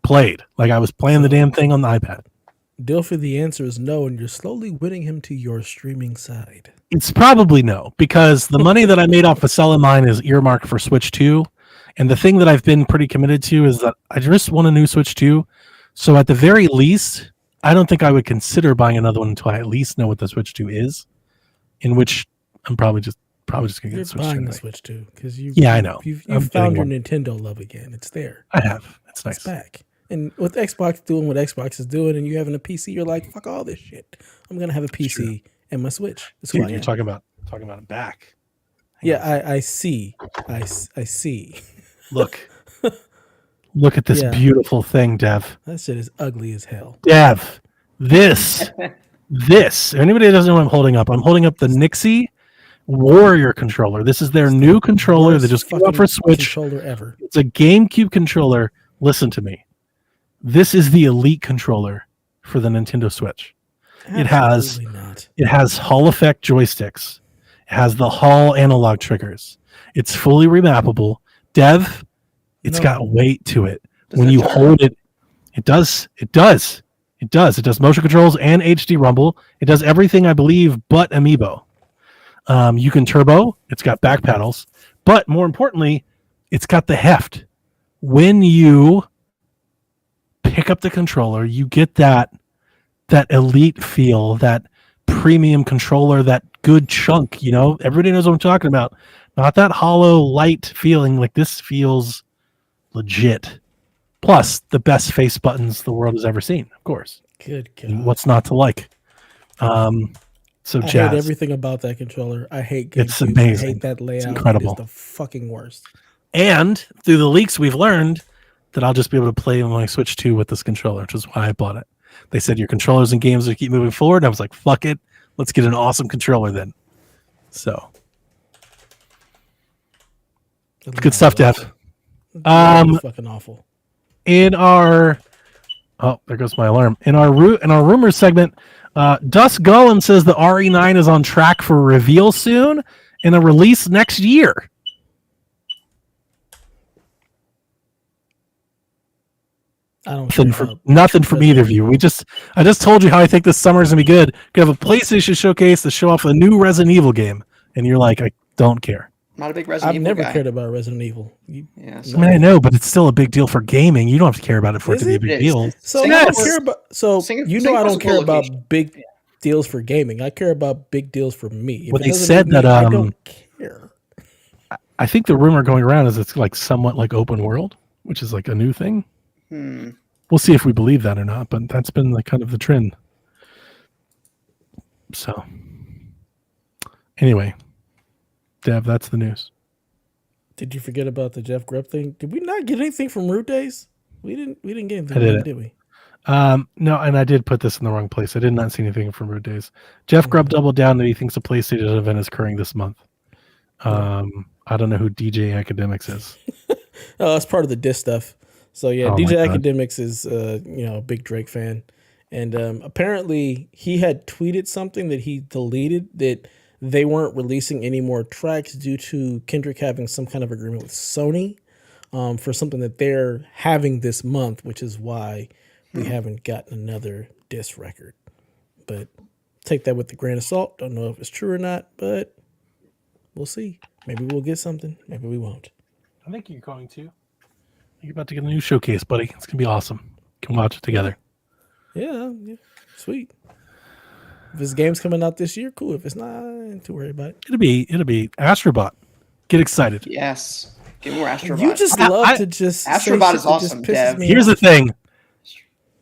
played. Like I was playing the damn thing on the iPad. Dilfer, the answer is no, and you're slowly winning him to your streaming side. It's probably no, because the money that I made off of selling mine is earmarked for Switch 2. And the thing that I've been pretty committed to is that I just want a new Switch 2. So at the very least, I don't think I would consider buying another one until I at least know what the Switch 2 is, in which I'm probably just going to get the Switch 2. Buying the Switch 2 because I know. You've found your Nintendo love again. It's there. I have. It's nice. It's back. And with Xbox doing what Xbox is doing and you having a PC, you're like, fuck all this shit. I'm going to have a PC and my Switch. That's Dude, you're talking about it back. Yeah, I see. I see. Look at this beautiful thing, Dev. That shit is ugly as hell. Dev, this. Anybody that doesn't know what I'm holding up the Nixie Warrior controller. This is their new controller that just came out for Switch. Controller ever. It's a GameCube controller. Listen to me. This is the elite controller for the Nintendo Switch. It has Hall effect joysticks. It has the Hall analog triggers. It's fully remappable. Dev, it's got weight to it. When you hold it, it does. It does motion controls and HD rumble. It does everything, I believe, but Amiibo. You can turbo. It's got back paddles. But more importantly, it's got the heft. When you pick up the controller, you get that elite feel, that premium controller, that good chunk. Everybody knows what I'm talking about. Not that hollow, light feeling. Like, this feels legit. Plus, the best face buttons the world has ever seen, of course. Good God. What's not to like? I hate everything about that controller. I hate GameCube. It's amazing. I hate that layout. It's incredible. It's the fucking worst. And through the leaks, we've learned that I'll just be able to play my Switch 2 with this controller, which is why I bought it. They said your controllers and games will keep moving forward. I was like, fuck it. Let's get an awesome controller then. So good stuff, Dev. Fucking awful. In our there goes my alarm. In our rumors segment, Dust Golem says the RE9 is on track for a reveal soon and a release next year. I don't Nothing from either of you. I just told you how I think this summer is gonna be good. Could have a PlayStation showcase to show off a new Resident Evil game, and you're like, I don't care. Not a big Resident Evil I've never guy. cared about Resident Evil. Yeah, I mean, I know, but it's still a big deal for gaming. You don't have to care about it for it to be a big deal. So Yes. I don't care about. So Singapore I don't care about location. big deals for gaming. I care about big deals for me. If Well, it they doesn't said make me, that, I don't care. I think the rumor going around is it's like somewhat like open world, which is like a new thing. We'll see if we believe that or not, but that's been like kind of the trend. So, anyway, Dev, that's the news. Did you forget about the Jeff Grubb thing? Did we not get anything from Root Days? We didn't get anything, I didn't. did we? No, and I did put this in the wrong place. I did not see anything from Root Days. Jeff Grubb doubled down that he thinks a PlayStation event is occurring this month. I don't know who DJ Academics is. Oh, it's part of the diss stuff. So yeah, Oh, DJ my God. Academics is a big Drake fan, and apparently he had tweeted something that he deleted that they weren't releasing any more tracks due to Kendrick having some kind of agreement with Sony for something that they're having this month, which is why we haven't gotten another diss record. But take that with a grain of salt. Don't know if it's true or not, but we'll see. Maybe we'll get something. Maybe we won't. I think you're going to. You're about to get a new showcase, buddy. It's gonna be awesome. Can watch it together. Yeah, sweet. If this game's coming out this year, cool. If it's not, I ain't too worried about it. It'll be Astrobot. Get excited. Yes. Get more Astrobot. You just love to just Astrobot is awesome, Dev. Here's the thing.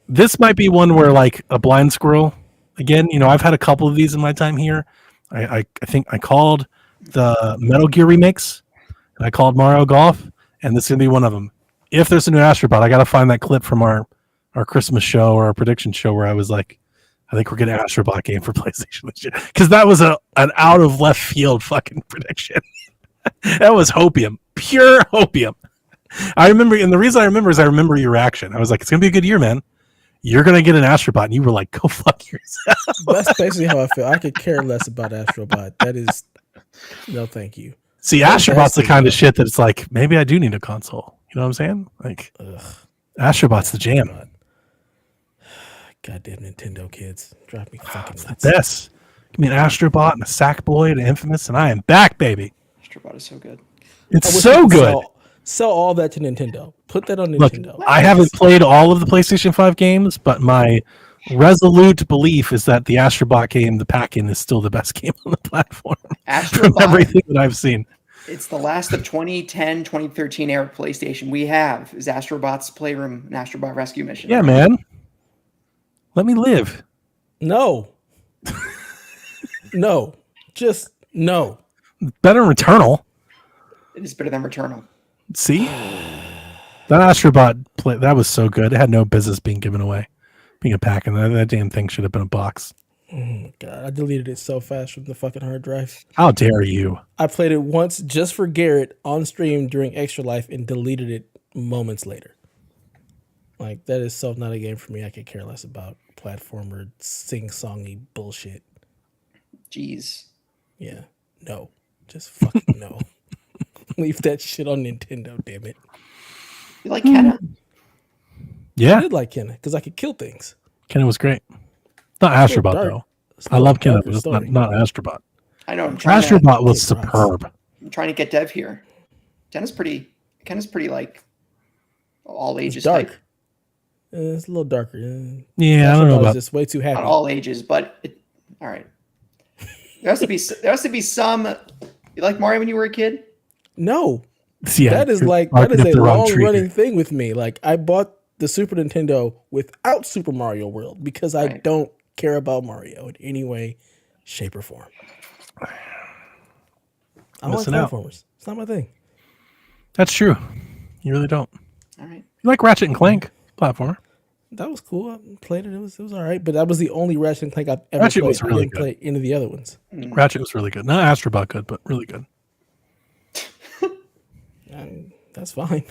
This might be one where like a blind squirrel. Again, I've had a couple of these in my time here. I think I called the Metal Gear remakes, and I called Mario Golf, and this is gonna be one of them. If there's a new Astrobot, I gotta find that clip from our Christmas show or our prediction show where I was like, I think we're getting an Astrobot game for PlayStation this year. Because that was an out of left field fucking prediction. That was hopium. Pure hopium. I remember, and the reason I remember is I remember your reaction. I was like, it's gonna be a good year, man. You're gonna get an Astrobot, and you were like, go fuck yourself. That's basically how I feel. I could care less about Astrobot. That is no thank you. See, Astrobot's the kind of shit that it's like, maybe I do need a console. You know what I'm saying? Like, Astrobot's the jam. Goddamn Nintendo kids. Drive me fucking nuts. Yes. Give me an Astrobot and a Sackboy and Infamous, and I am back, baby. Astrobot is so good. It's I wish so we could good. Sell all that to Nintendo. Put that on Look, Nintendo. I haven't played all of the PlayStation 5 games, but my resolute belief is that the Astrobot game, the pack-in, is still the best game on the platform from Astrobot. everything that I've seen. It's the last of 2010, 2013 era PlayStation we have is Astrobot's Playroom and Astrobot Rescue Mission. Yeah, man. Let me live. No. No. Just no. Better than Returnal. It is better than Returnal. See? That Astrobot play, that was so good. It had no business being given away. Being a pack-in. That damn thing should have been a box. Oh, God, I deleted it so fast from the fucking hard drive. How dare you? I played it once just for Garrett on stream during Extra Life and deleted it moments later. Like, that is so not a game for me. I could care less about platformer, sing-songy bullshit. Jeez. Yeah. No. Just fucking no. Leave that shit on Nintendo, damn it. You like Kenna? I Yeah. did like Kenna because I could kill things. Kenna was great. Not Astrobot, dark. though. It's a I little love Kenna, darker but it's story. not Astrobot. I know. Astrobot was Get rocks. superb. I'm trying to get Dev here. Kenna's pretty like all It's ages dark. type. It's a little darker. Yeah, I don't know was about just way too happy. Not all ages, but all right. There has to be some. You like Mario when you were a kid? No, Yeah, that is you're like barking that is up a the wrong long tree running here. thing with me. Like I bought the Super Nintendo without Super Mario World because I Right. don't care about Mario in any way, shape, or form. I don't like Missing out. platformers. It's not my thing. That's true. You really don't. All right. You like Ratchet and Clank platformer? That was cool. I played it. It was all right. But that was the only Ratchet and Clank I've ever Ratchet played. was really I didn't good. play any of the other ones. Ratchet was really good. Not Astrobot good, but really good. That's fine.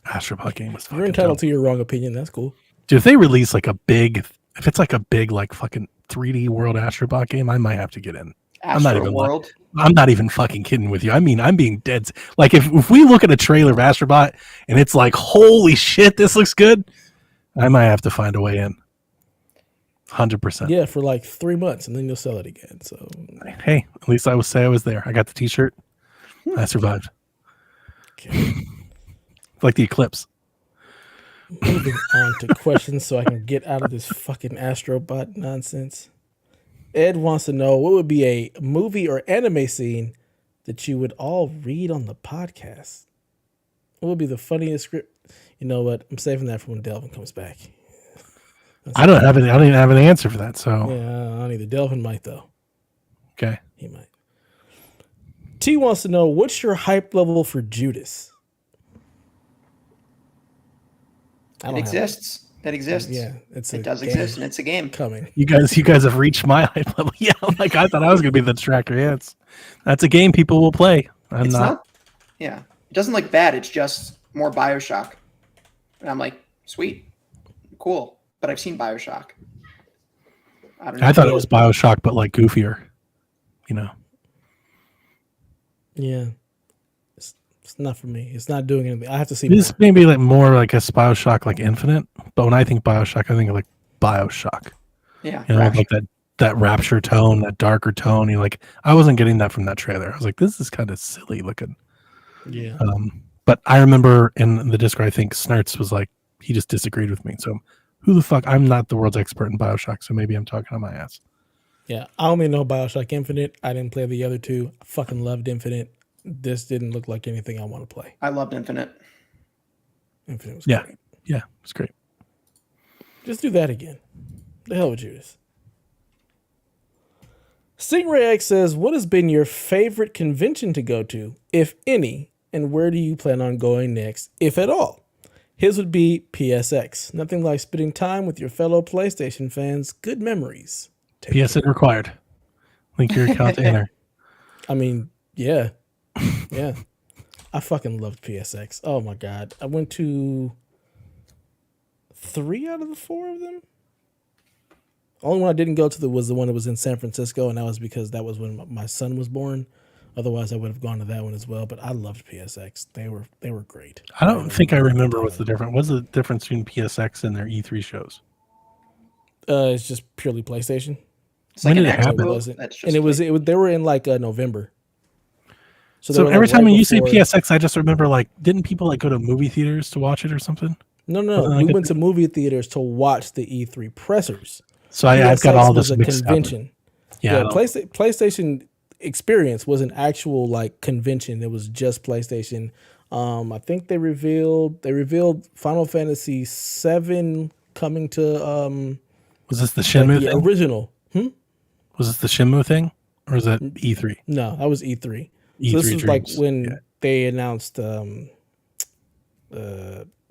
Astrobot game was fucking You're entitled dope. to your wrong opinion. That's cool. Dude, if they release like if it's like a big like fucking 3D World Astrobot game, I might have to get in. I'm not even World. I'm not even fucking kidding with you. I mean, I'm being dead. Like if we look at a trailer of Astrobot and it's like, holy shit, this looks good, I might have to find a way in. 100%. Yeah, for like 3 months, and then you'll sell it again. So Hey, at least I will say I was there. I got the T-shirt. I survived. okay. Like the eclipse. Moving on to questions, so I can get out of this fucking Astrobot nonsense. Ed wants to know what would be a movie or anime scene that you would all read on the podcast. What would be the funniest script? You know what? I'm saving that for when Delvin comes back. I don't even have an answer for that. So Yeah, I don't either. Delvin might though. okay. He might. T wants to know what's your hype level for Judas? It exists. It exists. Yeah, it does exist, and it's a game. Coming. You guys have reached my hype level. Yeah, like I thought I was gonna be the tracker. Yeah, that's a game people will play. It's not. Yeah, it doesn't look bad. It's just more BioShock, and I'm like, sweet, cool. But I've seen BioShock. I don't know. I thought it was BioShock, but like goofier. You know. Yeah. It's not for me. It's not doing anything. I have to see This more. maybe like more like a BioShock like Infinite, but when I think BioShock, I think of like BioShock. Yeah, You know, like that rapture tone, that darker tone. You like I wasn't getting that from that trailer. I was like, this is kind of silly looking. Yeah. But I remember in the Discord, I think Snurts was like, he just disagreed with me. So who the fuck? I'm not the world's expert in BioShock, so maybe I'm talking on my ass. Yeah. I only know BioShock Infinite. I didn't play the other two. I fucking loved Infinite. This didn't look like anything I want to play. I loved Infinite. Infinite was Yeah. great. Yeah, it's great. Just do that again. The hell with Judas. Stingray X says, what has been your favorite convention to go to, if any, and where do you plan on going next, if at all? His would be PSX. Nothing like spending time with your fellow PlayStation fans. Good memories. PSN required. Link your account to enter. I mean, yeah. Yeah. I fucking loved PSX. Oh my God. I went to 3 out of the 4 of them. Only one I didn't go to was the one that was in San Francisco, and that was because that was when my son was born. Otherwise, I would have gone to that one as well. But I loved PSX. They were great. I don't think I remember what's the difference. What's the difference between PSX and their E3 shows? It's just purely PlayStation. It's like When an did it happen? expo. Wasn't, That's just and it was they were in like November. they So were, every like, time right when you say before- PSX, I just remember like, didn't people like go to movie theaters to watch it or something? No. We went to movie theaters to watch the E3 pressers. So I've got PSX all was this a mixed convention. up. Yeah, PlayStation Experience was an actual like convention. It was just PlayStation. I think they revealed Final Fantasy VII coming to was this the Shenmue the thing? original. Was this the Shenmue thing, or is that E3? No, that was E3. E3 So this was like dreams. when they announced.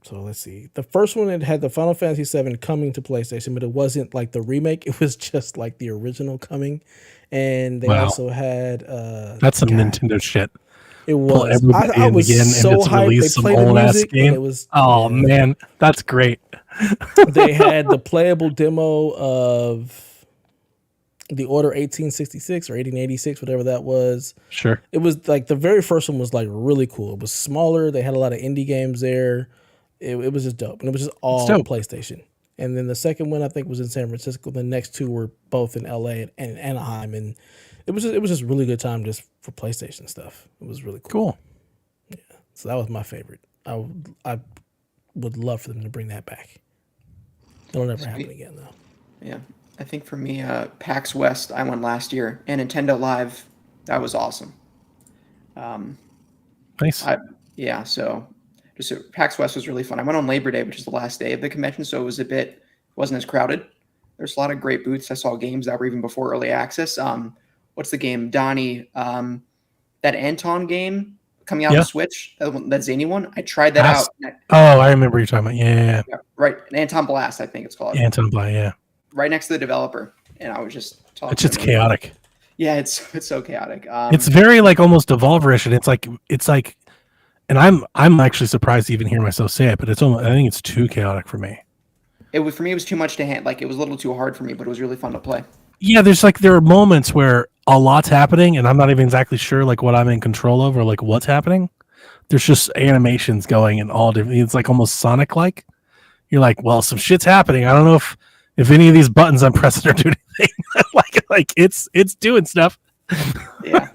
So let's see. The first one, it had the Final Fantasy VII coming to PlayStation, but it wasn't like the remake. It was just like the original coming, and they Wow. also had. That's some Nintendo shit. It Pull was. everybody I in was again so and just hyped. release They some played the old ass music, game. and it was. Oh man, that's great. They had the playable demo of the Order 1866 or 1886, whatever that was. Sure. It was like the very first one was like really cool. It was smaller. They had a lot of indie games there. It was just dope, and it was just all PlayStation. And then the second one I think was in San Francisco. The next two were both in LA and Anaheim, and it was just really good time just for PlayStation stuff. It was really cool. Yeah, so that was my favorite. I would love for them to bring that back. It'll never happen again though. Yeah, I think for me, PAX West, I went last year, and Nintendo Live, that was awesome. Nice. So PAX West was really fun. I went on Labor Day, which is the last day of the convention, so it wasn't as crowded. There's a lot of great booths. I saw games that were even before early access. What's the game, Donnie? That Anton game, coming out on Yeah. the Switch, that zany one. I tried that That's- out. Oh, I remember you're talking about. Yeah. Yeah, right. An Anton Blast, I think it's called. Anton Bly, yeah. Right next to the developer, and I was just talking. It's just to him. chaotic. Yeah, it's so chaotic. It's very like almost Devolver-ish, and it's like, and I'm actually surprised to even hear myself say it, but it's almost, I think it's too chaotic for me. For me, it was too much to hand. Like, it was a little too hard for me, but it was really fun to play. Yeah, there are moments where a lot's happening, and I'm not even exactly sure like what I'm in control of or like what's happening. There's just animations going in all different. It's like almost Sonic-like. You're like, well, some shit's happening. I don't know if any of these buttons I'm pressing are doing anything. like it's doing stuff. Yeah,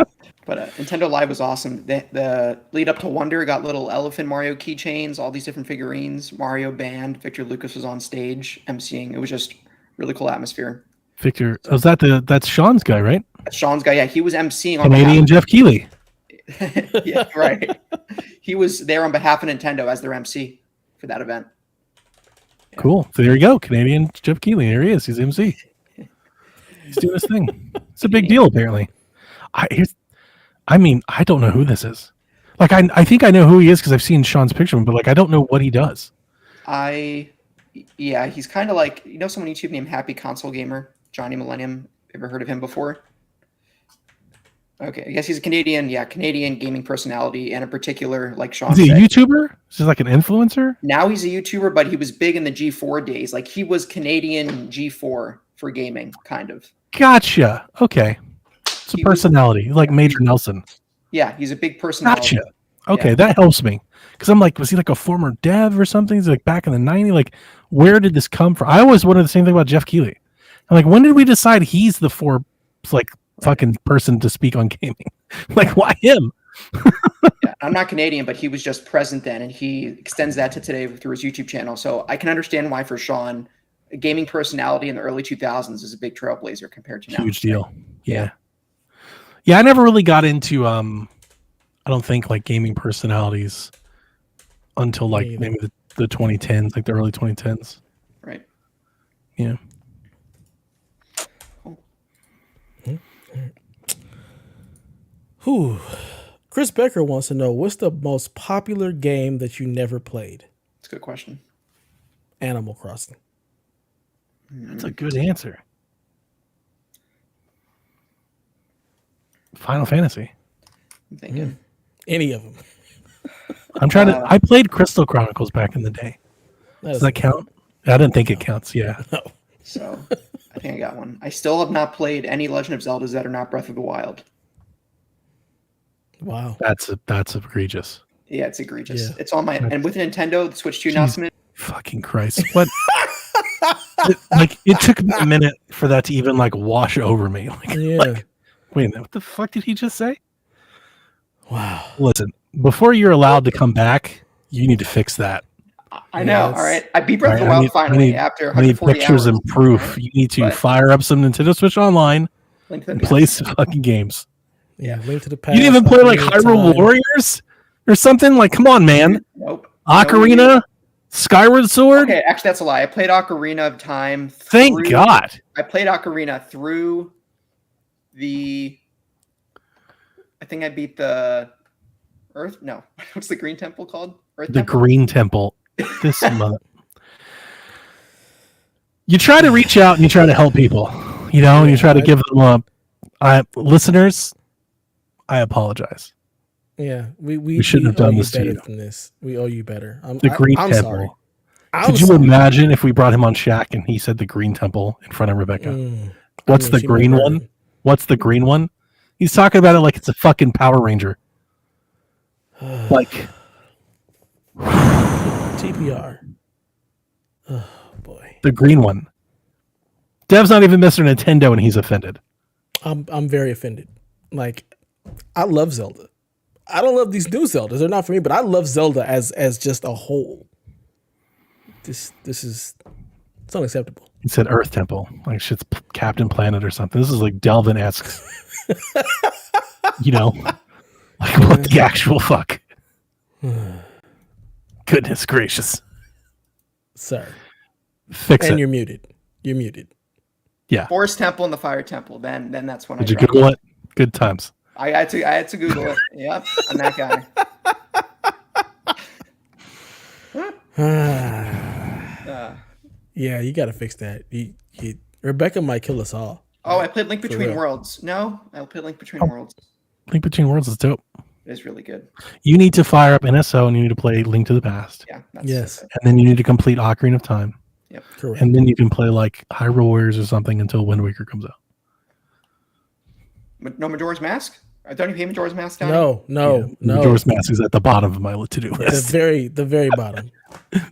but Nintendo Live was awesome. The lead up to Wonder got little Elephant Mario keychains, all these different figurines. Mario band. Victor Lucas was on stage emceeing. It was just really cool atmosphere. Victor, was that's Sean's guy, right? That's Sean's guy. Yeah, he was emceeing on Canadian Jeff Keighley. Yeah, right. He was there on behalf of Nintendo as their MC for that event. Yeah. Cool. So there you go. Canadian Jeff Keighley. There he is. He's MC. He's doing his thing. It's a big deal, apparently. I don't know who this is. Like, I think I know who he is because I've seen Sean's picture of him, but like, I don't know what he does. Yeah, he's kind of like, someone on YouTube named Happy Console Gamer, Johnny Millennium. Ever heard of him before? Okay, I guess he's a Canadian gaming personality, and in particular, like Sean Is he a said, YouTuber? Is he like an influencer? now he's a YouTuber, but he was big in the G4 days. Like, he was Canadian G4 for gaming, kind of. Gotcha. Okay. It's a personality, like Major Nelson. Yeah, he's a big personality. Gotcha. Okay, Yeah. that helps me. Because I'm like, was he like a former dev or something? He's like back in the 90s? Like, where did this come from? I always wondered the same thing about Jeff Keighley. I'm like, when did we decide he's the fucking person to speak on gaming? Like, why him? Yeah, I'm not Canadian, but he was just present then, and he extends that to today through his YouTube channel. So I can understand why for Sean, a gaming personality in the early 2000s is a big trailblazer compared to now. Huge deal. Yeah. Yeah, I never really got into I don't think like gaming personalities until like maybe the 2010s, like the early 2010s. Right. Yeah. Whew. Chris Becker wants to know, what's the most popular game that you never played? That's a good question. Animal Crossing. That's a good answer. Final Fantasy. I'm thinking. Any of them. I'm trying to. I played Crystal Chronicles back in the day. Does that count? I didn't think it counts. Yeah. No. So I think I got one. I still have not played any Legend of Zeldas that are not Breath of the Wild. Wow. That's egregious. Yeah, it's egregious. Yeah. It's on my and with Nintendo, the Switch 2 announcement. Fucking Christ! What? It took me a minute for that to even like wash over me. Wait a minute, what the fuck did he just say? Wow. Listen, before you're allowed to come back, you need to fix that. I know. All right, I beat Breath of the I Wild need- finally after I need 140 pictures hours. and proof. You need to But- fire up some Nintendo Switch Online Link to and the play Past. some fucking games. Yeah. Link to the Past. You didn't even play like Ocarina of Hyrule Time. Warriors or something? Like, come on, man. Nope. Ocarina, Skyward Sword. Okay, actually, that's a lie. I played Ocarina of Time. Thank God. I played Ocarina through the. I think I beat the Earth. No, what's the Green Temple called? Earth The Temple? Green Temple. This month. You try to reach out and you try to help people, and you try to give them listeners. I apologize. Yeah. We shouldn't have owe done you this to better you. than this. We owe you better. The Green I'm Temple. sorry. Could you imagine if we brought him on Shaq and he said the Green Temple in front of Rebecca? What's the green one? What's the green one? He's talking about it like it's a fucking Power Ranger. Like TPR. Oh boy. the green one. Dev's not even Mr. Nintendo and he's offended. I'm very offended. Like, I love Zelda. I don't love these new Zeldas. They're not for me, but I love Zelda as just a whole. This is, it's unacceptable. He said Earth Temple. Like shit's Captain Planet or something. This is like Delvin-esque. Like what the actual fuck? Goodness gracious. Sir. Fix And it. you're muted. You're muted. Yeah. Forest Temple and the Fire Temple. Then that's when Did you dropped Google it? Good times. I had to Google it. Yep, I'm that guy. Yeah, you got to fix that. Rebecca might kill us all. Oh, Like, I played Link for Between real. Worlds. No, I played Link Between Oh. Worlds. Link Between Worlds is dope. It is really good. You need to fire up NSO and you need to play Link to the Past. Yeah. Yes. And then you need to complete Ocarina of Time. Yep. Correct. And then you can play like Hyrule Warriors or something until Wind Waker comes out. No Majora's Mask? Don't you pay Majora's Mask, Donnie? No. Majora's Mask is at the bottom of my to-do list. The very bottom.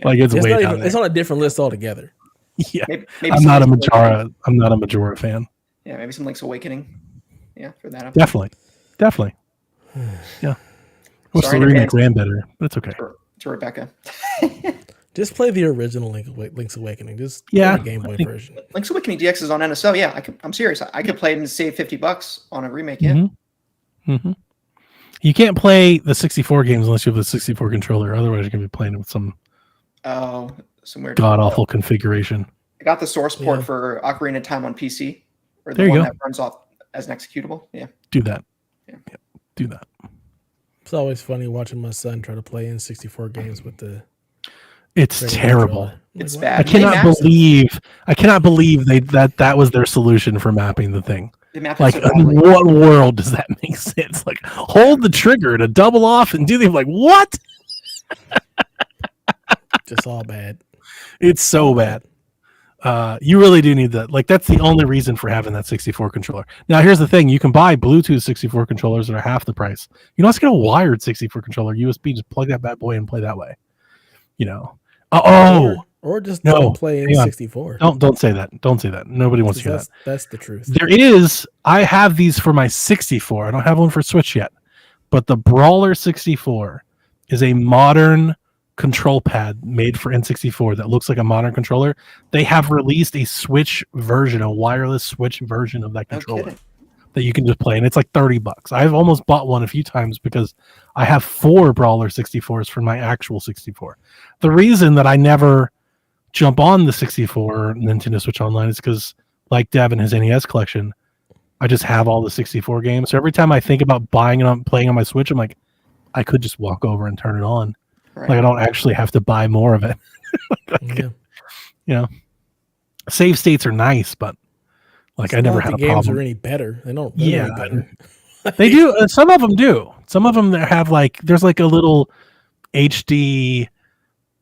Like it's way down there. It's on a different list altogether. Yeah. Maybe I'm not a Majora fan. Yeah, maybe some Link's Awakening. Yeah, for that. Definitely. Yeah. Wish the remake ran better, but it's okay. To Rebecca. Just play the original Link's Awakening. Just Yeah, play the Game Boy version. Link's Awakening DX is on NSO. Yeah, I'm serious. I could play it and save $50 on a remake. Yeah. Mm-hmm. You can't play the 64 games unless you have the 64 controller. Otherwise, you're going to be playing it with some weird god awful configuration. I got the source port for Ocarina of Time on PC, or the There you one go. that runs off as an executable. Yeah. Do that. Yeah. Do that. It's always funny watching my son try to play N64 games with the. It's terrible. It's Like, bad. I cannot believe that was their solution for mapping the thing. Like, in what world does that make sense? Like, hold the trigger to double off and do the like what? Just all bad. It's so bad. You really do need that. Like, that's the only reason for having that 64 controller. Now, here's the thing: you can buy Bluetooth 64 controllers that are half the price. You don't have to get a wired 64 controller, USB. Just plug that bad boy and play that way. You know. Or just don't play N64. Don't say that. Don't say that. Nobody wants to hear that. That's the truth. There is. I have these for my 64. I don't have one for Switch yet, but the Brawler 64 is a modern control pad made for N64 that looks like a modern controller. They have released a Switch version, a wireless Switch version of that controller that you can just play, and it's like $30. I've almost bought one a few times because I have 4 Brawler 64s for my actual 64. The reason that I never jump on the 64 Nintendo Switch Online is because, like Dev and his NES collection, I just have all the 64 games. So every time I think about buying it on playing on my Switch, I'm like, I could just walk over and turn it on. Right. Like I don't actually have to buy more of it. You know, save states are nice, but like I never had a problem. Games are any better? They don't. Any better. They do. Some of them do. Some of them that have like there's like a little HD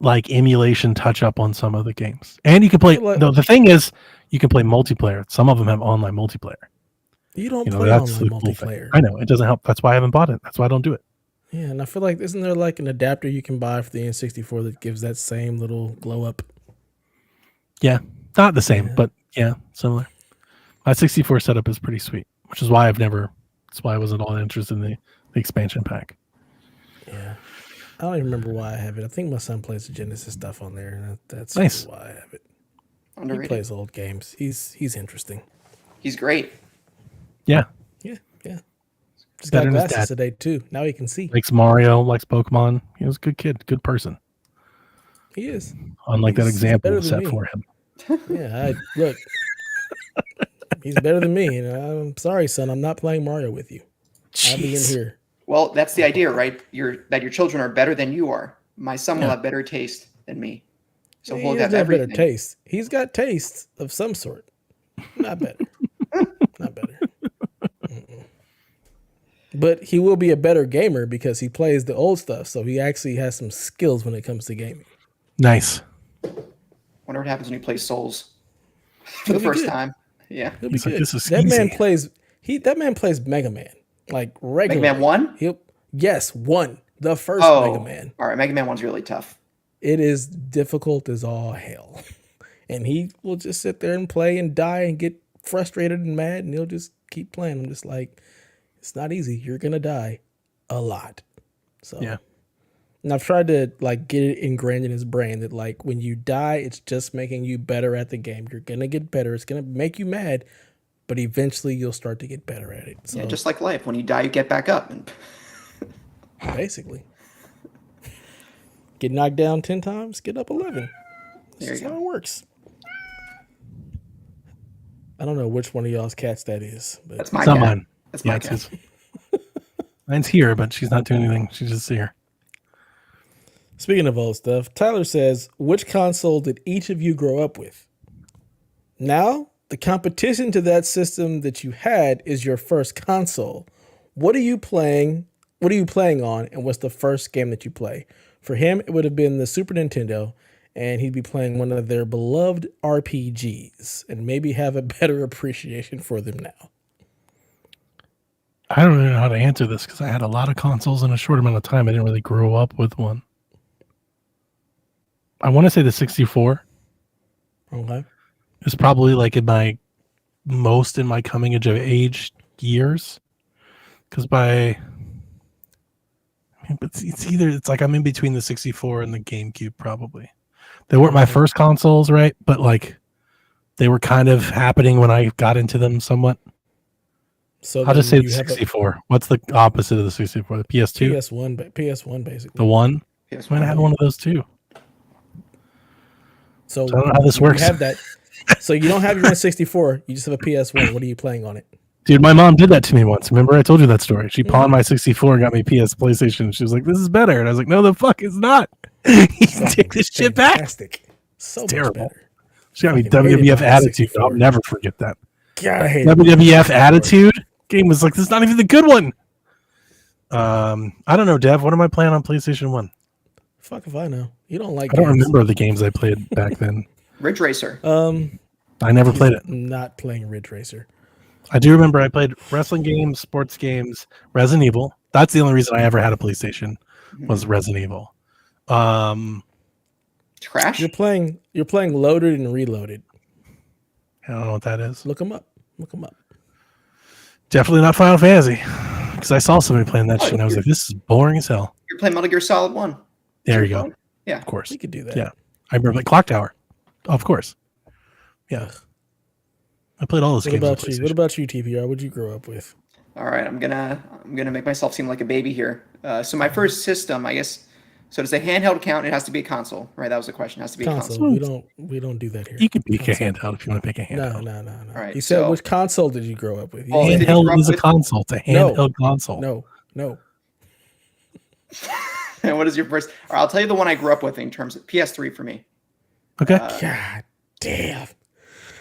like emulation touch up on some of the games, and you can play. The thing is, you can play multiplayer. Some of them have online multiplayer. You don't play online multiplayer. I know it doesn't help. That's why I haven't bought it. That's why I don't do it. Yeah, and I feel like isn't there like an adapter you can buy for the N64 that gives that same little glow up? Yeah, not the same, but yeah, similar. My 64 setup is pretty sweet, which is why that's why I wasn't all interested in the expansion pack. Yeah. I don't even remember why I have it. I think my son plays the Genesis stuff on there, and that's nice. Why I have it. Underrated. He plays old games. He's interesting. He's great. Yeah. Yeah. Just got glasses today too. Now he can see. Likes Mario, likes Pokemon. He was a good kid, good person. He is. Unlike that example set for him. Yeah, look. He's better than me, and I'm sorry, son. I'm not playing Mario with you. Jeez. I'll be in here. Well, that's the idea, right? That your children are better than you are. My son will have better taste than me, so he'll have everything. Better taste. He's got taste of some sort. Not better. Not better. But he will be a better gamer because he plays the old stuff, so he actually has some skills when it comes to gaming. Nice. Wonder what happens when he plays Souls for the first time. Yeah, he'll be good. Like, that man plays Mega Man, like regular. Mega Man 1? Yes, 1. The first Mega Man. All right, Mega Man 1's really tough. It is difficult as all hell. And he will just sit there and play and die and get frustrated and mad, and he'll just keep playing. I'm just like, it's not easy. You're going to die a lot. So, yeah. And I've tried to like get it ingrained in his brain that like when you die, it's just making you better at the game. You're going to get better. It's going to make you mad, but eventually you'll start to get better at it. So, yeah, just like life. When you die, you get back up. Basically. Get knocked down 10 times, get up 11. That's how it works. I don't know which one of y'all's cats that is. But that's my cat. Mine. That's my cat. Mine's here, but she's not doing anything. She's just here. Speaking of old stuff, Tyler says, which console did each of you grow up with? Now, the competition to that system that you had is your first console. What are you playing? What are you playing on? And what's the first game that you play? For him, it would have been the Super Nintendo, and he'd be playing one of their beloved RPGs and maybe have a better appreciation for them now. I don't really know how to answer this because I had a lot of consoles in a short amount of time. I didn't really grow up with one. I want to say the 64. Okay. It's probably like in my coming of age years. Because it's like I'm in between the 64 and the GameCube probably. They weren't my first consoles, right? But like they were kind of happening when I got into them somewhat. So I'll just say the 64. What's the opposite of the 64? The PS2? PS1 basically. The one? PS1. I might have one of those too. So I don't know how this works. You have that. So you don't have your N64. You just have a PS1. What are you playing on it? Dude, my mom did that to me once. Remember I told you that story? She pawned my 64 and got me PlayStation. She was like, this is better. And I was like, no, the fuck it's not. You take this shit back. Fantastic. So much terrible. better. She got me Fucking hated WWF my Attitude. 64. I'll never forget that. God, I hate WWF Attitude game was like, this is not even the good one. I don't know, Dev. What am I playing on PlayStation 1? Fuck if I know. You don't like I don't games. remember the games I played back then. Ridge Racer. I never played it. Not playing Ridge Racer. I do remember I played wrestling games, sports games, Resident Evil. That's the only reason I ever had a PlayStation was Resident Evil. Crash. You're playing Loaded and Reloaded. I don't know what that is. Look them up. Definitely not Final Fantasy. Because I saw somebody playing that shit and I was like, this is boring as hell. You're playing Metal Gear Solid 1. There you go. Yeah. Of course. We could do that. Yeah. I remember like Clock Tower. Of course. Yeah. I played all those games. What about you, TPR? What'd you grow up with? All right, I'm gonna make myself seem like a baby here. So my first system, I guess. So does a handheld count? It has to be a console, right? That was the question. It has to be a console. We don't do that here. You can pick a handheld if you want to pick a handheld. No. All right. You said which console did you grow up with? Handheld is a console. It's a handheld console. No. And what is your first? All right, I'll tell you the one I grew up with in terms of PS3 for me. Okay. God damn.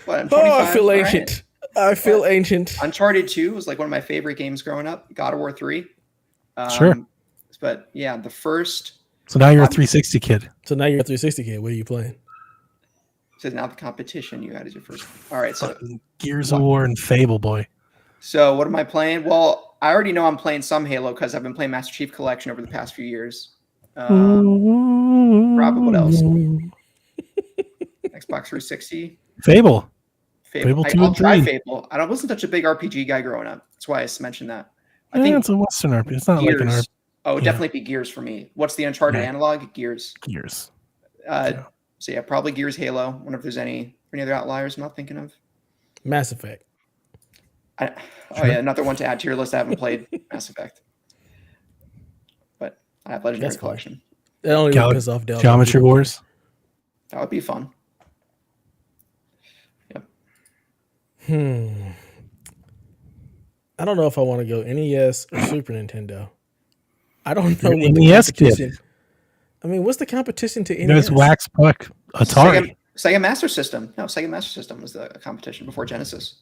What, I'm 25, I feel ancient. I feel ancient. Uncharted 2 was like one of my favorite games growing up. God of War 3. Sure. But yeah, the first. So now you're a 360 kid. So now you're a 360 kid. What are you playing? So now the competition you had is your first. All right. So Gears of War and Fable, boy. So what am I playing? Well, I already know I'm playing some Halo because I've been playing Master Chief Collection over the past few years. Probably what else? Xbox 360. Fable 2 I'll and try 3. Fable. I wasn't such a big RPG guy growing up. That's why I mentioned that. I I think think it's a Western RPG. It's not Gears. like an RPG. Oh, it'd definitely be Gears for me. What's the Uncharted analog? Gears. Gears. So yeah, probably Gears, Halo. Wonder if there's any other outliers I'm not thinking of. Mass Effect. Oh yeah, another one to add to your list. I haven't played Mass Effect, but I have Legendary Collection. That only piss off Delta. Geometry Wars. That would be fun. Yep. I don't know if I want to go NES or Super Nintendo. I don't know You're what an the NES competition. kid. I mean, what's the competition to NES? There's Wax Puck Atari. Sega Master System. No, Sega Master System was the competition before Genesis.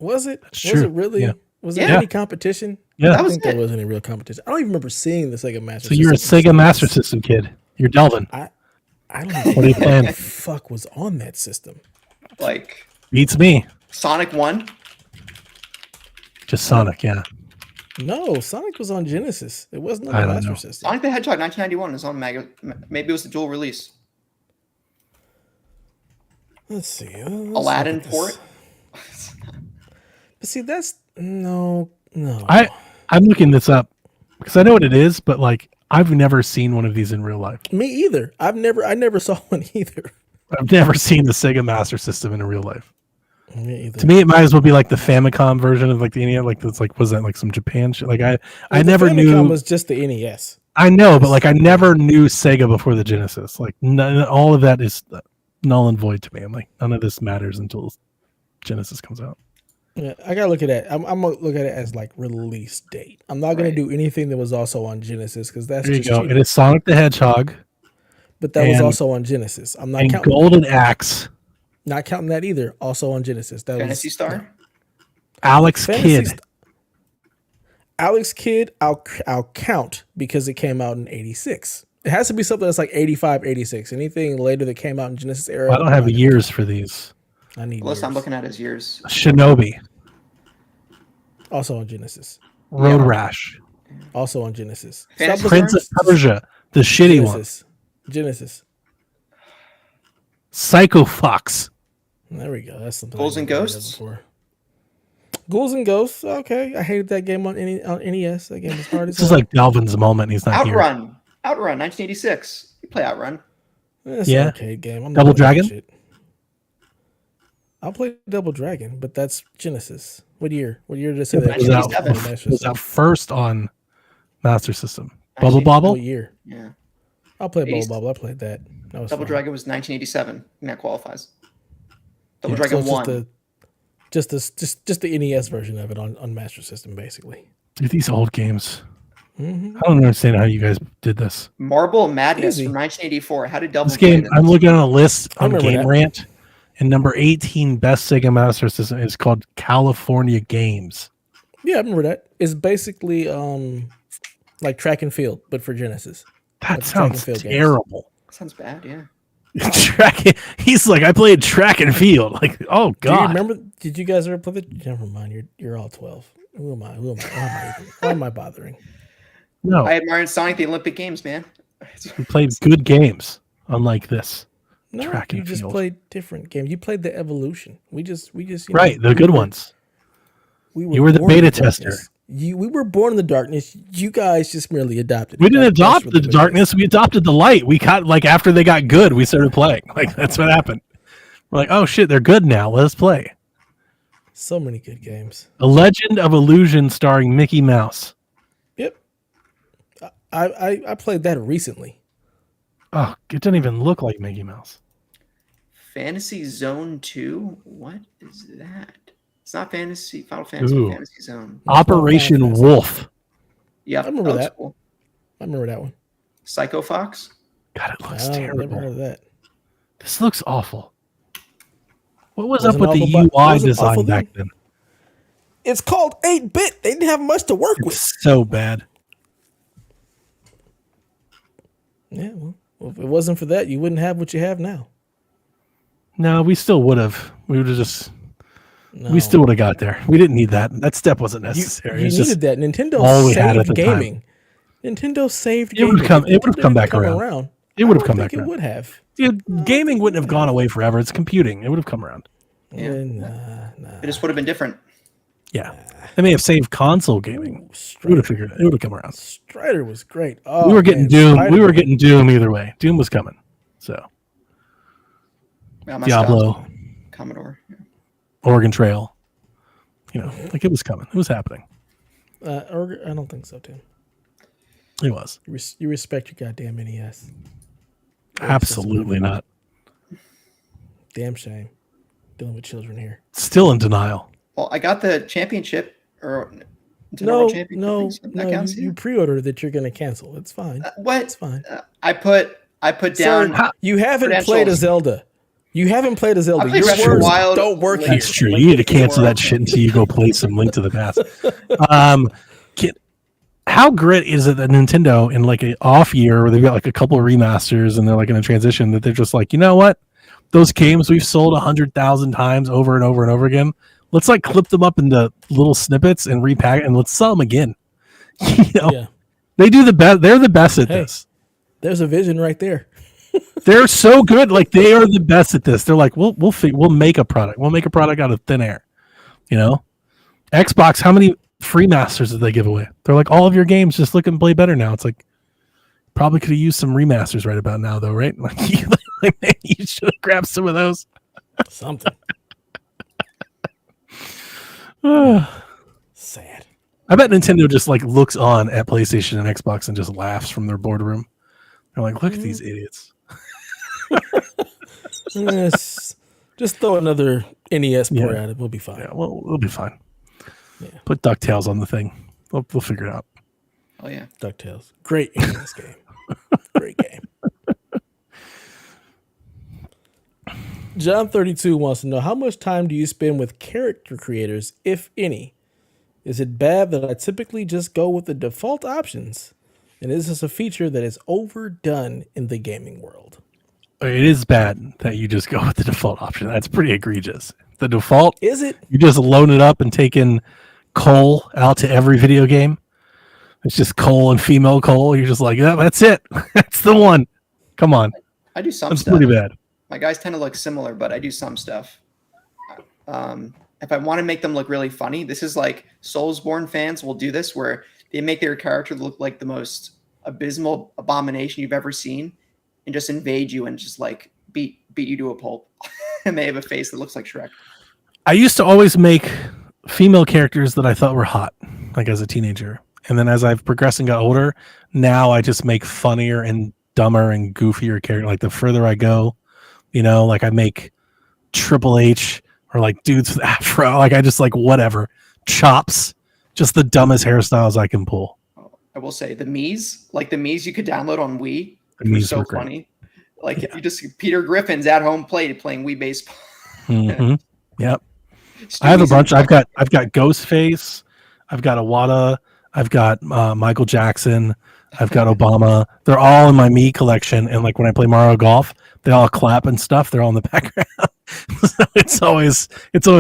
Was it? That's Was true. it really? Yeah. Was there Yeah. any competition? Yeah. I don't think there was any real competition. I don't even remember seeing the Sega Master So System. you're a Sega Master System kid. You're Delvin. I don't know What are you playing? what the fuck was on that system. Like Beats me. Sonic 1. Just Sonic, yeah. No, Sonic was on Genesis. It wasn't on I the don't Master know. System. Sonic the Hedgehog 1991 is on maybe it was the dual release. Let's see. Aladdin look at port. this. But see, that's no. I'm looking this up because I know what it is, but like I've never seen one of these in real life. Me either. I never saw one either. I've never seen the Sega Master System in real life. Me either. To me, it might as well be like the Famicom version of like the NES. Like it's like was that like some Japan shit? Like I never Famicom knew. was just the NES. I know, but like I never knew Sega before the Genesis. Like all of that is null and void to me. I'm like none of this matters until Genesis comes out. Yeah, I gotta look at that. I'm gonna look at it as like release date. I'm not gonna Right. do anything that was also on Genesis because that's There you just go. cheating. It is Sonic the Hedgehog But that was also on Genesis. I'm not and counting that. Golden Axe. Not counting that either. Also on Genesis. That Fantasy was Star. no. Alex Fantasy Kidd. Alex Kidd, I'll count because it came out in 86. It has to be something that's like 85, 86. Anything later that came out in Genesis era. Well, I don't have years for these. I need The list years. I'm looking at is yours. Shinobi. Also on Genesis. Road Yeah. Rash. Also on Genesis. Fantasy Stop Prince looking- of Persia. The shitty one. Genesis. Psycho Fox. There we go. That's something. Ghouls I and never heard of Ghosts? before. Ghouls and Ghosts. Okay, I hated that game on NES. That game was hard as This is hell. like Delvin's moment. He's not here. Outrun, 1986. You play Outrun. It's Yeah. an arcade game. I'm not Double playing that Dragon? shit. I'll play Double Dragon, but that's Genesis. What year? What year did it say that? Was out, 1987. was out first on Master System. Bubble 19- Bobble? What year? Yeah. I'll play 80s. Bubble Bobble. I played that. That was Double fun. Dragon was 1987. And that qualifies. Double Yeah, Dragon so it's 1. just the NES version of it on Master System, basically. Dude, these old games. Mm-hmm. I don't understand how you guys did this. Marble Madness Easy. from 1984. How did Delvin This play game, this? I'm looking at a list I on remember Game that. Rant, and number 18 best Sega Master System is called California Games. Yeah, I remember that. It's basically like track and field, but for Genesis. That Like track and sounds field games. terrible. Sounds bad, yeah. He's like, I played track and field. Like, oh Do you god. remember? Did you guys ever play the? Never mind. You're all 12. Who am I? Why am I bothering? No, I admired Sonic the Olympic Games, man. we played good games, unlike this. No, Track you and just field. played different games. You played the Evolution. We just Right, the good ones. We You were the born in beta tester. darkness. We were born in the darkness. You guys just merely adopted. We it. didn't That's adopt really the what it is. darkness. We adopted the light. We got like after they got good, we started playing. Like that's what happened. We're like, oh shit, they're good now. Let us play. So many good games. A Legend of Illusion starring Mickey Mouse. Yep. I played that recently. Oh, it doesn't even look like Mickey Mouse. Fantasy Zone 2? What is that? It's not Fantasy Final Fantasy. Ooh. Fantasy Zone. Operation Final Fantasy. Wolf. Yeah, I remember looks that. Cool. I remember that one. Psycho Fox. God, it looks I never heard terrible. of that. This looks awful. What was Wasn't up with the awful, but UI wasn't awful design back then? It's called 8-bit. They didn't have much to work with. It's so bad. Yeah, well, if it wasn't for that, you wouldn't have what you have now. No, we still would have. We would have just. No. We still would have got there. We didn't need that. That step wasn't You necessary. It's needed just that. Nintendo all we had at saved the time. gaming. Nintendo saved It would gaming. have come. It would have come Nintendo back didn't around. It would I have don't come think back it around. would have. Dude, gaming wouldn't have gone away forever. It's computing. It would have come around. Yeah. Nah. It just would have been different. Yeah, they may have saved console gaming. We would have figured it. It would have come around. Strider was great. Oh, We were getting man, Doom. We were Spider-Man. getting Doom either way. Doom was coming. So Yeah, my Diablo, stuff. Commodore. Yeah. Oregon Trail. You know, like it was coming. It was happening. Or I don't think so, Tim. It was. You respect your goddamn NES. Absolutely not. Damn shame. Dealing with children here. Still in denial. Well, I got the championship or No, championship. no, things. That no. counts, You yeah. pre-order that you're going to cancel. It's fine. What? It's fine. I put down. Sir, you haven't played a credentials. Zelda. You haven't played a Zelda. I played Your Breath of the words Wild. don't work here. That's true. You need to cancel that shit until you go play some Link to the Past. How great is it that Nintendo in like an off year where they've got like a couple of remasters and they're like in a transition that they're just like, you know what? Those games we've sold 100,000 times over and over and over again. Let's like clip them up into little snippets and repack it and let's sell them again. You know, Yeah. they do the best. They're the best at Hey. this. There's a vision right there. They're so good. Like they are the best at this. They're like, we'll make a product. We'll make a product out of thin air. You know, Xbox. How many free masters did they give away? They're like, all of your games just look and play better now. It's like probably could have used some remasters right about now, though, right? Like, you should have grabbed some of those. Something. I Sad. bet Nintendo just like looks on at PlayStation and Xbox and just laughs from their boardroom. They're like, look at these idiots. Yes. Just throw another NES port Yeah. at it. We'll be fine. Yeah, well, we'll be fine. Yeah. Put DuckTales on the thing. We'll figure it out. Oh yeah. DuckTales. Great NES game. Great game. John32 wants to know, how much time do you spend with character creators, if any? Is it bad that I typically just go with the default options? And is this a feature that is overdone in the gaming world? It is bad that you just go with the default option. That's pretty egregious. The default, Is it? you just loan it up and take in Cole out to every video game. It's just Cole and female Cole. You're just like, yeah, that's it. That's the one. Come on. I do some That's stuff. pretty bad. My guys tend to look similar, but I do some stuff. If I want to make them look really funny, this is like Soulsborne fans will do this, where they make their character look like the most abysmal abomination you've ever seen, and just invade you and just like beat you to a pulp. And they have a face that looks like Shrek. I used to always make female characters that I thought were hot, like as a teenager. And then as I've progressed and got older, now I just make funnier and dumber and goofier characters. Like the further I go, like I make Triple H or like dudes with afro. Like I just like whatever. Chops. Just the dumbest hairstyles I can pull. I will say the Mii's, like the Mii's you could download on Wii. The Were Mii's so were great. funny. Like you just Peter Griffin's at home plate playing Wii baseball. Mm-hmm. Yep. I have a bunch. I've got Ghostface. I've got Iwata. I've got Michael Jackson. I've got Obama. They're all in my Mii collection. And like when I play Mario Golf, they all clap and stuff. They're all in the background. So it's always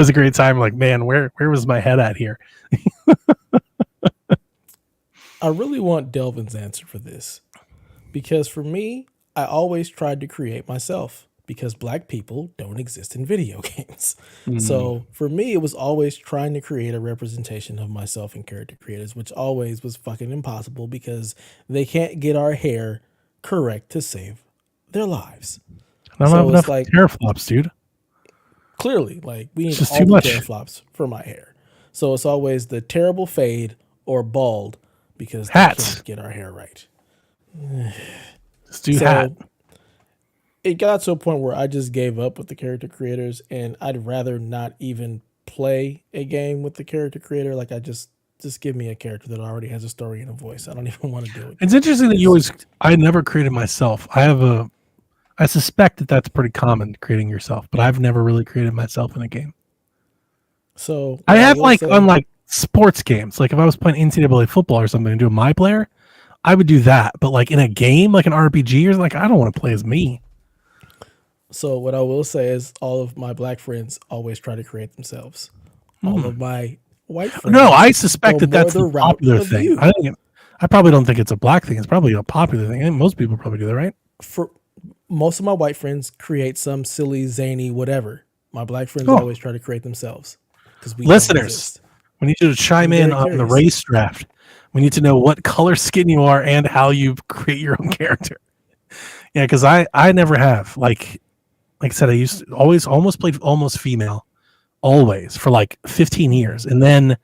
a great time. Like, man, where was my head at here? I really want Delvin's answer for this, because for me, I always tried to create myself, because black people don't exist in video games. So for me, it was always trying to create a representation of myself and character creators, which always was fucking impossible because they can't get our hair correct to save their lives. I don't So have it's enough like- hair flops, dude. Clearly, like we need just all too the much. hair flops for my hair. So it's always the terrible fade or bald because they Hats. can't get our hair right. Just do So hat. it got to a point where I just gave up with the character creators, and I'd rather not even play a game with the character creator. Like I just give me a character that already has a story and a voice. I don't even want to do it. It's interesting that I never created myself. I suspect that that's pretty common, creating yourself, but I've never really created myself in a game. So I have will like say- on like sports games, like if I was playing NCAA football or something and doing my player, I would do that. But like in a game, like an RPG, or like I don't want to play as me. So what I will say is all of my black friends always try to create themselves. All of my white friends. No, I suspect go that that's more the the route popular of thing. you. I probably don't think it's a black thing. It's probably a popular thing. I think most people probably do that, right? For most of my white friends create some silly, zany, whatever. My black friends Oh. always try to create themselves. Because we don't Listeners, exist. we need you to chime I'm in very on the curious. race draft. We need to know what color skin you are and how you create your own character. Yeah, because I never have. Like I said, I used to almost played almost female, always for like 15 years, and then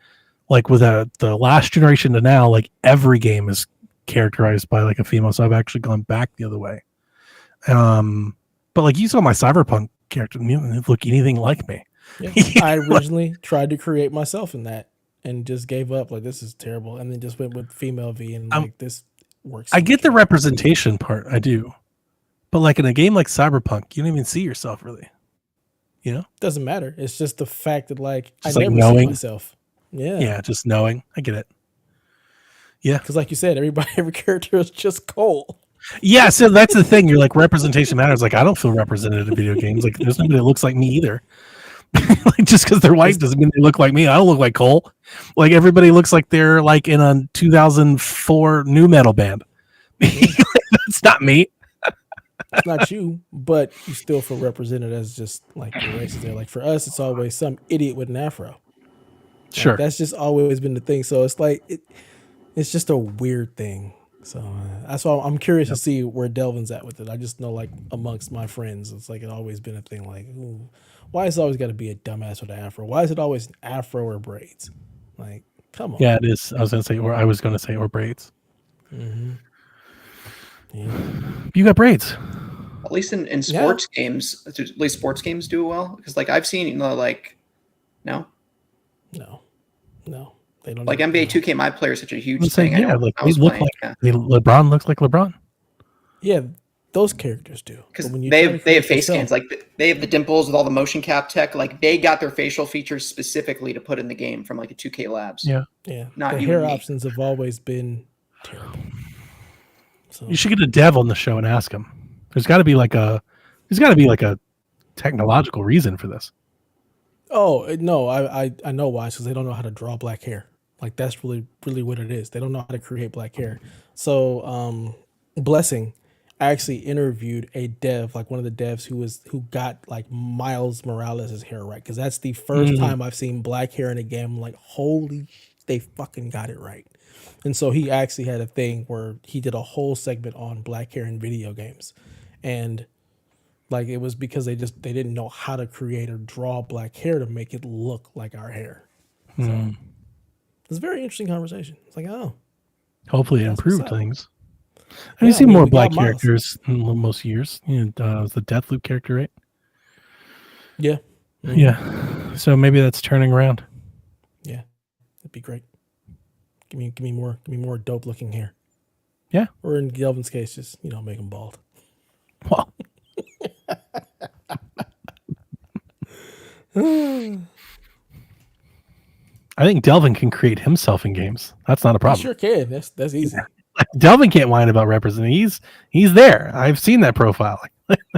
like with the last generation to now, like every game is characterized by like a female. So I've actually gone back the other way. But like you saw my Cyberpunk character, and you didn't look anything like me. Yeah. I originally tried to create myself in that and just gave up. Like, this is terrible. And then just went with female V and like, this works. I so get much the better. representation part, I do, but like in a game like Cyberpunk, you don't even see yourself really. You know? Doesn't matter. It's just the fact that like Just, I like, never knowing. see myself. Yeah, just knowing. I get it. Yeah. Because like you said, every character is just Cole. Yeah, so that's the thing. You're like, representation matters. Like, I don't feel represented in video games. Like, there's nobody that looks like me either. Like, just because they're white doesn't mean they look like me. I don't look like Cole. Like, everybody looks like they're like in a 2004 new metal band. That's not me. It's not you, but you still feel represented as just like the races there. Like for us, it's always some idiot with an afro. Like, Sure. that's just always been the thing. So it's like it's just a weird thing. So that's why I'm curious to see where Delvin's at with it. I just know like amongst my friends, it's like it's always been a thing. Like, ooh, why is it always got to be a dumbass with an afro? Why is it always an afro or braids? Like, come on. Yeah, it is. I was going to say, or braids. Mm-hmm. Yeah. You got braids. At least in Yeah. sports games, at least sports games do well because like I've seen like no they don't. like even, NBA 2K my player is such a huge I'm saying, thing. I yeah, know like I they was look playing like LeBron looks like LeBron. Yeah, those characters do. because But when you they try to have they have create face yourself- scans like they have the dimples with all the motion cap tech. Like they got their facial features specifically to put in the game from like a 2K Labs. Yeah. Yeah, Not the you hair and me. options have always been terrible. So You should get a dev on the show and ask him. There's got to be like a technological reason for this. oh no, I know why. Because they don't know how to draw black hair. Like that's really what it is. They don't know how to create black hair. So blessing. I actually interviewed a dev, like one of the devs who got like Miles Morales' hair right, because that's the first time I've seen black hair in a game. I'm like, holy, they fucking got it right. And so he actually had a thing where he did a whole segment on black hair in video games, and like it was because they didn't know how to create or draw black hair to make it look like our hair. So it's a very interesting conversation. It's like, oh, Hopefully, it That's improved what's up. things. Yeah, I've seen I mean, more we black got Miles. characters in most years. You know, the Deathloop character, right? yeah, Yeah. So maybe that's turning around. yeah, that'd be great. Give me more dope looking hair. Yeah. Or in Delvin's case, just make him bald. Well, I think Delvin can create himself in games. That's not a I problem. sure can. That's easy. Delvin can't whine about representing. He's there. I've seen that profile.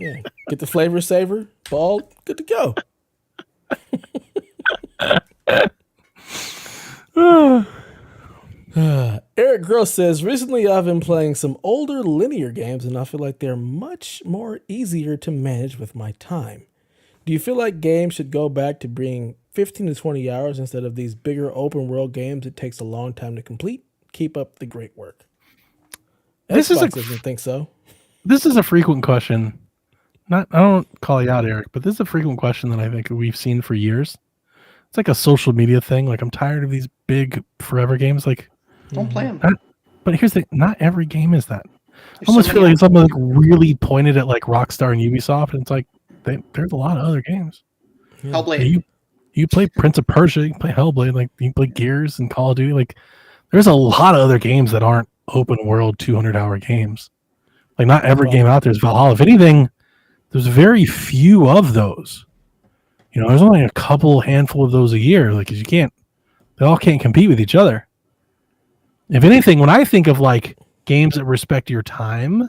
Yeah, get the flavor saver, bald, good to go. Eric Gross says, recently I've been playing some older linear games and I feel like they're much more easier to manage with my time. Do you feel like games should go back to being 15 to 20 hours instead of these bigger open world games it takes a long time to complete? Keep up the great work. This is Xbox doesn't think so. This is a frequent question. I don't call you out, Eric, but this is a frequent question that I think we've seen for years. It's like a social media thing. Like, I'm tired of these big forever games. Like, Don't play them. but here's the not every game is that. I almost feel like it's something like really pointed at like Rockstar and Ubisoft, and it's like there's a lot of other games. Hellblade. You play Prince of Persia, you can play Hellblade, like you can play Gears and Call of Duty. Like, there's a lot of other games that aren't open world 200-hour games. Like, not every game out there is Valhalla. If anything, there's very few of those. There's only a handful of those a year. Like, 'cause they all can't compete with each other. If anything, when I think of like games that respect your time,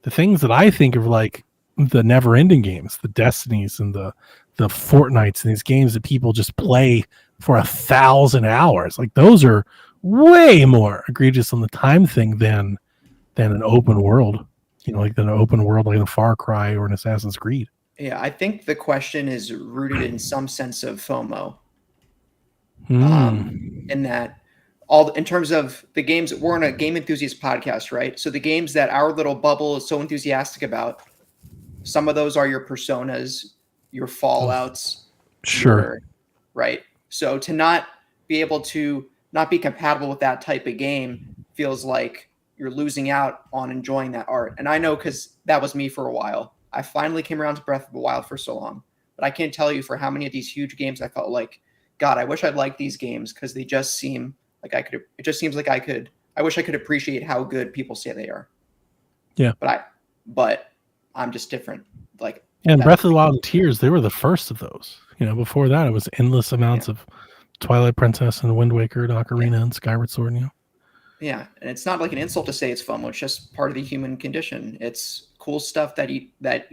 the things that I think of like the never-ending games, the Destinies and the Fortnites and these games that people just play for 1,000 hours, like those are way more egregious on the time thing than an open world. Like an open world like a Far Cry or an Assassin's Creed. Yeah, I think the question is rooted in some sense of FOMO. Hmm. In that in terms of the games, we're in a game enthusiast podcast, right? So the games that our little bubble is so enthusiastic about, some of those are your Personas, your Fallouts. Sure. Right. So to not be able to not be compatible with that type of game feels like you're losing out on enjoying that art. And I know because that was me for a while. I finally came around to Breath of the Wild for so long. But I can't tell you for how many of these huge games I felt like, God, I wish I'd liked these games because they just seem like I could. It just seems like I wish I could appreciate how good people say they are. Yeah. But I'm just different. Like, and Breath of the Wild and Tears, they were the first of those. Before that, it was endless amounts of Twilight Princess and Wind Waker and Ocarina and Skyward Sword. Yeah, and it's not like an insult to say it's FOMO. It's just part of the human condition. It's cool stuff that you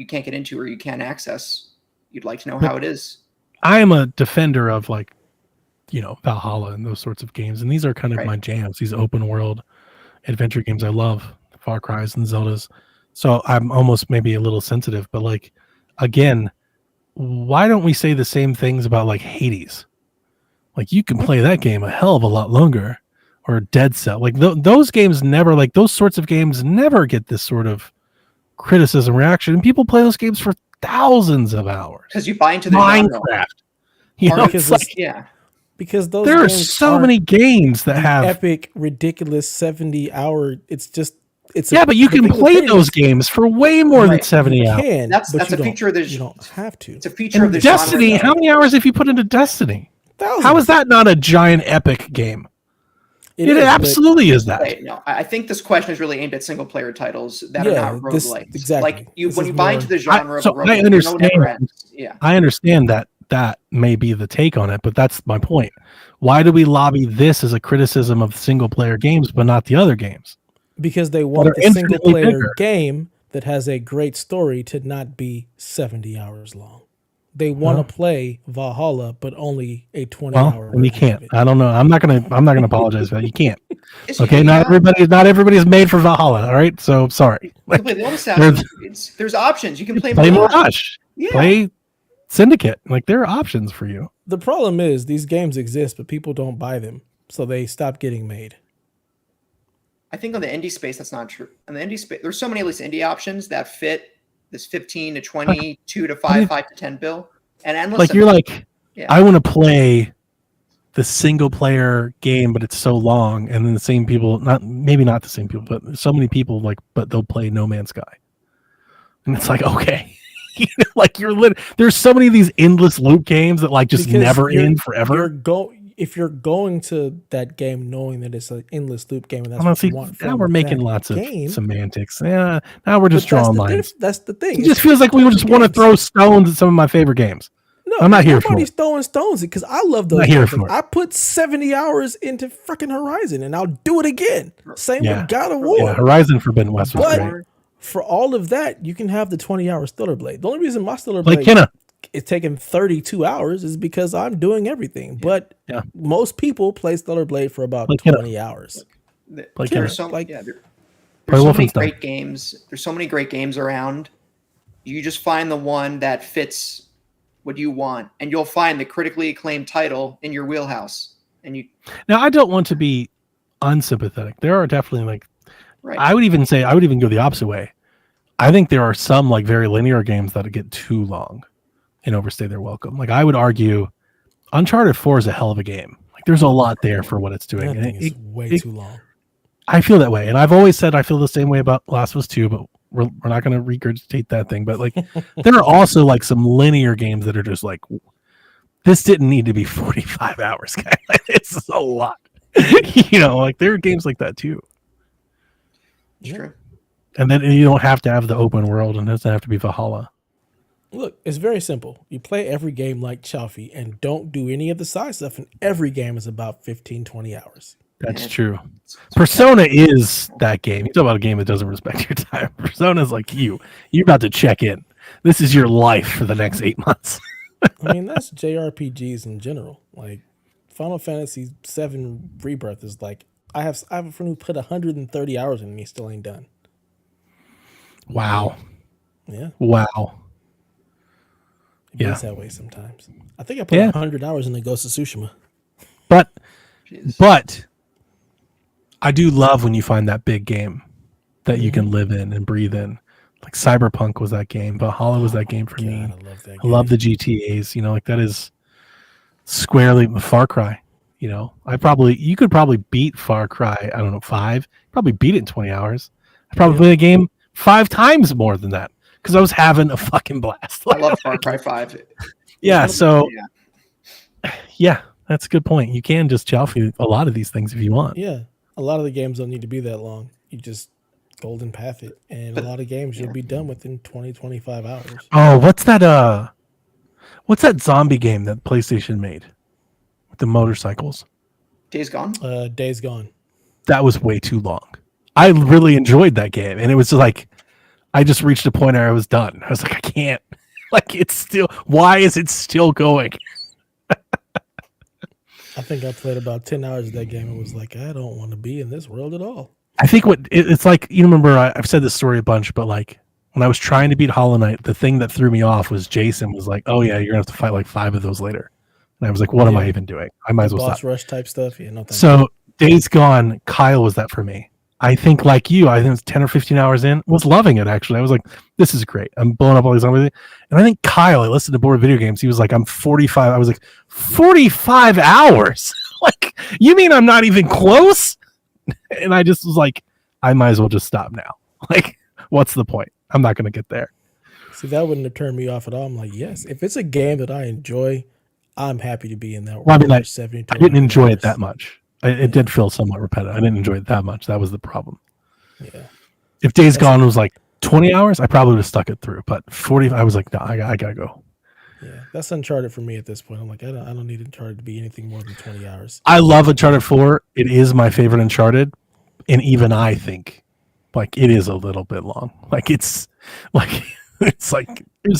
can't get into or you can't access. You'd like to know how it is. I am a defender of like, Valhalla and those sorts of games, and these are kind of my jams. These open world adventure games I love, Far Cries and Zeldas. So I'm almost maybe a little sensitive, but like, again, why don't we say the same things about like Hades? Like, you can play that game a hell of a lot longer, or Dead Cell. Like those games never, like those sorts of games never get this sort of criticism reaction, and people play those games for thousands of hours because you buy into the Minecraft. Because there are so many games that have epic, ridiculous 70-hour. It's just it's but you can play those games for way more than Right. 70 hours. That's a feature of the You don't have to. It's a feature of the Destiny, genre. how many hours have you put into Destiny? Thousands. How is that not a giant epic game? It absolutely is that. Right, no, I think this question is really aimed at single player titles that are not roguelikes. Exactly. Like when you buy into the genre of a roguelike, I understand. Yeah. I understand that may be the take on it, but that's my point. Why do we lobby this as a criticism of single player games, but not the other games? Because they want the single player game that has a great story to not be 70 hours long. They want to play Valhalla, but only a 20-hour. And you can't. I don't know. I'm not gonna apologize for that. You can't. Okay, not everybody's made for Valhalla. All right, so sorry. There's options. You can play Mirage. Yeah. Play Syndicate. Like there are options for you. The problem is these games exist, but people don't buy them, so they stop getting made. I think on the indie space, that's not true. On the indie space, there's so many at least indie options that fit this 15 to 20, 2 to 5, 5 to 10 bill, and endless. Like you're like, I want to play the single player game, but it's so long, and then the same people, maybe not the same people, but so many people but they'll play No Man's Sky, and it's like okay, like there's so many of these endless loop games that like just never end forever. If you're going to that game knowing that it's an endless loop game, and that's what you want. Now we're making lots of semantics. Yeah, now we're just drawing lines. That's the thing. It just feels like we just want to throw stones at some of my favorite games. No, I'm not here for it. Nobody's throwing stones because I love those games. I put 70 hours into freaking Horizon, and I'll do it again. Same with God of War. Yeah, Horizon Forbidden West was great. For all of that, you can have the 20-hour Stellar Blade. The only reason my Stellar Blade it's taking 32 hours is because I'm doing everything. But most people play Stellar Blade for about 20 hours. There's so many great games. There's so many great games around. You just find the one that fits what you want, and you'll find the critically acclaimed title in your wheelhouse. Now, I don't want to be unsympathetic. There are definitely I would even go the opposite way. I think there are some very linear games that get too long and overstay their welcome. Like I would argue Uncharted 4 is a hell of a game. Like there's a lot there for what it's doing. That thing is way too long. I feel that way. And I've always said I feel the same way about Last of Us 2, but we're not going to regurgitate that thing. But there are also some linear games that are just this didn't need to be 45 hours, guys. It's a lot. There are games like that too. Sure. And then you don't have to have the open world, and it doesn't have to be Valhalla. Look, it's very simple. You play every game like Chalfie and don't do any of the side stuff, and every game is about 15, 20 hours. That's true. Persona is that game. You talk about a game that doesn't respect your time. Persona is like you're about to check in. This is your life for the next 8 months. I mean, that's JRPGs in general. Like Final Fantasy VII Rebirth is I have a friend who put 130 hours in and he still ain't done. Wow. Yeah. Wow. It's that way sometimes. I think I put 100 hours in the Ghost of Tsushima. But I do love when you find that big game that you can live in and breathe in. Like Cyberpunk was that game. Valhalla was that game for me. I love that game. I love the GTAs. That is squarely Far Cry. You could probably beat Far Cry. I don't know, 5. Probably beat it in 20 hours. I probably played the game 5 times more than that because I was having a fucking blast. I love Far Cry 5. Yeah. So that's a good point. You can just Chalfie a lot of these things if you want. Yeah. A lot of the games don't need to be that long. You just golden path it. And a lot of games you'll be done within 20, 25 hours. Oh, what's that zombie game that PlayStation made with the motorcycles? Days Gone? Days Gone. That was way too long. I really enjoyed that game. And it was I just reached a point where I was done. I was like, I can't. Why is it still going? I think I played about 10 hours of that game and was like, I don't want to be in this world at all. I think it's like, you remember, I've said this story a bunch, but when I was trying to beat Hollow Knight, the thing that threw me off was Jason was like, oh yeah, you're going to have to fight 5 of those later. And I was like, what am I even doing? I might as well boss stop. Rush type stuff. Yeah, no thanks. So Days Gone, Kyle was that for me. I think like you, I think it was 10 or 15 hours in, was loving it actually. I was like, this is great. I'm blowing up all these zombies. And I think Kyle, I listened to Board Video Games. He was like, I'm 45. I was like, 45 hours? You mean I'm not even close? And I just was like, I might as well just stop now. Like, what's the point? I'm not going to get there. See, that wouldn't have turned me off at all. I'm like, yes, if it's a game that I enjoy, I'm happy to be in that world. Well, I mean, I 70 didn't enjoy it that much. It did feel somewhat repetitive. I didn't enjoy it that much. That was the problem. Yeah. If Days Gone was like 20 hours, I probably would have stuck it through. But 40, I was like, no, I gotta go. Yeah, that's Uncharted for me at this point. I'm like, I don't need Uncharted to be anything more than 20 hours. I love Uncharted 4. It is my favorite Uncharted, and even I think like it is a little bit long. Like it's like it's a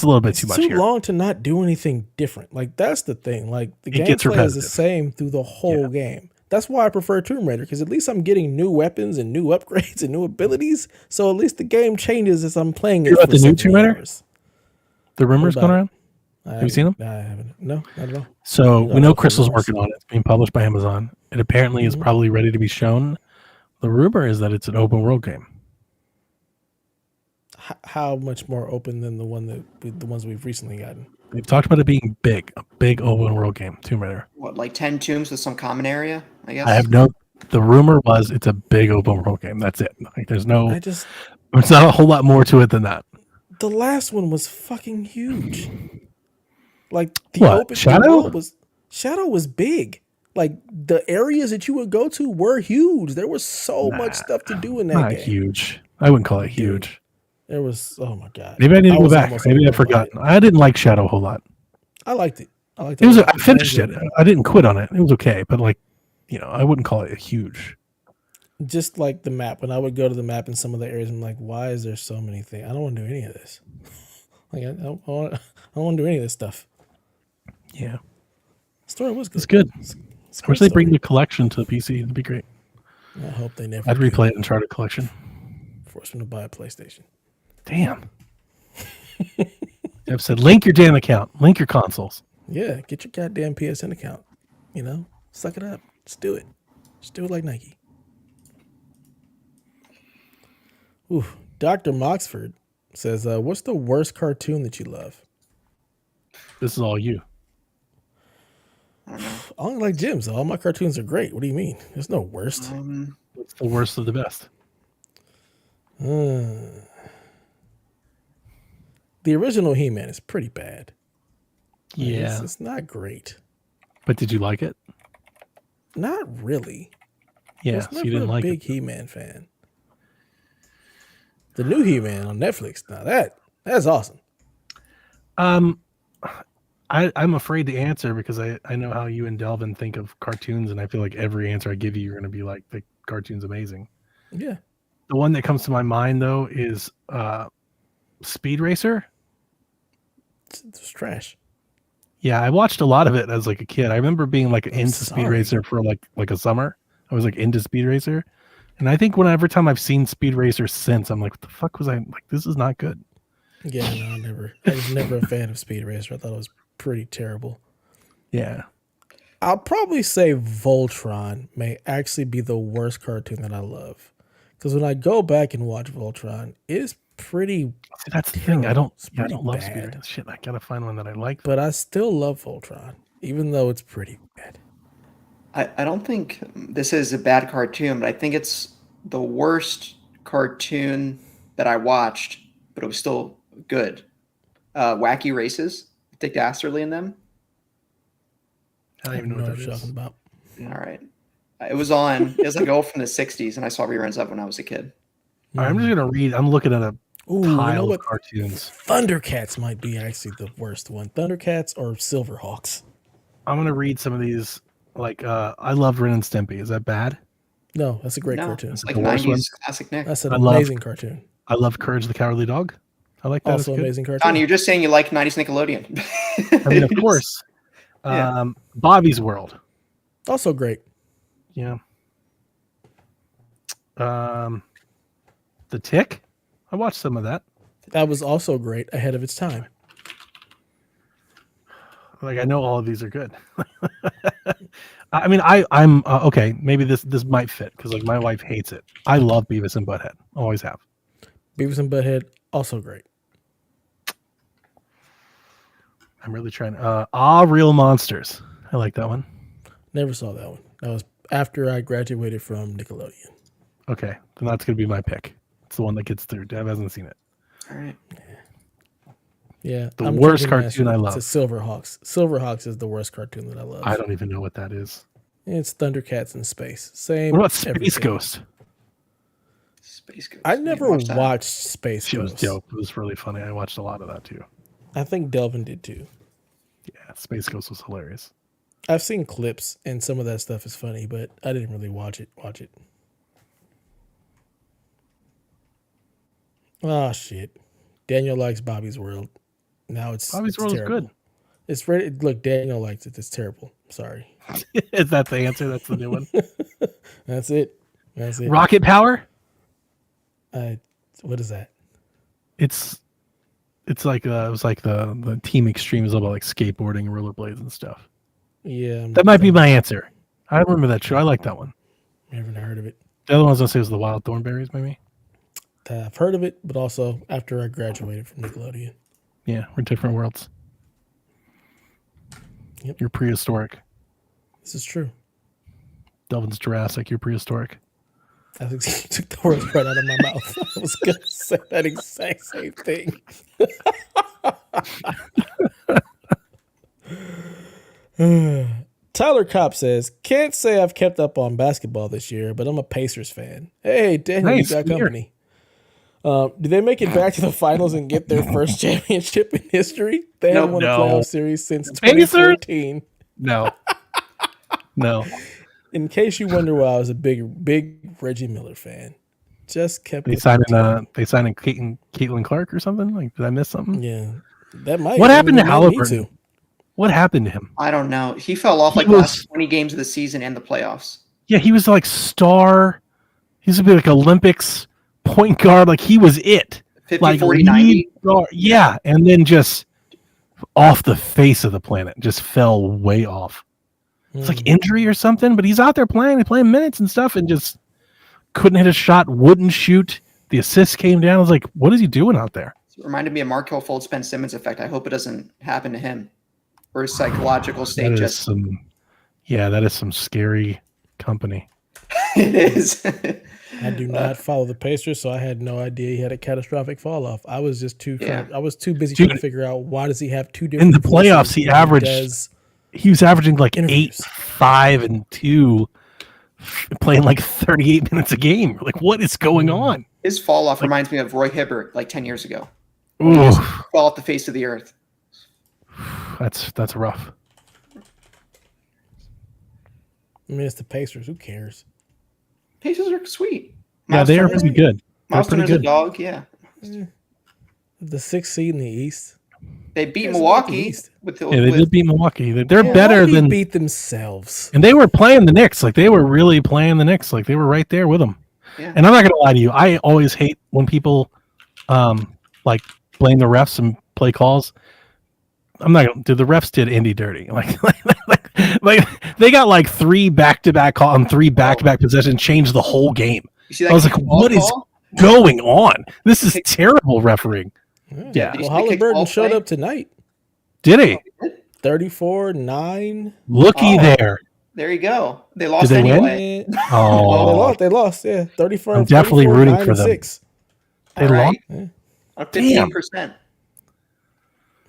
little bit too much. Too here. long to not do anything different. Like that's the thing. Like the It gets gameplay is the repetitive. same through the whole game. That's why I prefer Tomb Raider, because at least I'm getting new weapons and new upgrades and new abilities. So at least the game changes as I'm playing it. You got for the new Tomb Raider? hours. The rumors going around? Have you seen them? I haven't. No, not at all. So we know Crystal's rumors. working on it. It's being published by Amazon. It apparently is probably ready to be shown. The rumor is that it's an open world game. How much more open than the ones we've recently gotten? They've talked about it being big, a big open world game, Tomb Raider. What, like 10 tombs with some common area, I guess? I have the rumor was it's a big open world game. That's it. Like there's it's not a whole lot more to it than that. The last one was fucking huge. Like Shadow? Shadow was big. Like the areas that you would go to were huge. There was so much stuff to do in that game. Not huge. I wouldn't call it huge. There was, oh my god. Maybe I need to go back. Maybe I forgot. I didn't like Shadow a whole lot. I liked it. I finished it. I didn't quit on it. It was okay, but I wouldn't call it huge. Just like the map. When I would go to the map in some of the areas, I'm like, why is there so many things? I don't want to do any of this. Like I don't want to do any of this stuff. Yeah. Story was good. It's good. It's I wish they bring the collection to the PC. It'd be great. I hope they never. I'd replay it Uncharted collection. Force me to buy a PlayStation. Damn. I've said, link your damn account. Link your consoles. Yeah, get your goddamn PSN account. Suck it up. Just do it. Just do it like Nike. Ooh, Dr. Moxford says, what's the worst cartoon that you love? This is all you. I don't know. I only like Jim's. All my cartoons are great. What do you mean? There's no worst. What's the worst of the best? The original He-Man is pretty bad. Yeah. It's not great. But did you like it? Not really. Yeah, I was so you didn't like it. big He-Man fan. The new He-Man on Netflix. Now that's awesome. I'm afraid to answer because I know how you and Delvin think of cartoons, and I feel like every answer I give you, you're going to be like, the cartoon's amazing. Yeah. The one that comes to my mind, though, is Speed Racer. It's trash. Yeah, I watched a lot of it as like a kid. I remember being like into Speed Racer for like a summer. I was like into Speed Racer. And I think every time I've seen Speed Racer since, I'm like, what the fuck was I like? This is not good. Yeah, no, I was never a fan of Speed Racer. I thought it was pretty terrible. Yeah. I'll probably say Voltron may actually be the worst cartoon that I love. Because when I go back and watch Voltron, it is pretty. See, that's the thing. I don't love bad. Speed Racer. Shit, I gotta find one that I like. But I still love Voltron, even though it's pretty bad. I don't think this is a bad cartoon, but I think it's the worst cartoon that I watched, but it was still good. Wacky Races, Dick Dastardly in them. I don't even know what what that you're is. talking about. All right. It was like old from the 60s, and I saw reruns of it when I was a kid. All right, I'm just going to read. I'm looking at a pile what? of cartoons. Thundercats might be actually the worst one. Thundercats or Silverhawks. I'm going to read some of these. Like, I love Ren and Stimpy. Is that bad? No, that's a great cartoon. It's like the worst 90s one? classic Nick. That's an amazing cartoon. I love Courage the Cowardly Dog. I like that. Also amazing cartoon. Donnie, you're just saying you like 90s Nickelodeon. I mean, of course. Yeah. Bobby's World. Also great. Yeah. The Tick. I watched some of that. That was also great, ahead of its time. Like, I know all of these are good. I mean, I'm okay. Maybe this might fit because like my wife hates it. I love Beavis and Butthead. Always have. Beavis and Butthead, also great. I'm really trying. Real Monsters. I like that one. Never saw that one. That was after I graduated from Nickelodeon. Okay, then that's gonna be my pick. It's the one that gets through. Dev hasn't seen it. All right. Yeah, The I'm worst changing my cartoon answer I love. to Silverhawks. Silverhawks is the worst cartoon that I love. I don't even know what that is. It's Thundercats in space. Same. What about Space everything. Ghost? Space Ghost. I You never watched that? watched Space She was Ghost. dope. It was really funny. I watched a lot of that too. I think Delvin did too. Yeah, Space Ghost was hilarious. I've seen clips and some of that stuff is funny, but I didn't really watch it. Oh shit! Daniel likes Bobby's World. Now Bobby's World is terrible. good. It's ready. Look, Daniel likes it. It's terrible. Sorry. Is that the answer? That's the new one. That's it. That's it. Rocket Power? What is that? It's like it was like the Team Extreme is all about like skateboarding and rollerblades and stuff. Yeah, That might be my answer. I remember that show. I like that one. I haven't heard of it. The other one I was gonna say was the Wild Thornberries, maybe. I've heard of it, but also after I graduated from Nickelodeon. Yeah, we're different worlds. Yep. You're prehistoric. This is true. Delvin's Jurassic. You're prehistoric. I think you took the words right out of my mouth. I was going to say that exact same thing. Tyler Kopp says, can't say I've kept up on basketball this year, but I'm a Pacers fan. Hey, Daniel, Nice, you got here. company. Do they make it back to the finals and get their first championship in history? They haven't won a No. playoff series since Pacers? 2014. No. No. In case you wonder why I was a big Reggie Miller fan. Just kept They it. signed Caitlin Clark or something? Like, did I miss something? Yeah. That might What happened to that might need Halliburton? What happened to him? I don't know. He fell off He like the was- last 20 games of the season and the playoffs. Yeah, he was like star. He's a bit like Olympics point guard. Like he was it. 50, Like 40, lead 90. guard. Yeah, and then just off the face of the planet, just fell way off. It's like injury or something, but he's out there playing minutes and stuff, and just couldn't hit a shot, wouldn't shoot. The assist came down. I was like, what is he doing out there? It reminded me of Markel Fultz Ben Simmons effect. I hope it doesn't happen to him. Or his psychological state That is just that is some scary company. it is. I do not follow the Pacers, so I had no idea he had a catastrophic fall off. I was just too busy trying to figure out why does he have two different In the playoffs, voices he when averaged does he was averaging like interviews. 8, 5, and 2, playing like 38 minutes a game. Like, what is going on? His fall off reminds me of Roy Hibbert like 10 years ago. Ooh, Fall off the face of the earth. that's rough. I mean, it's the Pacers. Who cares? Pacers are sweet. Yeah, they are Turner's- pretty good. They're Miles pretty Turner's a good. dog, yeah. The 6th seed in the East. They beat It's not the Milwaukee East. with the Yeah, they did beat Milwaukee. They're Yeah, better why did they than, beat themselves. and they were playing the Knicks. Like they were really playing the Knicks. Like they were right there with them. Yeah. And I'm not gonna lie to you. I always hate when people, like blame the refs and play calls. I'm not gonna. The refs did Indy dirty. Like they got like 3 back-to-back call on 3 back-to-back possessions, changed the whole game. You see that I was like, kick ball what is call? going on? This is terrible refereeing. Yeah. Did you Well, see the kick Halliburton ball showed play? up tonight. Did he? 34-9. Looky Oh. there. There you go. They lost they win? anyway. Well, Oh, they lost. Yeah, 34. I'm definitely 34, rooting 9, for and them. 6. they All right. lost. On Damn. 58%.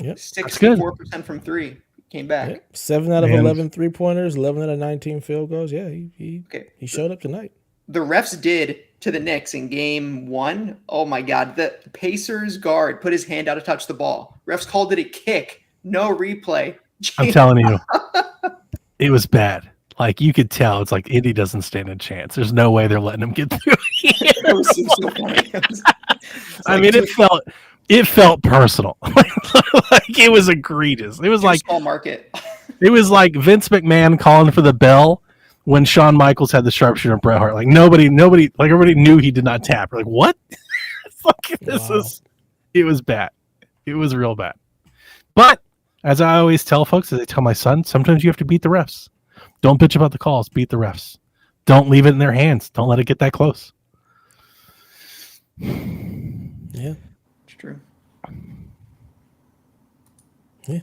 Yep. 64% from 3. Came back. Yep. 7 out of Man. 11 3-pointers, 11 out of 19 field goals. Yeah, he Okay. showed up tonight. The refs did to the Knicks in game 1. Oh my God. The Pacers guard put his hand out to touch the ball. Refs called it a kick. No replay. I'm telling you, it was bad. Like you could tell, it's like Indy doesn't stand a chance. There's no way they're letting him get through. It was so funny. I mean, it felt personal. Like it was egregious. It was like small market. it was like Vince McMahon calling for the bell when Shawn Michaels had the sharpshooter on Bret Hart. Like nobody, like everybody knew he did not tap. We're like, what? It's like Wow. it was bad. It was real bad. But as I always tell folks, as I tell my son, sometimes you have to beat the refs. Don't bitch about the calls. Beat the refs. Don't leave it in their hands. Don't let it get that close. Yeah. It's true. Yeah.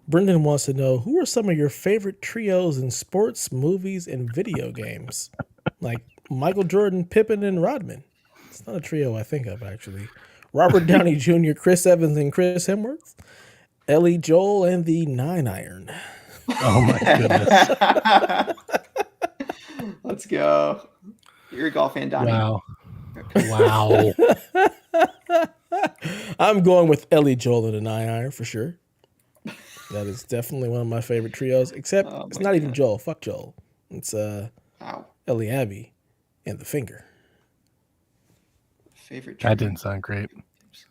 Brendan wants to know, who are some of your favorite trios in sports, movies, and video games? Like Michael Jordan, Pippen, and Rodman. It's not a trio I think of, actually. Robert Downey Jr., Chris Evans, and Chris Hemsworth. Ellie Joel and the 9-Iron. Oh my goodness! Let's go. You're a golf fan, Donnie. Wow! I'm going with Ellie Joel and the 9-Iron for sure. That is definitely one of my favorite trios, except it's not even Joel. Fuck Joel. It's Wow. Ellie Abby and the Finger. Favorite That didn't sound great.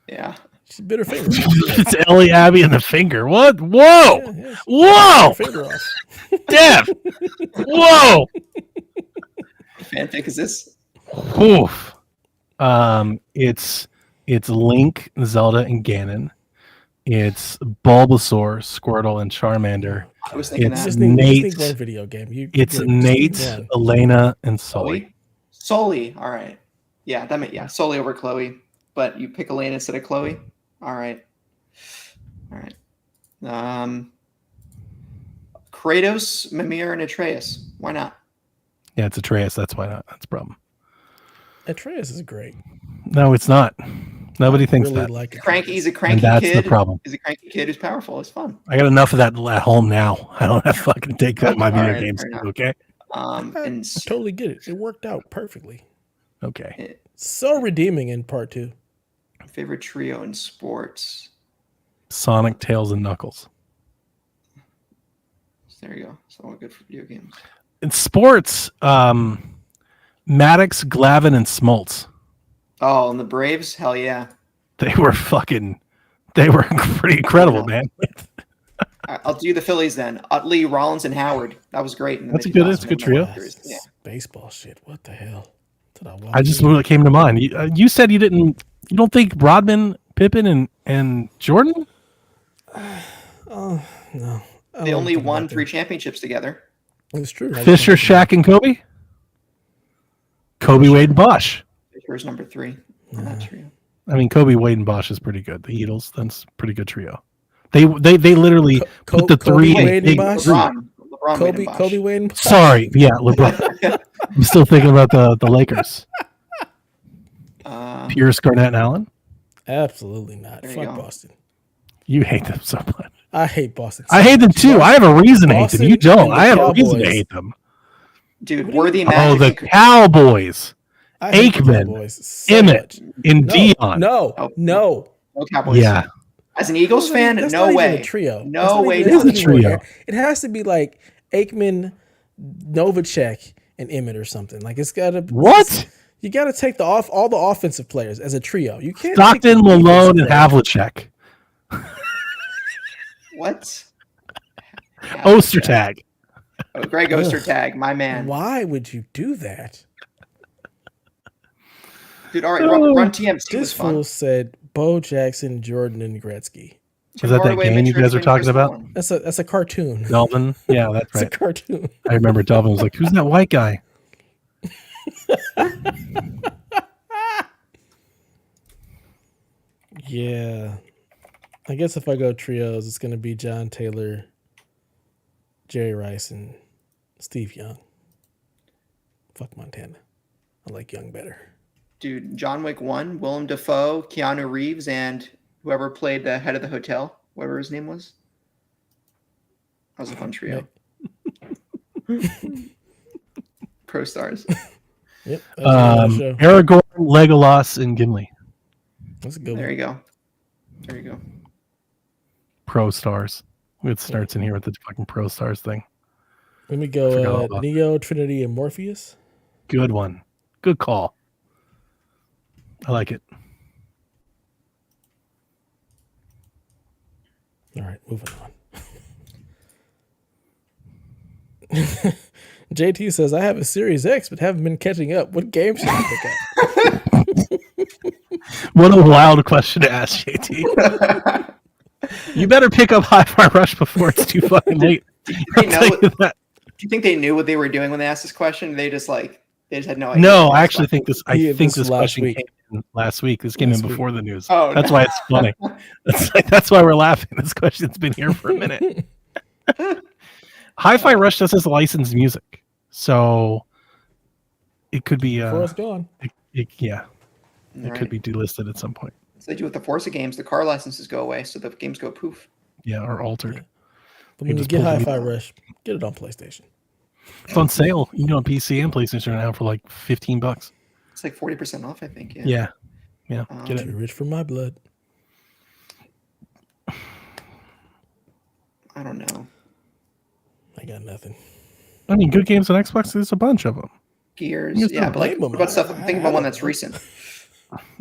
Yeah. She bit her finger. It's Ellie Abby and the Finger. What? Whoa! Yeah, Whoa! finger off. Dev! Whoa! Fanfic is this? Oof. It's Link, Zelda, and Ganon. It's Bulbasaur, Squirtle, and Charmander. I was thinking It's that. Just Nate. need one video game. It's Nate, Elena, and Sully. Sully. All right. Yeah, Sully over Chloe. But you pick Elena instead of Chloe. All right. Kratos, Mimir, and Atreus. Why not? Yeah, it's Atreus. That's why not. That's the problem. Atreus is great. No, it's not. Nobody thinks really that. like He's a And cranky that's kid. the problem. He's a cranky kid who's powerful. It's fun. I got enough of that at home now. I don't have to fucking take that in my video Alright, games. fair enough. Okay. And I totally get it. It worked out perfectly. Okay. So redeeming in part 2. favorite trio in sports. Sonic, Tails, and Knuckles. There you go. So all good for video games. In sports, Maddox, Glavin, and Smoltz. Oh, and the Braves? Hell yeah. They were pretty incredible, man. I'll do the Phillies then. Utley, Rollins, and Howard. That was great. And That's a good trio. Yeah. Baseball shit. What the hell? I just what came to mind. You said you don't think Rodman, Pippen, and Jordan? Oh no. They only won 3 championships together. It's true. Fisher, Shaq, and Kobe? Kobe, Wade, and Bosch. Fisher's number 3 on that trio. I mean, Kobe, Wade, and Bosch is pretty good. The Eagles, that's a pretty good trio. They literally put the Kobe, 3 Wade, and Bosch? LeBron, Wade, and Bosch. Kobe, Wade, and Bosch. Sorry, yeah, LeBron. I'm still thinking about the Lakers. Pierce, Garnett, and Allen. Absolutely not. There you Fuck go. Boston. You hate them so much. I hate Boston. I hate them too. I have a reason to hate them. You Boston don't. and the I have a reason to Cowboys. hate them. Dude, Worthy Oh, the Magic. Cowboys. I hate the Aikman, Cowboys so Emmett, much. and No, Dion. No. No Cowboys. Yeah. As an Eagles fan, That's no not way. Even a trio. No That's not way. even- It is a that's not even trio. It has to be like Aikman, Novacek, and Emmett or something. Like it's got to. What? You got to take all the offensive players as a trio. You can't. Stockton, take the Malone, and defensive Havlicek. What? Ostertag. Oh, Greg Ostertag, my man. players. Why would you do that? Dude, all right, run TMC was This fun. fool said Bo Jackson, Jordan, and Gretzky. Is that Hardaway, game you Mitch guys are Richmond, talking Chris about? Paul. That's a cartoon. Delvin? Yeah, that's It's a right. cartoon. I remember Delvin was like, who's that white guy? Yeah. I guess if I go trios, it's going to be John Taylor, Jerry Rice, and Steve Young. Fuck Montana. I like Young better. Dude, John Wick 1, Willem Dafoe, Keanu Reeves, and whoever played the head of the hotel, whatever his name was. That was a fun trio. Pro stars. Yep. That's a good show. Aragorn, Legolas, and Gimli. That's a good There one. you go. There you go. Pro stars. It starts in here with the fucking pro stars thing. Let me Forgot all go about Neo, Trinity, and Morpheus. Good one. Good call. I like it. All right, moving on. JT says, I have a Series X, but haven't been catching up. What game should I pick up? What a wild question to ask, JT. You better pick up Hi-Fi Rush before it's too fucking late. They know I'll tell you that. Do you think they knew what they were doing when they asked this question? They just had no idea. No, I actually think this. I Yeah, think this this last question week. came in last week. This came Last in week. before the news. Oh, That's no. why it's funny. That's why we're laughing. This question's been here for a minute. Hi-Fi Rush does his licensed music, so it could be Before it's gone. it Right. could be delisted at some point. So they do with the Forza games, the car licenses go away, so the games go poof. Yeah, or altered. Yeah. But when you just get pull the Hi-Fi Rush, get it on PlayStation. It's on sale, on PC and PlayStation right now for like $15. It's like 40% off, I think. Yeah. Get Too it. rich for my blood. I don't know. I got nothing. I mean, good games on Xbox. There's a bunch of them. Gears, Yes, yeah, but like, name what them. about stuff? I Think about one don't that's know. recent. Is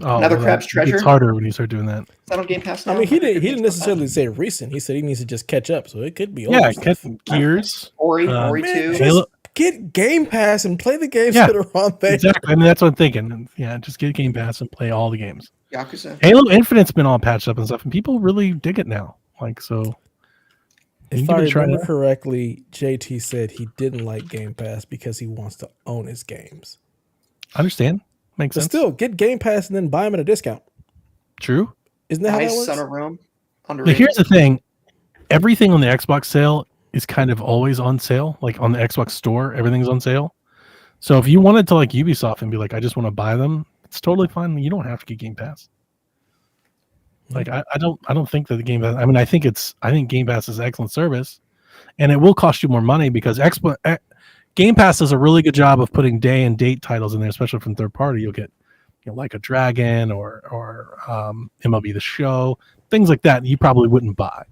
Oh, Another Crab's Treasure? It's harder when you start doing that. that on Game Pass now? I mean, he Could didn't. He be didn't stuff necessarily say recent. He said he needs to just catch up. So it could be old Yeah, stuff. Gears. Ori Man, 2. Halo. Get Game Pass and play the games Yeah, that are on there. Exactly. I mean, that's what I'm thinking. Yeah, just get Game Pass and play all the games. Yakuza. Halo Infinite's been all patched up and stuff, and people really dig it now. Like, so. you If can give I it a try remember now. correctly, JT said he didn't like Game Pass because he wants to own his games. I understand. Makes But sense. still, get Game Pass and then buy them at a discount. True. Isn't that how that Nice works? Son of Rome. But Underrated. here's the thing. Everything on the Xbox sale is kind of always on sale. Like on the Xbox store, everything's on sale. So if you wanted to like Ubisoft and be like, I just want to buy them, it's totally fine. You don't have to get Game Pass. Like I don't think that the Game Pass. I mean, I think Game Pass is an excellent service, and it will cost you more money because Game Pass does a really good job of putting day and date titles in there, especially from third party. You'll get like a Dragon or MLB The Show, things like that you probably wouldn't buy,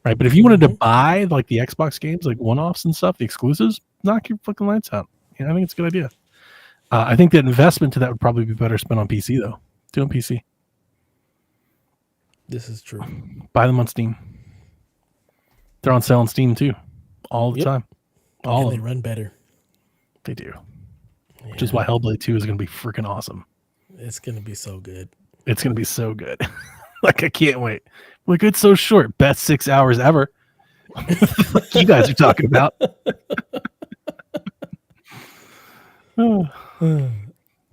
right? But if you wanted to buy like the Xbox games, like one-offs and stuff, the exclusives, knock your fucking lights out. I think it's a good idea. I think that investment to that would probably be better spent on PC though. Do it on PC. This is true. Buy them on Steam. They're on sale on Steam too, all the time. All And of they them. run better. They do. Which is why Hellblade 2 is going to be freaking awesome. It's going to be so good. It's going to be so good. Like, I can't wait. Like, it's so short. Best 6 hours ever. Like you guys are talking about.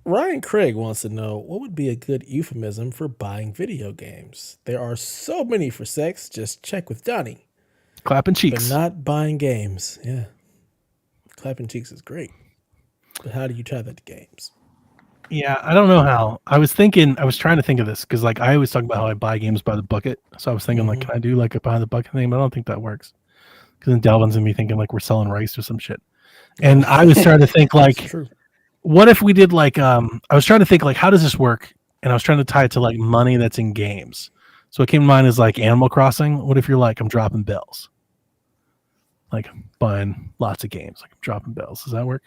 Ryan Craig wants to know what would be a good euphemism for buying video games. There are so many for sex. Just check with Donnie. Clapping But cheeks. not buying games. Yeah. Clapping cheeks is great. But how do you tie that to games? Yeah, I don't know how. I was trying to think of this because like I always talk about how I buy games by the bucket. So I was thinking like, can I do like a buy the bucket thing? But I don't think that works. Because then Delvin's gonna be thinking like we're selling rice or some shit. And I was trying to think like, True. what if we did like I was trying to think like how does this work? And I was trying to tie it to like money that's in games. So what came to mind is like Animal Crossing. What if you're like I'm dropping bells? Like buying lots of games, like I'm dropping bells. Does that work?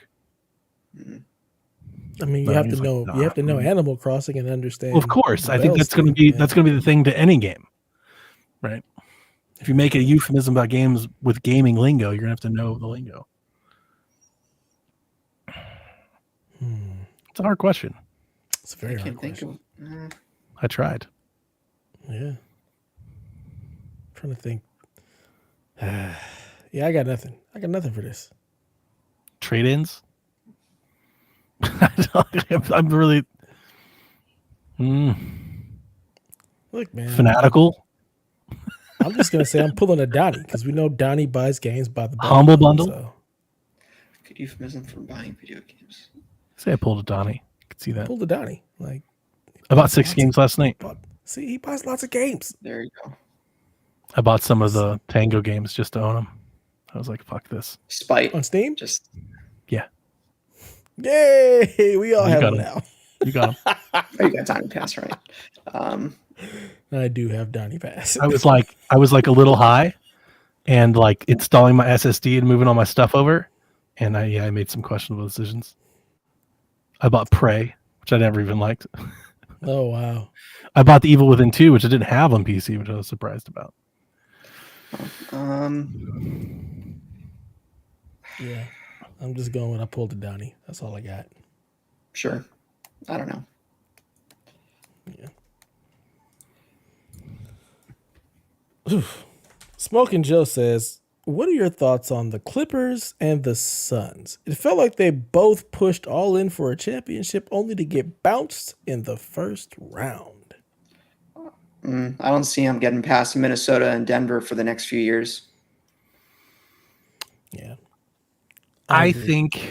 I mean, you No, have to he's like, know. nah. You have to know Animal Crossing and understand. Well, of course, the I think bells that's going to thing. be that's going to be the thing to any game, right? If you make a euphemism about games with gaming lingo, you're going to have to know the lingo. It's a hard question. It's a very I hard can't think question. of. I tried. Yeah. Trying to think. Yeah, I got nothing. I got nothing for this. Trade-ins. I'm really Look, man. fanatical. I'm just gonna say I'm pulling a Donnie because we know Donnie buys games by the Humble bundle? So Good euphemism for buying video games. Say I pulled a Donnie. I could see that. pull the Donnie. Like I bought 6 games last night. see, he buys lots of games. There you go. I bought some of the Tango games just to own them. I was like, fuck this. Spite. On Steam? Just Yeah, Yay! We all You have got them him. now. you got them. oh, you got Donnie Pass, right? I do have Donnie Pass. I was like a little high and like installing my SSD and moving all my stuff over. And I made some questionable decisions. I bought Prey, which I never even liked. Oh wow. I bought The Evil Within 2, which I didn't have on PC, which I was surprised about. Yeah. I'm just going when I pulled the Donnie. That's all I got. Sure. I don't know. Yeah. Smoking Joe says, what are your thoughts on the Clippers and the Suns? It felt like they both pushed all in for a championship only to get bounced in the first round. I don't see them getting past Minnesota and Denver for the next few years. Yeah. I agree. think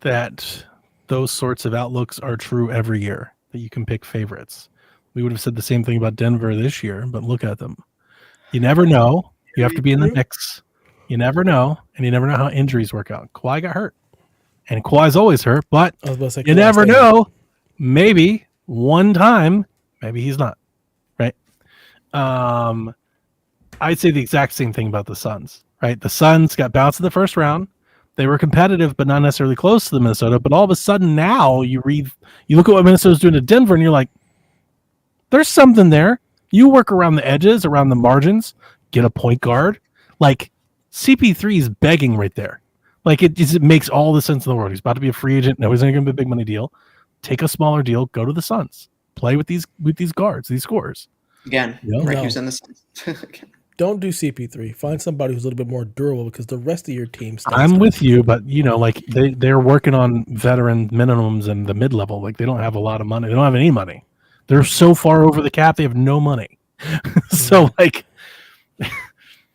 that those sorts of outlooks are true every year, that you can pick favorites. We would have said the same thing about Denver this year, but look at them. You never know. You have to be in the mix. You never know, and you never know how injuries work out. Kawhi got hurt, and Kawhi's always hurt, but I was about to say you never know. Maybe one time, maybe he's not, right? I'd say the exact same thing about the Suns, right? The Suns got bounced in the first round. They were competitive, but not necessarily close to the Minnesota. But all of a sudden now you look at what Minnesota's doing to Denver, and you're like, there's something there. You work around the edges, around the margins, get a point guard. Like CP3 is begging right there. Like it makes all the sense in the world. He's about to be a free agent. No, he's not going to be a big money deal. Take a smaller deal. Go to the Suns. Play with these guards, these scorers. Again, Rick Hughes in the Suns. Don't do CP3. Find somebody who's a little bit more durable because the rest of your team. I'm with you, but like they're working on veteran minimums and the mid level. Like they don't have a lot of money. They don't have any money. They're so far over the cap. They have no money. So like,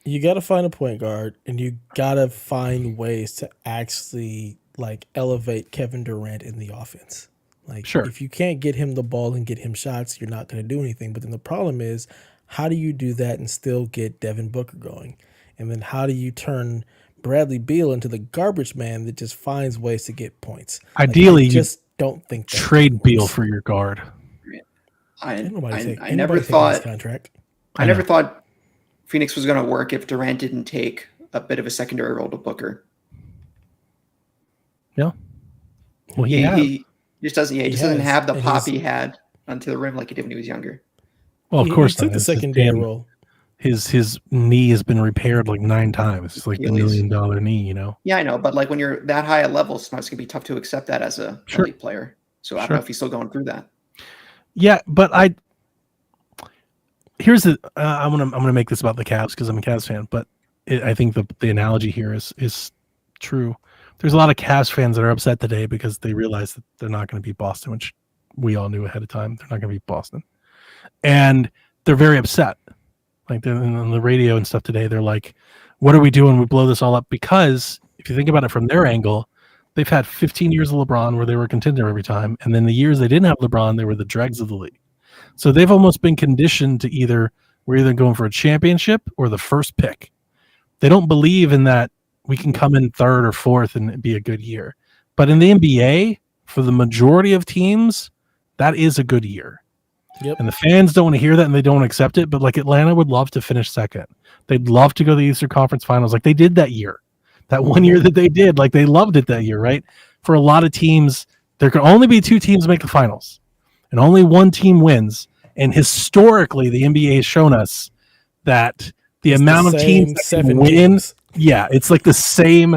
you got to find a point guard, and you got to find ways to actually like elevate Kevin Durant in the offense. Like, sure, if you can't get him the ball and get him shots, you're not going to do anything. But then the problem is, how do you do that and still get Devin Booker going? And then how do you turn Bradley Beal into the garbage man that just finds ways to get points? Ideally, like, I just don't think that trade Beal for your guard. I never thought Phoenix was going to work if Durant didn't take a bit of a secondary role to Booker. Yeah. Well, he just doesn't. Yeah, he just doesn't have the pop he had onto the rim like he did when he was younger. Well, of course, he took the secondary role. His knee has been repaired like 9 times. It's like the $1 million knee, you know. Yeah, I know, but like when you're that high at level, sometimes it's gonna be tough to accept that as a elite player. So I don't know if he's still going through that. Yeah, but here's the I'm gonna make this about the Cavs because I'm a Cavs fan, but I think the analogy here is true. There's a lot of Cavs fans that are upset today because they realize that they're not going to beat Boston, which we all knew ahead of time. They're not going to beat Boston, and they're very upset. Like they're on the radio and stuff today. They're like, "What are we doing? We blow this all up." Because if you think about it from their angle, they've had 15 years of LeBron where they were a contender every time, and then the years they didn't have LeBron, they were the dregs of the league. So they've almost been conditioned to we're either going for a championship or the first pick. They don't believe in that we can come in third or fourth and be a good year. But in the NBA, for the majority of teams, that is a good year. Yep. And the fans don't want to hear that and they don't accept it. But like Atlanta would love to finish second. They'd love to go to the Eastern Conference Finals like they did that year. That one year that they did, like they loved it that year, right? For a lot of teams, there can only be 2 teams make the finals. And only one team wins. And historically, the NBA has shown us that the amount of teams that can win, it's like the same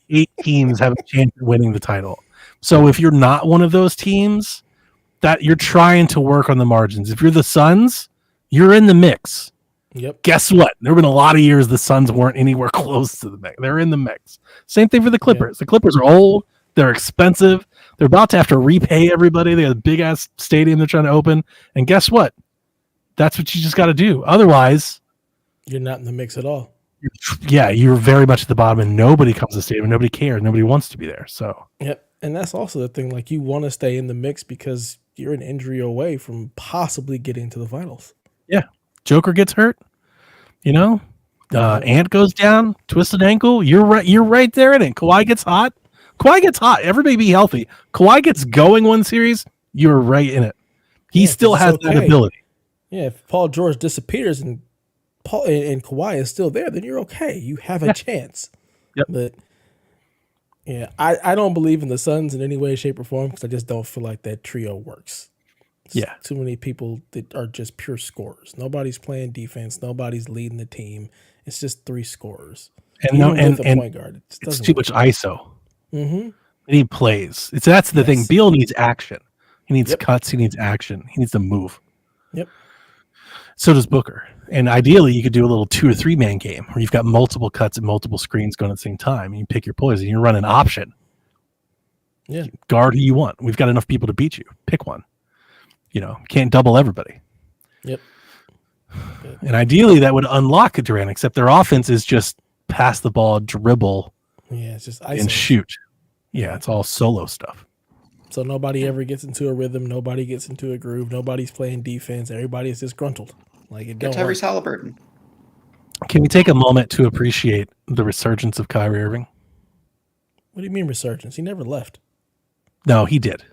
8 teams have a chance of winning the title. So if you're not one of those teams, that you're trying to work on the margins. If you're the Suns, you're in the mix. Yep. Guess what? There have been a lot of years the Suns weren't anywhere close to the mix. They're in the mix. Same thing for the Clippers. Yeah. The Clippers are old. They're expensive. They're about to have to repay everybody. They have a big-ass stadium they're trying to open. And guess what? That's what you just got to do. Otherwise, you're not in the mix at all. You're very much at the bottom, and nobody comes to the stadium. Nobody cares. Nobody wants to be there. So, yep. And that's also the thing. Like, you want to stay in the mix because you're an injury away from possibly getting to the finals. Yeah. Joker gets hurt. You know, Ant goes down, twisted ankle. You're right there in it. Kawhi gets hot. Everybody be healthy. Kawhi gets going one series. You're right in it. He still has that ability. Yeah, if Paul George disappears and Kawhi is still there, then you're okay. You have a chance. Yep. But yeah, I don't believe in the Suns in any way, shape, or form because I just don't feel like that trio works. Too many people that are just pure scorers. Nobody's playing defense. Nobody's leading the team. It's just 3 scorers. And point guard, it's too much ISO. Mm-hmm. And he plays. That's the thing. Beal needs action. He needs cuts. He needs action. He needs to move. Yep. So does Booker. And ideally, you could do a little 2 or 3 man game where you've got multiple cuts and multiple screens going at the same time. And you pick your poison. You run an option. Yeah. Guard who you want. We've got enough people to beat you. Pick one. You know, can't double everybody. Yep. And ideally, that would unlock a Durant, except their offense is just pass the ball, dribble, it's just and shoot. Yeah, it's all solo stuff. So nobody ever gets into a rhythm. Nobody gets into a groove. Nobody's playing defense. Everybody is disgruntled. Like it Get don't work. Tyrese Halliburton. Can we take a moment to appreciate the resurgence of Kyrie Irving? What do you mean resurgence? He never left. No, he did.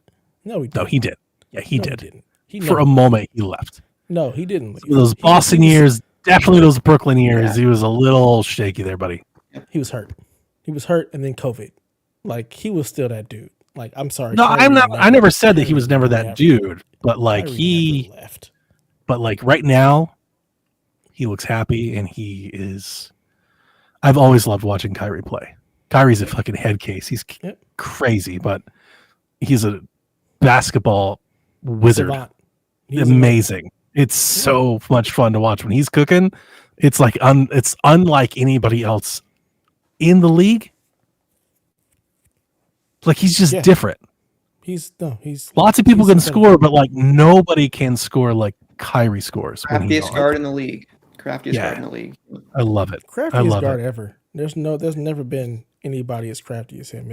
No, he didn't. No, he did. Yeah, he No, did. He didn't. He For never a left. moment, he left. No, he didn't leave. Those Boston years, definitely those Brooklyn years, Yeah. he was a little shaky there, buddy. He was hurt. He was hurt, and then COVID. Like he was still that dude. Like I'm sorry. No, Kyrie I'm not. I never said that he Kyrie was never that never- dude, but like Kyrie he, never left. but like right now, he looks happy and he is. I've always loved watching Kyrie play. Kyrie's a fucking head case. He's Yep. crazy, but he's a basketball wizard. Savant. He's Amazing. It's so much fun to watch when he's cooking. It's like it's unlike anybody else in the league. Like he's just Yeah. different. He's Lots of people he's can incredible. score, but like nobody can score like Kyrie scores. When he's Craftiest on. guard in the league. Craftiest Yeah. guard in the league. I love it. I craftiest love guard it. ever. There's never been anybody as crafty as him.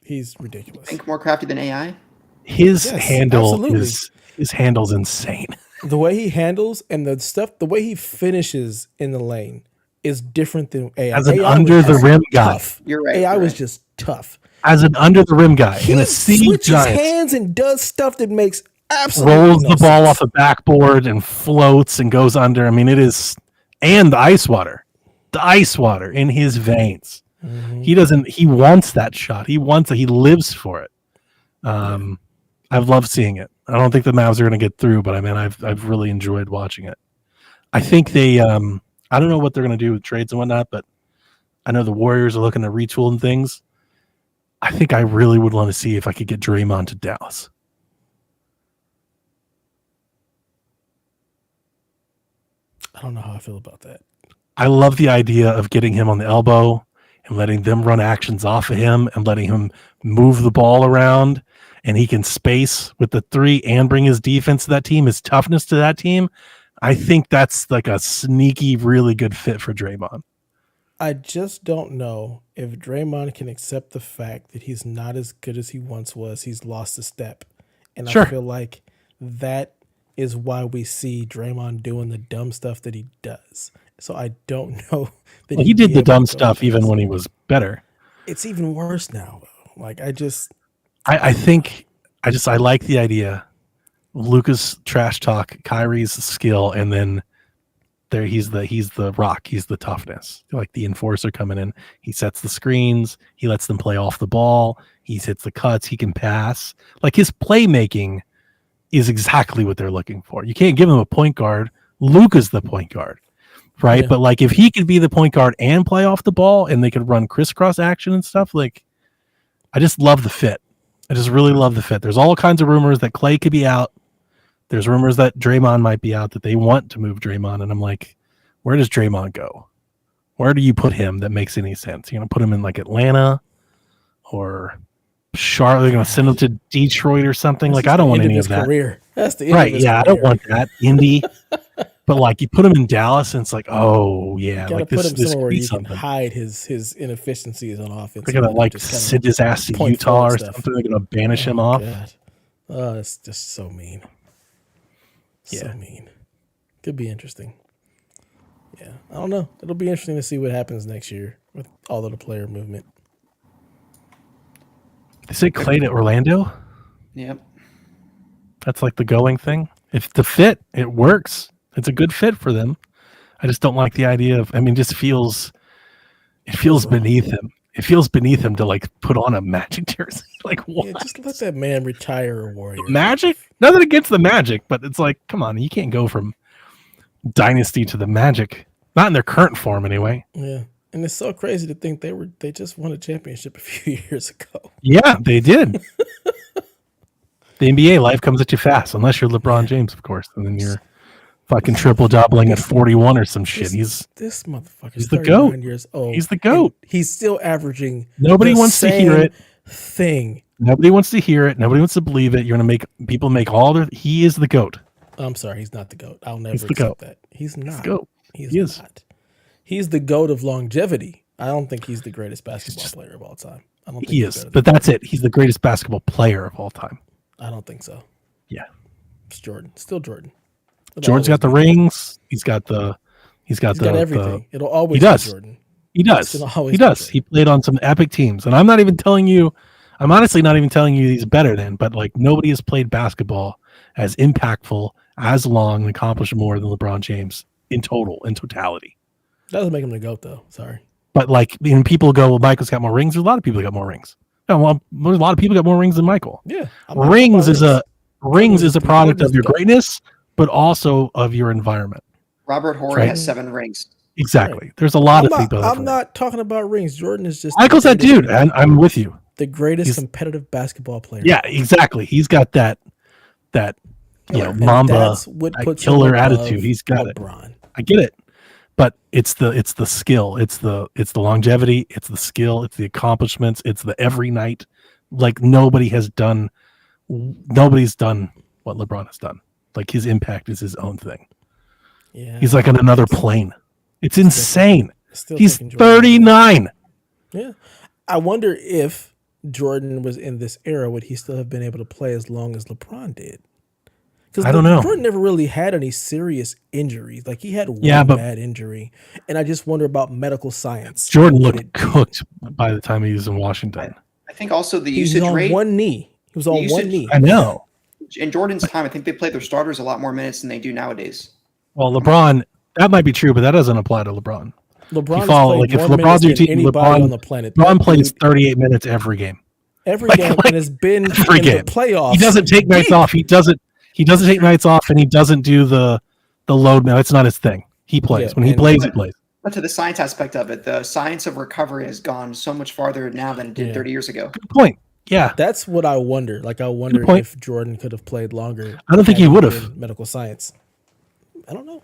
He's ridiculous. Think more crafty than AI. His Yes, handle absolutely. is his handle's insane. The way he handles and the way he finishes in the lane is different than AI. As an AI was under the just rim guy. tough. You're right. AI you're was right. just tough. As an under the rim guy in He a sea of switches giants, hands and does stuff that makes absolutely rolls no the ball sense. off a backboard and floats and goes under. I mean, it is, and the ice water in his veins. Mhm. He wants that shot. He wants it. He lives for it. I've loved seeing it. I don't think the Mavs are going to get through, but I mean, I've really enjoyed watching it. I think they, I don't know what they're going to do with trades and whatnot, but I know the Warriors are looking to retool and things. I think I really would want to see if I could get Draymond to Dallas. I don't know how I feel about that. I love the idea of getting him on the elbow and letting them run actions off of him and letting him move the ball around, and he can space with the three and bring his defense to that team, his toughness to that team. I think that's like a sneaky, really good fit for Draymond. I just don't know if Draymond can accept the fact that he's not as good as he once was. He's lost a step. And Sure. I feel like that is why we see Draymond doing the dumb stuff that he does. So I don't know that Well, he he'd did be the able to dumb go stuff even against- when he was better. It's even worse now, though. Like I like the idea. Luka's trash talk, Kyrie's skill, and then he's the rock, he's the toughness. Like the enforcer coming in, he sets the screens, he lets them play off the ball, he hits the cuts, he can pass. Like his playmaking is exactly what they're looking for. You can't give him a point guard. Luka's the point guard. Right. Yeah. But like if he could be the point guard and play off the ball and they could run crisscross action and stuff, like I just love the fit. I just really love the fit. There's all kinds of rumors that Clay could be out. There's rumors that Draymond might be out, that they want to move Draymond. And I'm like, where does Draymond go? Where do you put him that makes any sense? You're going to put him in like Atlanta or Charlotte? They're going to send him to Detroit or something. That's Like, I don't want the end any of of his that. career. That's the end Right. of his Yeah. I career. don't want that. Indy. But like you put him in Dallas and it's like, oh yeah, You gotta like put this him could somewhere where be you can something. hide his inefficiencies on offense. They're gonna instead of like just kinda send his ass to point Utah forward or stuff. something. They're gonna banish him off. God. Oh, it's just so mean. So Yeah. mean. Could be interesting. Yeah. I don't know. It'll be interesting to see what happens next year with all of the player movement. They say Clay to Orlando. Yep. That's like the going thing. If the fit, it works. It's a good fit for them. I just don't like the idea of. I mean, it feels beneath him. It feels beneath him to like put on a Magic jersey. Like what? Yeah, just let that man retire a Warrior. Magic? Nothing against the Magic, but it's like, come on, you can't go from Dynasty to the Magic. Not in their current form, anyway. Yeah. And it's so crazy to think they just won a championship a few years ago. Yeah, they did. The NBA life comes at you fast, unless you're LeBron James, of course, and then you're fucking triple doubling at 41 or some shit. He's This motherfucker's he's the 39 GOAT. years old. He's the GOAT. and he's still averaging. Nobody the wants to hear same it. Thing. Nobody wants to hear it. Nobody wants to believe it. You're gonna make people make all their. He is the GOAT. I'm sorry, he's not the GOAT. I'll never He's the accept GOAT. that. He's not. He's the GOAT. He's He is. not. He's the GOAT of longevity. I don't think he's the greatest basketball player of all time. I don't think He he's is, better than but that's it. He's the greatest basketball player of all time. I don't think so. Yeah. It's Jordan. Still Jordan. It'll Jordan's always got the be rings. He's got He's got everything. It'll he always be does. Jordan. He It's does. gonna always He be does. Jordan. He played on some epic teams. And I'm honestly not even telling you he's better than, but like nobody has played basketball as impactful, as long, and accomplished more than LeBron James in totality. Doesn't make him the GOAT though. Sorry. But like, when people go, well, Michael's got more rings. There's a lot of people that got more rings. No, well, there's a lot of people got more rings than Michael. Yeah. I'm not Rings talking is about rings is a product Jordan's of your GOAT. greatness, but also of your environment. Robert Horry Right. has 7 rings. Exactly. There's a lot of people. I'm not talking about rings. Jordan is just Michael's that dude, and I'm with you. the greatest He's- competitive basketball player. Yeah, exactly. He's got that And Mamba, that's what that puts killer him above attitude. He's got it. LeBron. I get it, but it's the skill, it's the longevity, it's the skill, it's the accomplishments, it's the every night. Like nobody's done what LeBron has done. Like his impact is his own thing. Yeah. He's like on another plane. It's insane. Still He's taking Jordan. 39. Yeah. I wonder if Jordan was in this era, would he still have been able to play as long as LeBron did? Because I don't know. Jordan never really had any serious injuries. Like he had one but- bad injury, and I just wonder about medical science. Jordan Would looked it be- cooked by the time he was in Washington. I think also the He was usage on rate. one knee. He was on usage- one knee. I know. In Jordan's time, I think they played their starters a lot more minutes than they do nowadays. Well, LeBron, that might be true, but that doesn't apply to LeBron. LeBron has follow- played like, if more LeBron's minutes your than team, anybody LeBron- on the planet. LeBron That plays dude, 38 minutes every game. every like- game like, and has been every in game. the playoffs. He doesn't take nights deep. off. He doesn't take nights off, and he doesn't do the load. No, it's not his thing. He plays. Yeah, When he and- plays, he plays. But to the science aspect of it, the science of recovery has gone so much farther now than it did Yeah. 30 years ago. Good point. Yeah. That's what I wonder. Like I wonder point. if Jordan could have played longer. I don't think had he would have. been medical science. I don't know.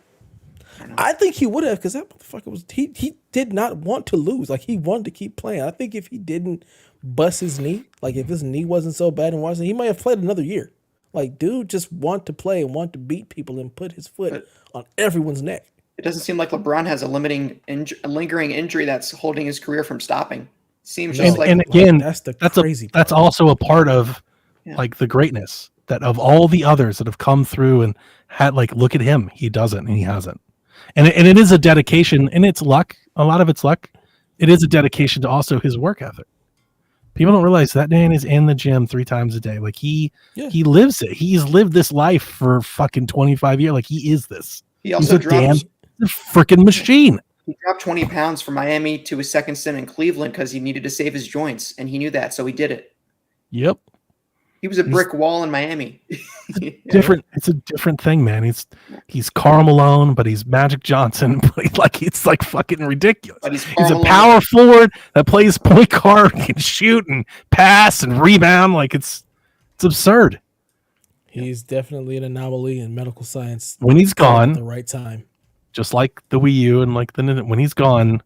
I think he would have because that motherfucker was he did not want to lose. Like he wanted to keep playing. I think if he didn't bust his knee, like if his knee wasn't so bad in Washington, he might have played another year. Like dude just want to play and want to beat people and put his foot on everyone's neck. It doesn't seem like LeBron has a lingering injury that's holding his career from stopping. Seems just like And again, that's the that's crazy part. that's also a part of Yeah. like the greatness that of all the others that have come through and had like look at him, he doesn't and he hasn't. And it is a dedication, and it's luck. A lot of it's luck. It is a dedication to also his work ethic. People don't realize that man is in the gym 3 times a day. Like he lives it. He's lived this life for fucking 25 years. Like he is this. he also He's a damn dropped freaking machine. he dropped 20 pounds from Miami to his second stint in Cleveland because he needed to save his joints, and he knew that, so he did it. Yep. He was a brick wall in Miami. Different. It's a different thing, man. He's Karl Malone, but he's Magic Johnson. But it's like fucking ridiculous. But he's He's Karl a Malone. power forward that plays point guard, can shoot and pass and rebound. Like it's absurd. He's definitely an anomaly in medical science. When he's at the gone, right time. just like the Wii U and like when he's gone,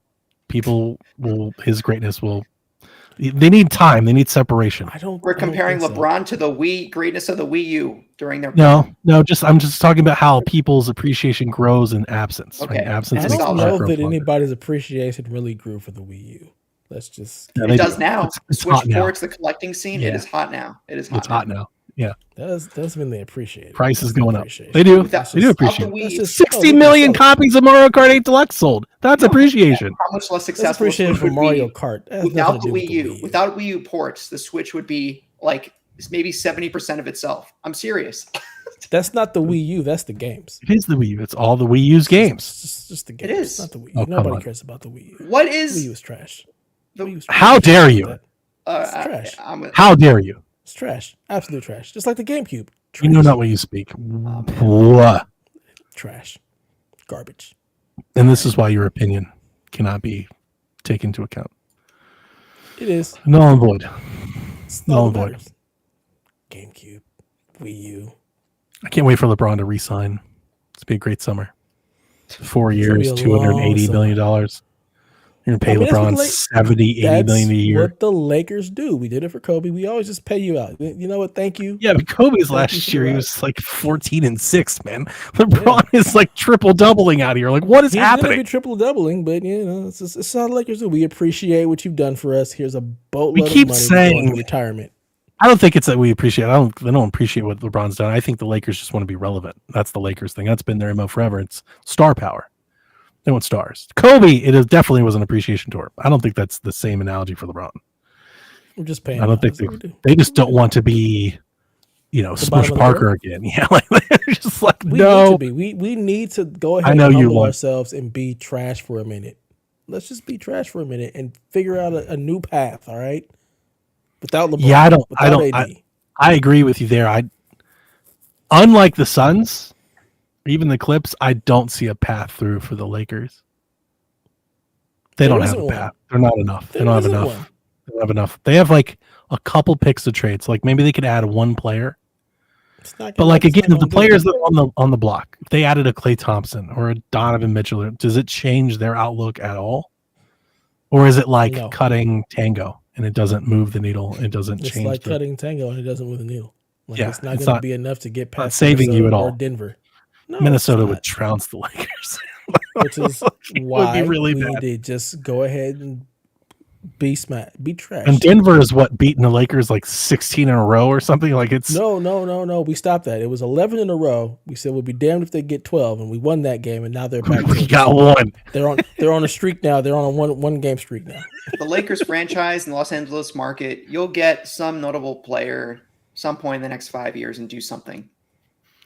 his greatness will. They need time. They need separation. We're comparing think so. LeBron to the greatness of the Wii U during their No. I'm just talking about how people's appreciation grows in absence. Okay. Right? Absence I makes don't the know heart grow that fonder. anybody's appreciation really grew for the Wii U. Let's just Yeah, It they does do. now. It's Switch hot now. ports, the collecting scene. Yeah. It is hot now. It is hot. It's hot now. Yeah, that doesn't mean they appreciate it. price is That's going up. appreciation. They do. Without- They do without the appreciate it. Wii That's U, just- 60 oh, they million can sell it. copies of Mario Kart 8 Deluxe sold. That's appreciation. How much less That's successful appreciation Switch for would Mario be Kart. That has without nothing the to do Wii with U. Without Wii U ports, the Switch would be like maybe 70% of itself. I'm serious. That's not the Wii U. That's the games. It is the Wii U. It's all the Wii U's games. It's just the games. is. It's not the Wii U. Oh, come Nobody on. cares about the Wii U. What Wii is U is trash. The- Wii U is How trash. dare you? It's trash. How dare you? It's trash. Absolute trash. Just like the GameCube. Trash. You know not what you speak. What? Trash. Garbage. And this is why your opinion cannot be taken into account. It is. Null and void. It's Null all and that void. matters. GameCube. Wii U. I can't wait for LeBron to re-sign. It's be a great summer. 4 It's gonna years, be a long $280 million. You're going to pay LeBron 70, 80 million a year. That's what the Lakers do. We did it for Kobe. We always just pay you out. You know what? Thank you. Yeah, but Kobe's last year, he was like 14-6, man. LeBron is like triple doubling out here. Like, what is happening? He's going to be triple doubling, but it's how the Lakers do. We appreciate what you've done for us. Here's a boatload of money saying retirement. I don't think it's that we appreciate. I don't appreciate what LeBron's done. I think the Lakers just want to be relevant. That's the Lakers thing. That's been their MO forever. It's star power. They want stars. Kobe, definitely was an appreciation tour. I don't think that's the same analogy for LeBron. We're just paying. I don't think they just don't want to be, Smush Parker again. Yeah, like they're just like we no. Need to be. We need to go ahead and humble ourselves and be trash for a minute. Let's just be trash for a minute and figure out a new path. All right. Without LeBron. Yeah, I agree with you there. Unlike the Suns, even the Clips, I don't see a path through for the Lakers. They don't have a path. They're not enough. They don't have enough. They don't have enough. They have like a couple picks to trade. So like maybe they could add one player. But like again, if the players that are on the block, if they added a Klay Thompson or a Donovan Mitchell, does it change their outlook at all? Or is it like cutting Tango and it doesn't move the needle? It doesn't change. It's like cutting Tango and it doesn't move the needle. Like yeah, it's not going to be enough to get past saving you at all. Or Denver. No, Minnesota would trounce the Lakers. Which is why we need to just go ahead and be trash. And Denver is what, beating the Lakers like 16 in a row or something? Like it's No. We stopped that. It was 11 in a row. We said we'll be damned if they get 12, and we won that game, and now they're back. We got one. They're on a streak now. They're on a one game streak now. The Lakers franchise in the Los Angeles market, you'll get some notable player some point in the next 5 years and do something.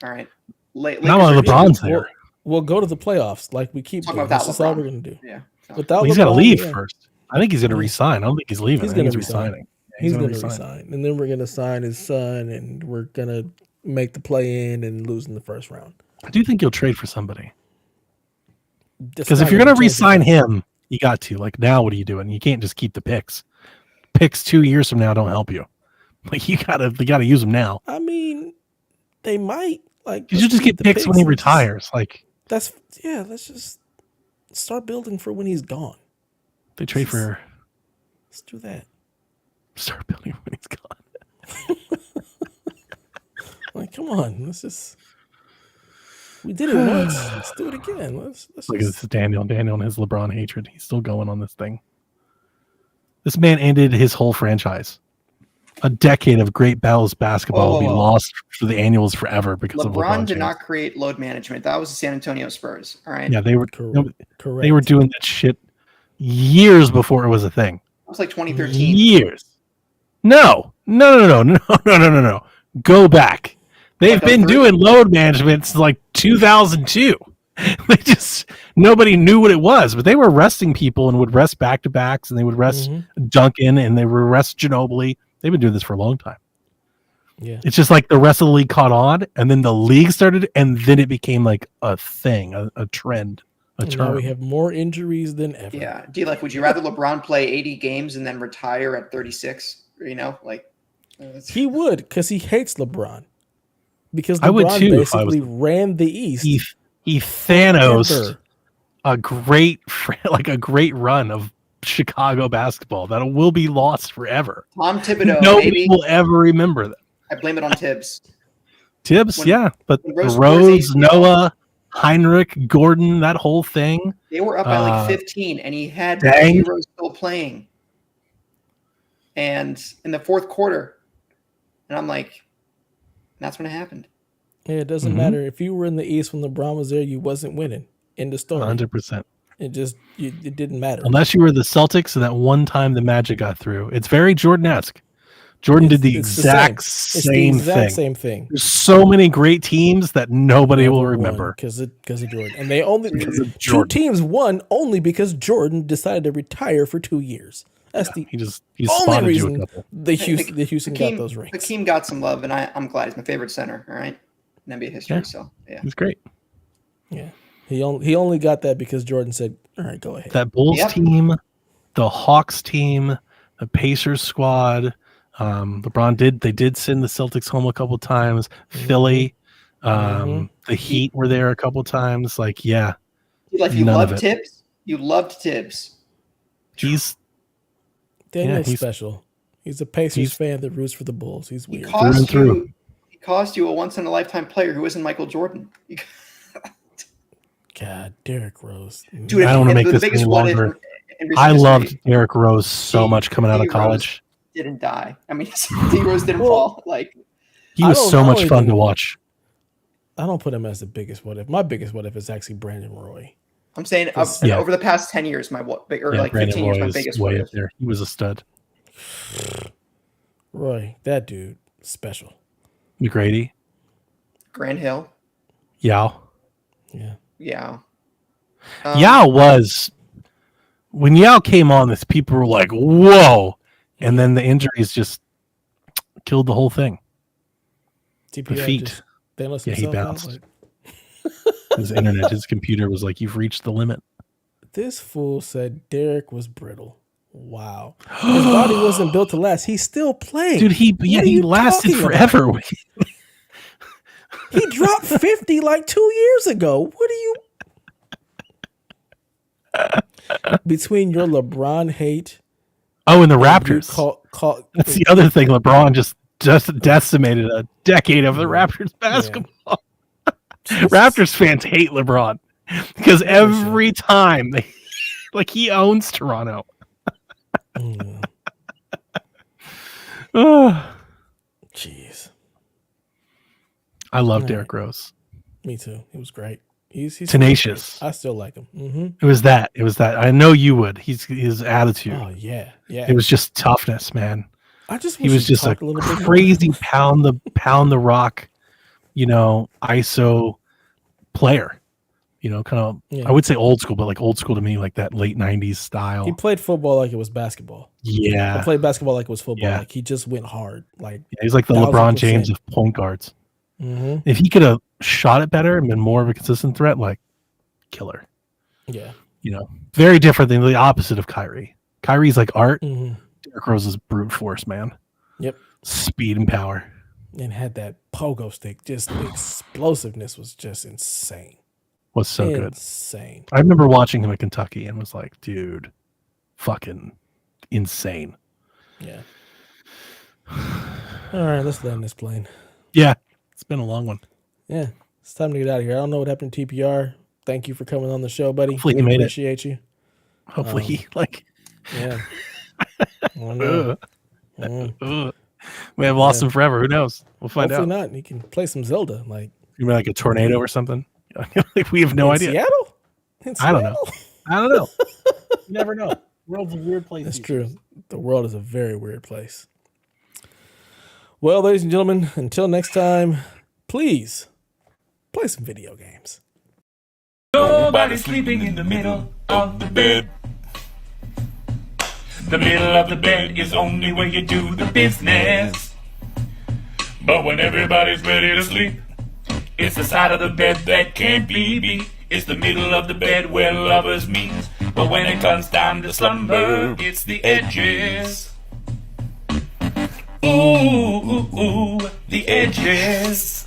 All right. Not while LeBron's there. We'll go to the playoffs like we keep doing. That's all we're going to do. Yeah. He's got to leave first. I think he's going to resign. I don't think he's leaving. He's going to resign. He's going to resign. And then we're going to sign his son, and we're going to make the play-in and lose in the first round. I do think you'll trade for somebody. Because if you're going to resign him, you got to. Like, now what are you doing? You can't just keep the picks. Picks 2 years from now don't help you. Like, you got to use them now. I mean, they might. Like, you just get picks when he retires. Like, let's just start building for when he's gone. They trade for. Let's do that. Start building when he's gone. Like, come on, we did it once. Let's do it again. Let's look at this Daniel and his LeBron hatred. He's still going on this thing. This man ended his whole franchise. A decade of great Bells basketball will be lost for the annuals forever because of LeBron did not create load management. That was the San Antonio Spurs. All right. Yeah, they were correct. They were doing that shit years before it was a thing. It was like 2013. Years. No. Go back. They've been doing load management since like 2002. Nobody knew what it was, but they were resting people and would rest back-to-backs, and they would rest Duncan, and they would rest Ginobili. They've been doing this for a long time. Yeah. It's just like the rest of the league caught on, and then the league started, and then it became like a thing, a trend, a term. Now we have more injuries than ever. Yeah. D-Life, would you rather LeBron play 80 games and then retire at 36? He would, because he hates LeBron. Because LeBron basically ran the East. He Thanos a great run of Chicago basketball that will be lost forever. Tom Thibodeau, nobody will ever remember that. I blame it on Tibbs. But Rose, Noah, Heinrich, Gordon, that whole thing. They were up by like 15, and he had heroes still playing. And in the fourth quarter, and I'm like, that's when it happened. Yeah, it doesn't matter. If you were in the East when LeBron was there, you wasn't winning. End of story. 100%. It didn't matter. Unless you were the Celtics and that one time the Magic got through. It's very Jordan-esque. Jordan did the exact same thing. There's so many great teams that nobody will remember. Because of Jordan. And they only two teams won only because Jordan decided to retire for 2 years. That's the only reason the Houston got those rings. Hakeem got some love, and I'm glad. He's my favorite center, all right? In NBA history, He's great. Yeah. He only got that because Jordan said, all right, go ahead. That Bulls team, the Hawks team, the Pacers squad, LeBron did send the Celtics home a couple times. Philly, the Heat were there a couple times. Like, yeah. You loved Tibbs? You loved Tibbs. Daniel's special. He's a Pacers fan that roots for the Bulls. He's weird. He cost you a once-in-a-lifetime player who isn't Michael Jordan. God, Derrick Rose. Dude, I don't want to make this any longer. I loved Derrick Rose so much coming out of college. Rose didn't die. I mean, D Rose didn't fall. Like, he was so much fun to watch. I don't put him as the biggest what if. My biggest what if is actually Brandon Roy. I'm saying over the past 10 years, like 15 years, my biggest way up there. He was a stud. Roy, that dude, special. McGrady. Grant Hill. Yao. Yeah. Yao. Yao was... When Yao came on, this people were like, whoa! And then the injuries just killed the whole thing. TPI the feet. He bounced. His internet, his computer was like, you've reached the limit. This fool said Derek was brittle. Wow. His body wasn't built to last. He's still playing. Dude, he lasted forever. He dropped 50 like 2 years ago. What are you... Between your LeBron hate... Oh, and the Raptors. That's the other thing. LeBron just decimated a decade of the Raptors basketball. Yeah. Raptors fans hate LeBron because every time he owns Toronto. Jeez. I love Derrick Rose. Me too. He was great. He's tenacious. I still like him. Mm-hmm. It was that. I know you would. His attitude. Oh yeah. It was just toughness, man. He was just a crazy pound the rock, ISO player. Kind of. Yeah. I would say old school, but like old school to me, like that late '90s style. He played football like it was basketball. Yeah. He played basketball like it was football. Yeah. Like he just went hard. Like he's like the LeBron James of point guards. Mm-hmm. If he could have shot it better and been more of a consistent threat, like killer. Yeah. Very different than the opposite of Kyrie. Kyrie's like art. Mm-hmm. Derrick Rose is brute force, man. Yep. Speed and power. And had that pogo stick. Just the explosiveness was just insane. Was so good. Insane. I remember watching him at Kentucky and was like, dude, fucking insane. Yeah. All right, let's land this plane. Yeah. It's been a long one. Yeah. It's time to get out of here. I don't know what happened to TPR. Thank you for coming on the show, buddy. Hopefully he made appreciate you. Hopefully he Yeah. We have lost him forever. Who knows? We'll find Hopefully out. Not. He can play some Zelda. Like you mean like a tornado or something? We have no idea. Seattle? I don't know. You never know. The world's a weird place. That's true. The world is a very weird place. Well, ladies and gentlemen, until next time, please play some video games. Nobody's sleeping in the middle of the bed. The middle of the bed is only where you do the business. But when everybody's ready to sleep, it's the side of the bed that can't be beat. It's the middle of the bed where lovers meet. But when it comes time to slumber, it's the edges. Ooh, the edges.